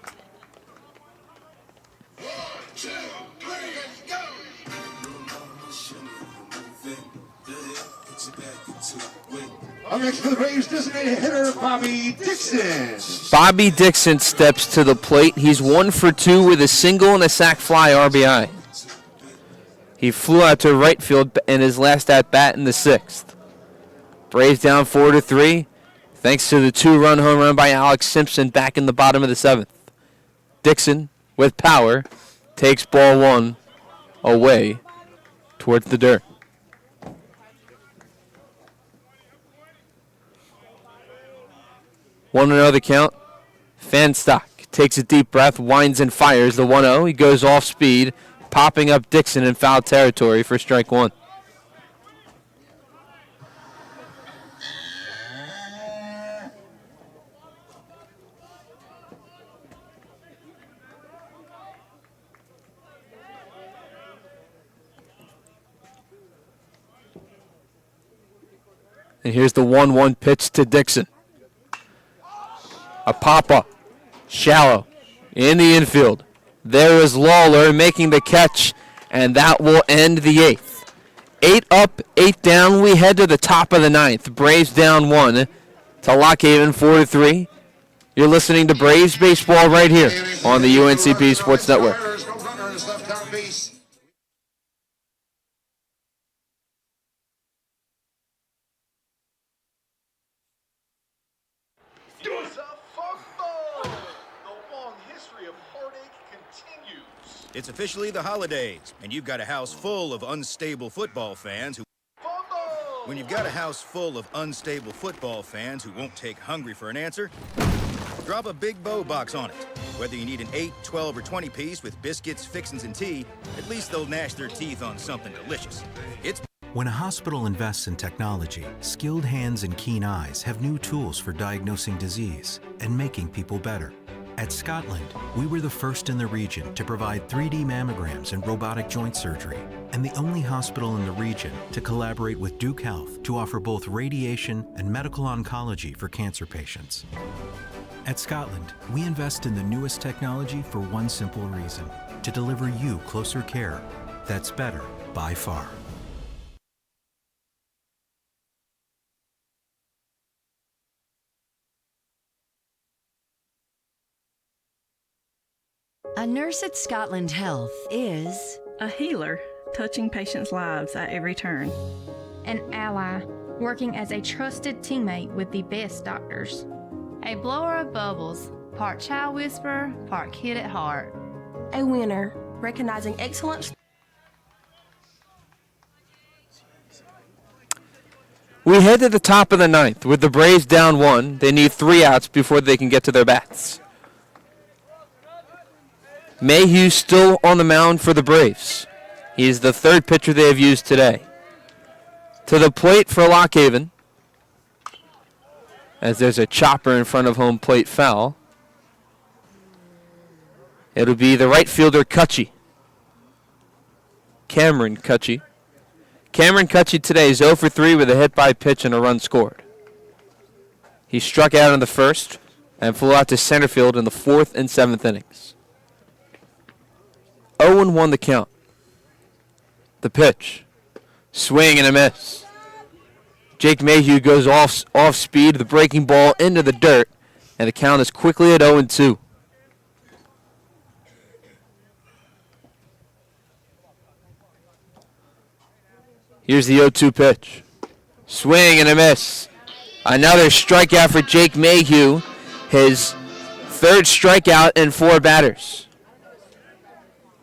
Up next for the Braves, designated hitter Bobby Dixon. Bobby Dixon steps to the plate. He's 1 for 2 with a single and a sac fly RBI. He flew out to right field in his last at-bat in the 6th. Braves down 4-3, thanks to the 2-run home run by Alex Simpson back in the bottom of the 7th. Dixon, with power, takes ball 1 away towards the dirt. 1-0 the count. Fanstock takes a deep breath, winds and fires the 1-0. He goes off speed, popping up Dixon in foul territory for strike 1. And here's the 1-1 pitch to Dixon. A pop-up, shallow, in the infield. There is Lawler making the catch, and that will end the 8th. 8 up, 8 down. We head to the top of the 9th. Braves down 1 to Lockhaven 4-3. You're listening to Braves Baseball right here on the UNCP Sports Network. It's officially the holidays, and you've got a house full of unstable football fans who... When you've got a house full of unstable football fans who won't take hungry for an answer, drop a Big Bow box on it. Whether you need an 8, 12, or 20 piece with biscuits, fixins, and tea, at least they'll gnash their teeth on something delicious. It's... When a hospital invests in technology, skilled hands and keen eyes have new tools for diagnosing disease and making people better. At Scotland, we were the first in the region to provide 3D mammograms and robotic joint surgery, and the only hospital in the region to collaborate with Duke Health to offer both radiation and medical oncology for cancer patients. At Scotland, we invest in the newest technology for one simple reason: to deliver you closer care that's better by far. A nurse at Scotland Health is a healer, touching patients' lives at every turn. An ally, working as a trusted teammate with the best doctors. A blower of bubbles, part child whisperer, part kid at heart. A winner, recognizing excellence. We head to the top of the 9th. With the Braves down 1, they need 3 outs before they can get to their bats. Mayhew still on the mound for the Braves. He is the 3rd pitcher they have used today. To the plate for Lockhaven, as there's a chopper in front of home plate foul. It'll be the right fielder Kutchie. Cameron Kutchie. Cameron Kutchie today is 0 for 3 with a hit by pitch and a run scored. He struck out in the 1st and flew out to center field in the 4th and 7th innings. 0-1 the count. The pitch. Swing and a miss. Jake Mayhew goes off speed, the breaking ball into the dirt, and the count is quickly at 0-2. Here's the 0-2 pitch. Swing and a miss. Another strikeout for Jake Mayhew. His third strikeout in 4 batters.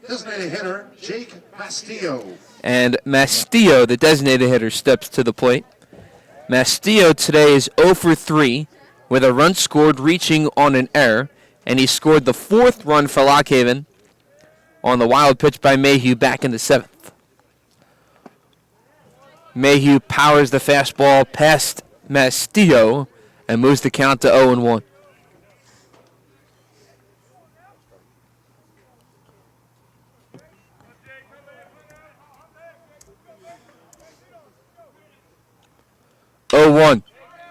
Designated hitter, Jake Mastillo. And Mastillo, the designated hitter, steps to the plate. Mastillo today is 0 for 3 with a run scored reaching on an error, and he scored the 4th run for Lock Haven on the wild pitch by Mayhew back in the 7th. Mayhew powers the fastball past Mastillo and moves the count to 0-1.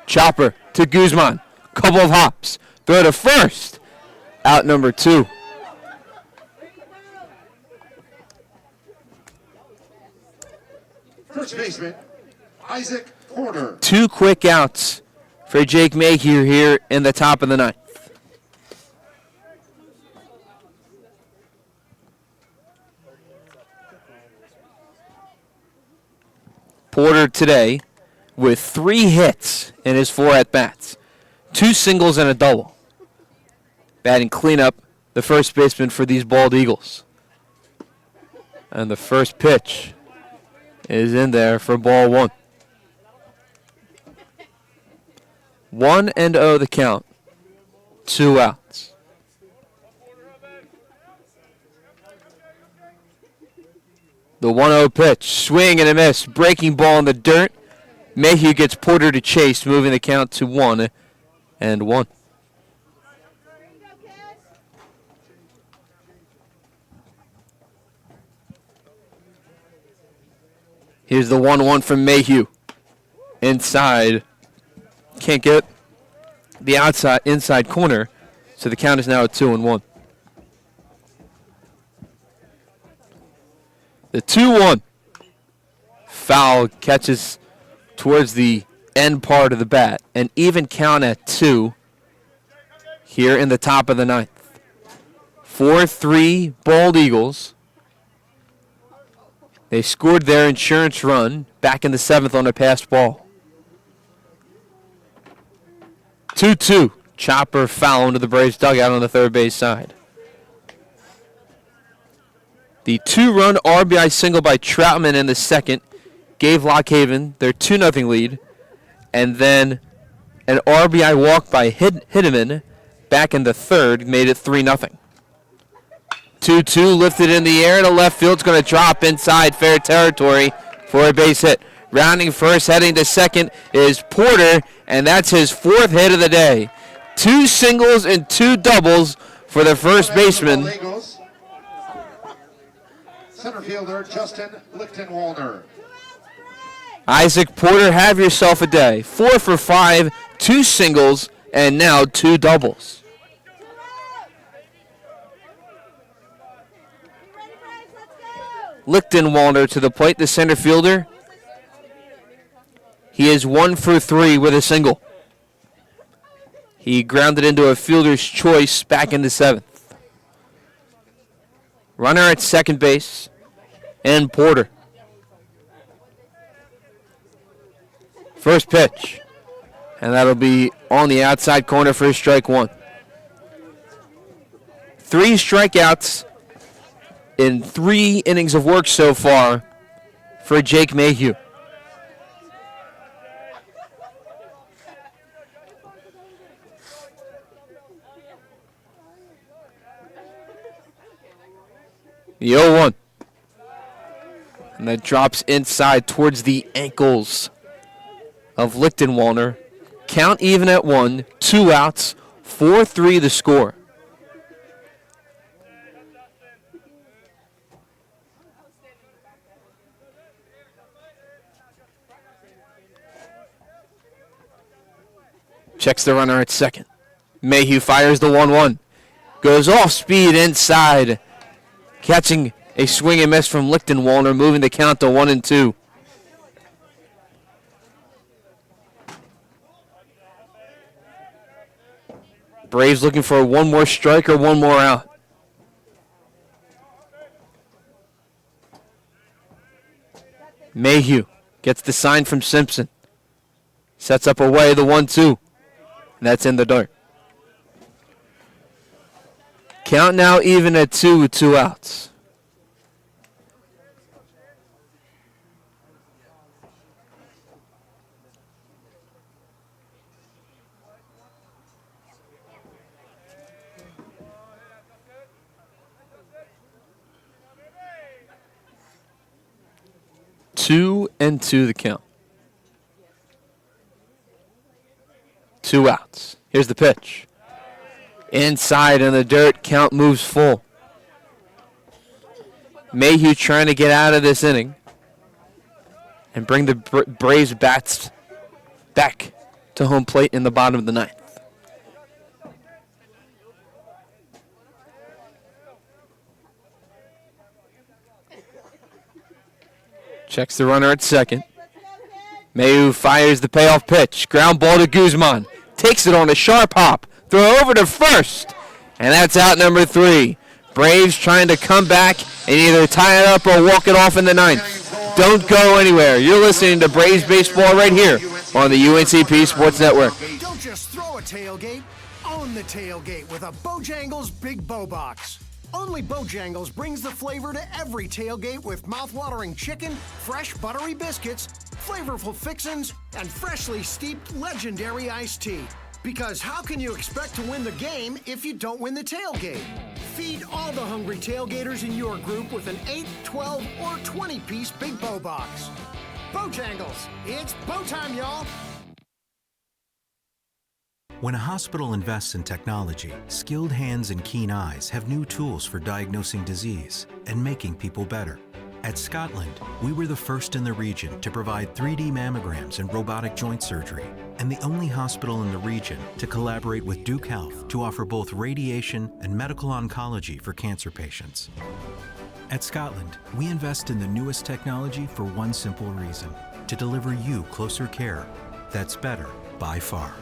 Chopper to Guzman. Couple of hops. Throw to first. Out number 2. First baseman, Isaac Porter. 2 quick outs for Jake Mayhew here in the top of the 9th. Porter today with 3 hits in his 4 at-bats. 2 singles and a double. Batting cleanup, the first baseman for these Bald Eagles. And the first pitch is in there for ball 1. 1-0 the count. 2 outs. The 1-0 pitch. Swing and a miss. Breaking ball in the dirt. Mayhew gets Porter to chase, moving the count to 1-1. Here's the 1-1 from Mayhew. Inside. Can't get the inside corner, so the count is now at 2-1. The 2-1. Foul catches towards the end part of the bat. An even count at 2 here in the top of the 9th. 4-3 Bald Eagles. They scored their insurance run back in the 7th on a passed ball. 2-2. Chopper foul into the Braves dugout on the third base side. The 2-run RBI single by Troutman in the 2nd gave Lock Haven their 2-0 lead. And then an RBI walk by Hideman back in the 3rd made it 3-0. 2-2 lifted in the air to left field. It's going to drop inside fair territory for a base hit. Rounding first, heading to second is Porter, and that's his 4th hit of the day. 2 singles and 2 doubles for the first baseman. Center fielder Justin Lichtenwalder. Isaac Porter, have yourself a day. 4 for 5, 2 singles, and now 2 doubles. Lichtenwalder to the plate, the center fielder. He is 1 for 3 with a single. He grounded into a fielder's choice back in the 7th. Runner at second base, and Porter. First pitch, and that'll be on the outside corner for strike 1. 3 strikeouts in 3 innings of work so far for Jake Mayhew. The 0-1. And that drops inside towards the ankles of Lichtenwalder. Count even at 1, 2 outs, 4-3 the score. Checks the runner at second. Mayhew fires the 1-1. Goes off speed inside. catching a swing and miss from Lichtenwalner, moving the count to 1-2. Braves looking for one more strike or one more out. Mayhew gets the sign from Simpson. Sets up away the 1-2. That's in the dirt. Count now even at 2 with 2 outs. Two and 2 the count. 2 outs. Here's the pitch. Inside in the dirt, count moves full. Mayhew trying to get out of this inning and bring the Braves bats back to home plate in the bottom of the ninth. Checks the runner at second. Mayhew fires the payoff pitch. Ground ball to Guzman. Takes it on a sharp hop. Throw over to first. And that's out number 3. Braves trying to come back and either tie it up or walk it off in the ninth. Don't go anywhere. You're listening to Braves Baseball right here on the UNCP Sports Network. Don't just throw a tailgate. Own the tailgate with a Bojangles Big Bow Box. Only Bojangles brings the flavor to every tailgate with mouth-watering chicken, fresh buttery biscuits, flavorful fixins, and freshly steeped legendary iced tea. Because how can you expect to win the game if you don't win the tailgate? Feed all the hungry tailgaters in your group with an 8, 12, or 20-piece Big Bow Box. Bojangles, it's bow time, y'all! When a hospital invests in technology, skilled hands and keen eyes have new tools for diagnosing disease and making people better. At Scotland, we were the first in the region to provide 3D mammograms and robotic joint surgery, and the only hospital in the region to collaborate with Duke Health to offer both radiation and medical oncology for cancer patients. At Scotland, we invest in the newest technology for one simple reason: to deliver you closer care that's better by far.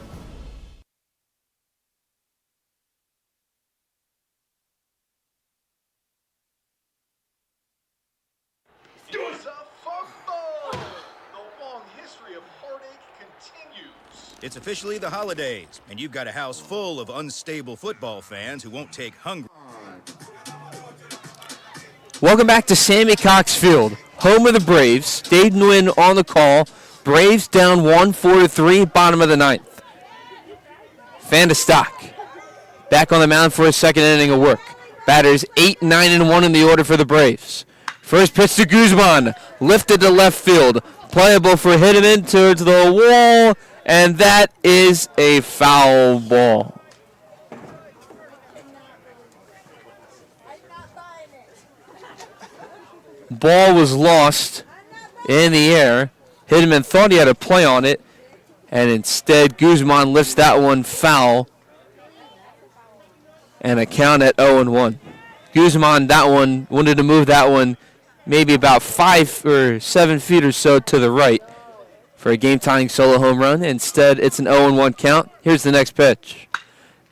It's officially the holidays, and you've got a house full of unstable football fans who won't take hungry. Welcome back to Sammy Cox Field, home of the Braves. Dave Nguyen on the call. Braves down 1-4-3, bottom of the ninth. Van de Stock back on the mound for his second inning of work. Batters 8, 9, and 1 in the order for the Braves. First pitch to Guzman, lifted to left field. Playable for hit him in towards the wall. And that is a foul ball. Ball was lost in the air. Hidman thought he had a play on it, and instead Guzman lifts that one foul. And a count at 0-1. Guzman, that one, wanted to move that one maybe about 5 or 7 feet or so to the right for a game-tying solo home run. Instead, it's an 0-1 count. Here's the next pitch.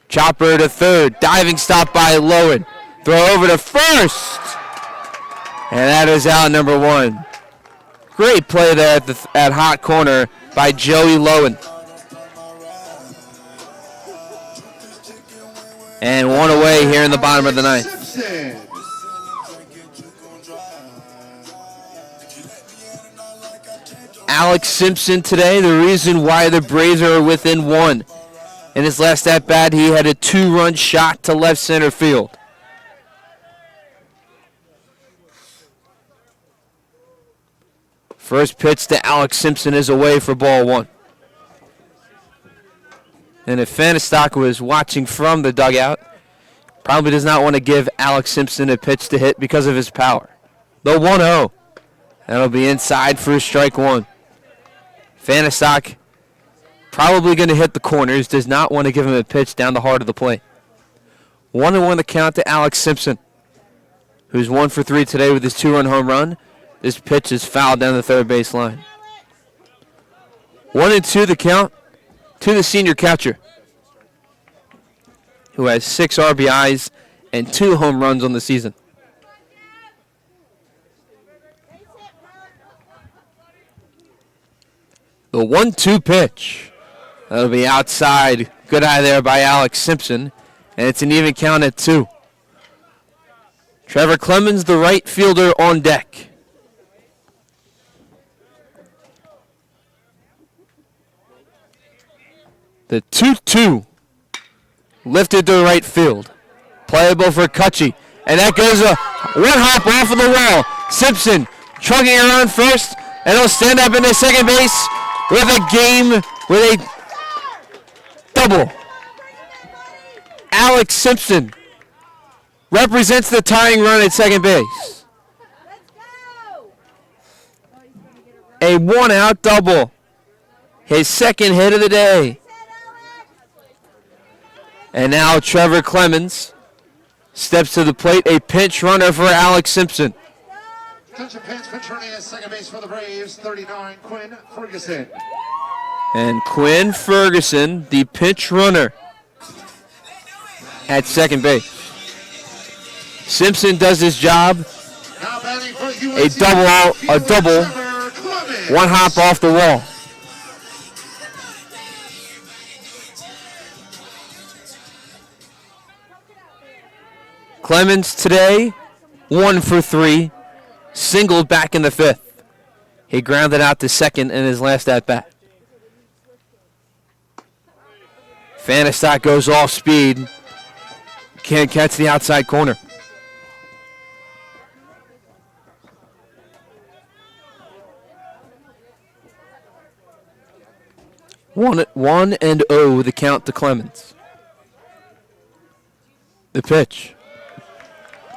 Chopper to third. Diving stop by Lowen. Throw over to first. And that is out number 1. Great play there at hot corner by Joey Lowen. And one away here in the bottom of the ninth. Alex Simpson today, the reason why the Braves are within 1. In his last at-bat, he had a 2-run shot to left center field. First pitch to Alex Simpson is away for ball 1. And if Van de Stock was watching from the dugout, probably does not want to give Alex Simpson a pitch to hit because of his power. The 1-0. That'll be inside for strike 1. Van de Stock probably going to hit the corners, does not want to give him a pitch down the heart of the plate. 1-1 the count to Alex Simpson, who's 1 for 3 today with his 2-run home run. This pitch is fouled down the third base line. 1-2 the count to the senior catcher, who has 6 RBIs and 2 home runs on the season. The 1-2 pitch. That'll be outside. Good eye there by Alex Simpson. And it's an even count at 2. Trevor Clemens, the right fielder, on deck. The 2-2 lifted to right field. Playable for Cutchy. And that goes a one hop off of the wall. Simpson trucking around first, and he'll stand up in the second base with a double. Alex Simpson represents the tying run at second base. A 1-out double. His second hit of the day. And now Trevor Clemens steps to the plate, a pinch runner for Alex Simpson. Attention fans, pitch running at second base for the Braves, 39, Quinn Ferguson. And Quinn Ferguson, the pinch runner at second base. Simpson does his job. A double, one hop off the wall. Clemens today, 1 for 3, singled back in the 5th. He grounded out to second in his last at-bat. Fanistock goes off speed. Can't catch the outside corner. One and 0 the count to Clemens. The pitch.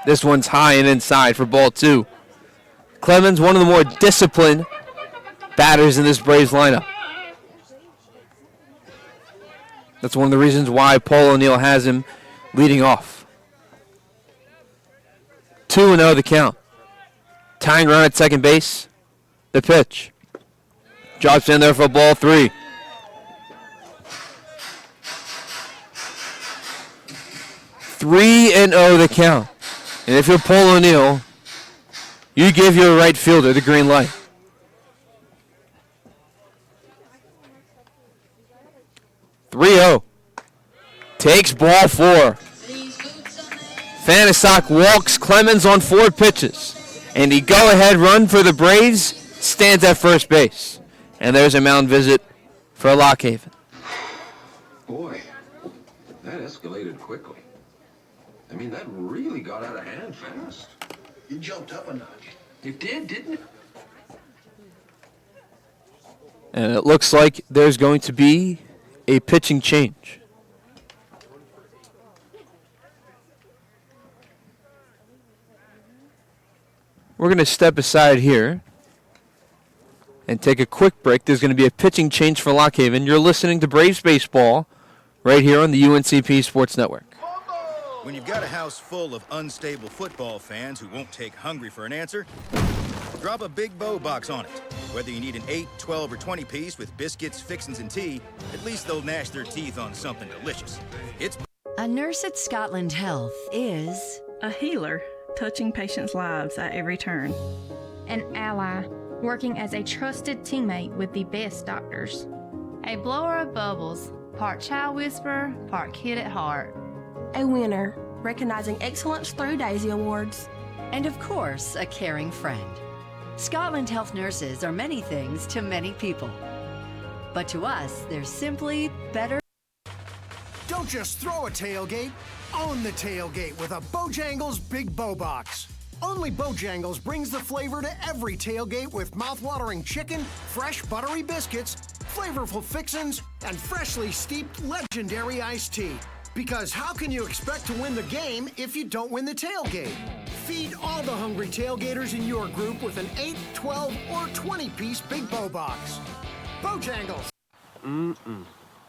This one's high and inside for ball 2. Clemens, one of the more disciplined batters in this Braves lineup. That's one of the reasons why Paul O'Neill has him leading off. 2-0 the count. Tying run at second base. The pitch. Drops in there for ball 3. And 0 the count. And if you're Paul O'Neill, you give your right fielder the green light. Takes ball 4. Fanistock walks Clemens on 4 pitches. And the go-ahead run for the Braves stands at first base. And there's a mound visit for Lockhaven. Boy, that escalated quickly. I mean, that really got out of hand fast. You jumped up a notch. It did, didn't it? And it looks like there's going to be a pitching change. We're going to step aside here and take a quick break. There's going to be a pitching change for Lockhaven. You're listening to Braves Baseball right here on the UNCP Sports Network. When you've got a house full of unstable football fans who won't take hungry for an answer, drop a Big Bow box on it. Whether you need an 8, 12, or 20 piece with biscuits, fixins, and tea, at least they'll gnash their teeth on something delicious. It's A nurse at Scotland Health is a healer, touching patients' lives at every turn. An ally, working as a trusted teammate with the best doctors. A blower of bubbles, part child whisperer, part kid at heart. A winner, recognizing excellence through Daisy Awards. And of course, a caring friend. Scotland Health nurses are many things to many people. But to us, they're simply better. Don't just throw a tailgate, own the tailgate with a Bojangles Big Bow Box. Only Bojangles brings the flavor to every tailgate with mouth-watering chicken, fresh buttery biscuits, flavorful fixins, and freshly steeped legendary iced tea. Because how can you expect to win the game if you don't win the tailgate? Feed all the hungry tailgaters in your group with an 8, 12, or 20-piece Big Bow Box. Bojangles.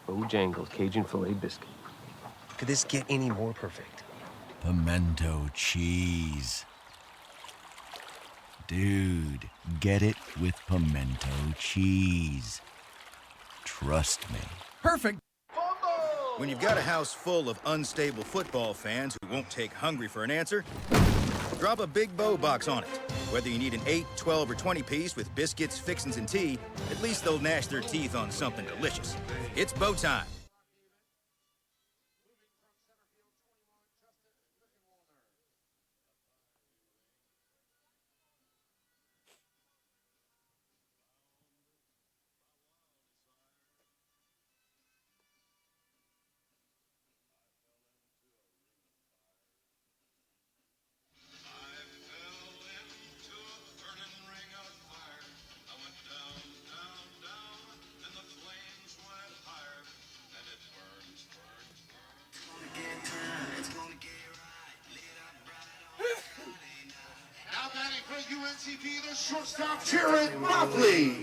Bojangles Cajun filet biscuit. Could this get any more perfect? Pimento cheese. Dude, get it with pimento cheese. Trust me. Perfect. When you've got a house full of unstable football fans who won't take hungry for an answer, drop a Big Bow box on it. Whether you need an 8, 12, or 20 piece with biscuits, fixins, and tea, at least they'll gnash their teeth on something delicious. It's bow time. Now batting for UNCP, the shortstop, Jared Motley.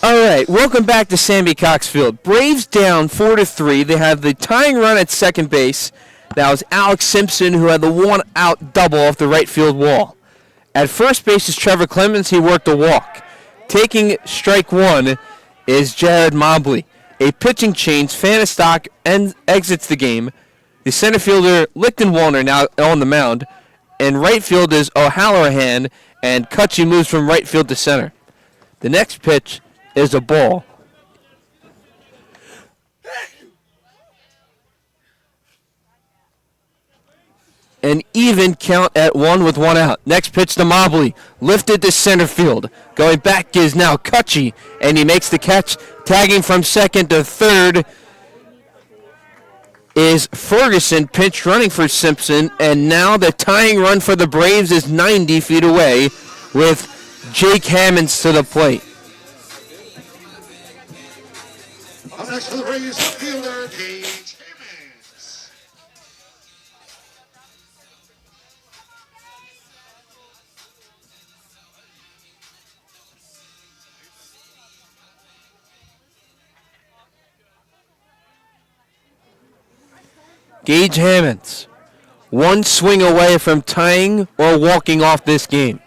All right, welcome back to Sammy Cox Field. Braves down 4-3. They have the tying run at second base. That was Alex Simpson, who had the one-out double off the right field wall. At first base is Trevor Clemens. He worked a walk. Taking strike one is Jared Mobley. A pitching change, Fanistock exits the game. The center fielder, Lichten Walner, now on the mound. And right field is O'Halloran, and Cutchy moves from right field to center. The next pitch is a ball. An even count at 1 with 1 out. Next pitch to Mobley. Lifted to center field. Going back is now Cutchy, and he makes the catch. Tagging from second to third is Ferguson, pinch running for Simpson, and now the tying run for the Braves is 90 feet away with Jake Hammonds to the plate. Up next for the Braves, fielder Gage Hammonds. Gage Hammonds, one swing away from tying or walking off this game.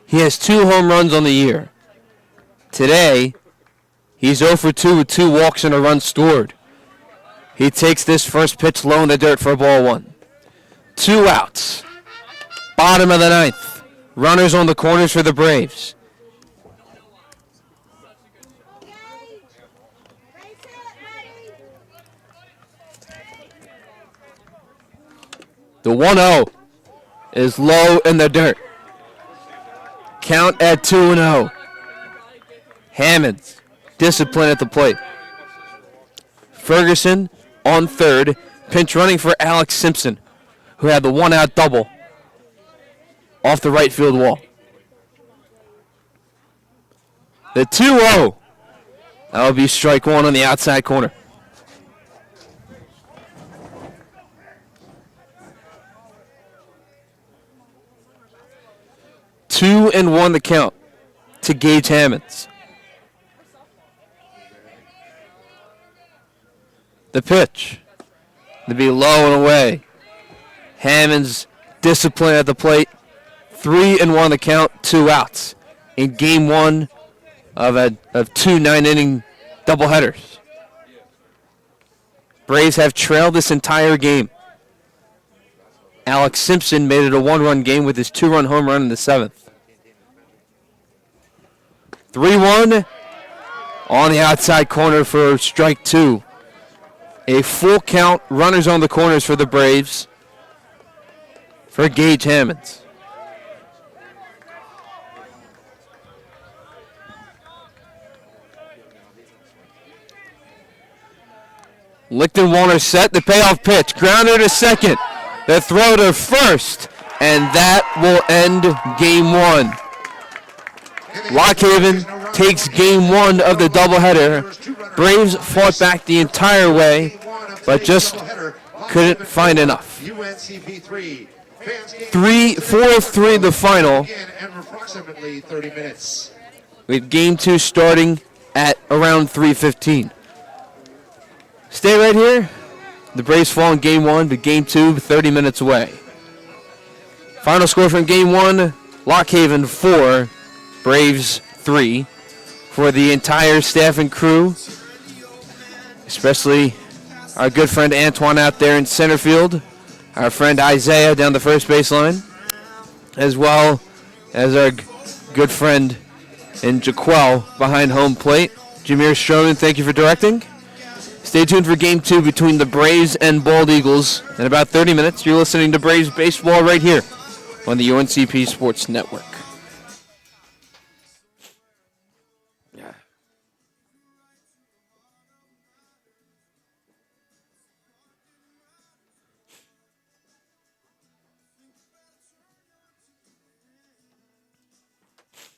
He has 2 home runs on the year. Today, he's 0 for 2 with 2 walks and a run scored. He takes this first pitch low in the dirt for ball 1. 2 outs. Bottom of the 9th. Runners on the corners for the Braves. The 1-0 is low in the dirt. Count at 2-0. Hammonds, discipline at the plate. Ferguson on third, pinch running for Alex Simpson, who had the 1-out double off the right field wall. The 2-0. That will be strike 1 on the outside corner. Two and 1 the count to Gage Hammonds. The pitch to be low and away. Hammonds discipline at the plate. 3 and 1 the count, 2 outs in game 1 of 2 9-inning doubleheaders. Braves have trailed this entire game. Alex Simpson made it a 1-run game with his 2-run home run in the 7th. 3-1 on the outside corner for strike 2. A full count, runners on the corners for the Braves for Gage Hammonds. Lichten Walner set, the payoff pitch. Grounder to second. The throw to first. And that will end game 1. Lockhaven takes game 1 of the doubleheader. Braves fought back the entire way, but just couldn't find enough. 4-3 the final, with game 2 starting at around 3:15. Stay right here. The Braves fall in Game 1, but Game 2, 30 minutes away. Final score from Game 1, Lockhaven 4, Braves 3. For the entire staff and crew, especially our good friend Antoine out there in center field, our friend Isaiah down the first baseline, as well as our good friend in Jaquel behind home plate. Jameer Stroman, thank you for directing. Stay tuned for Game 2 between the Braves and Bald Eagles. In about 30 minutes, you're listening to Braves Baseball right here on the UNCP Sports Network.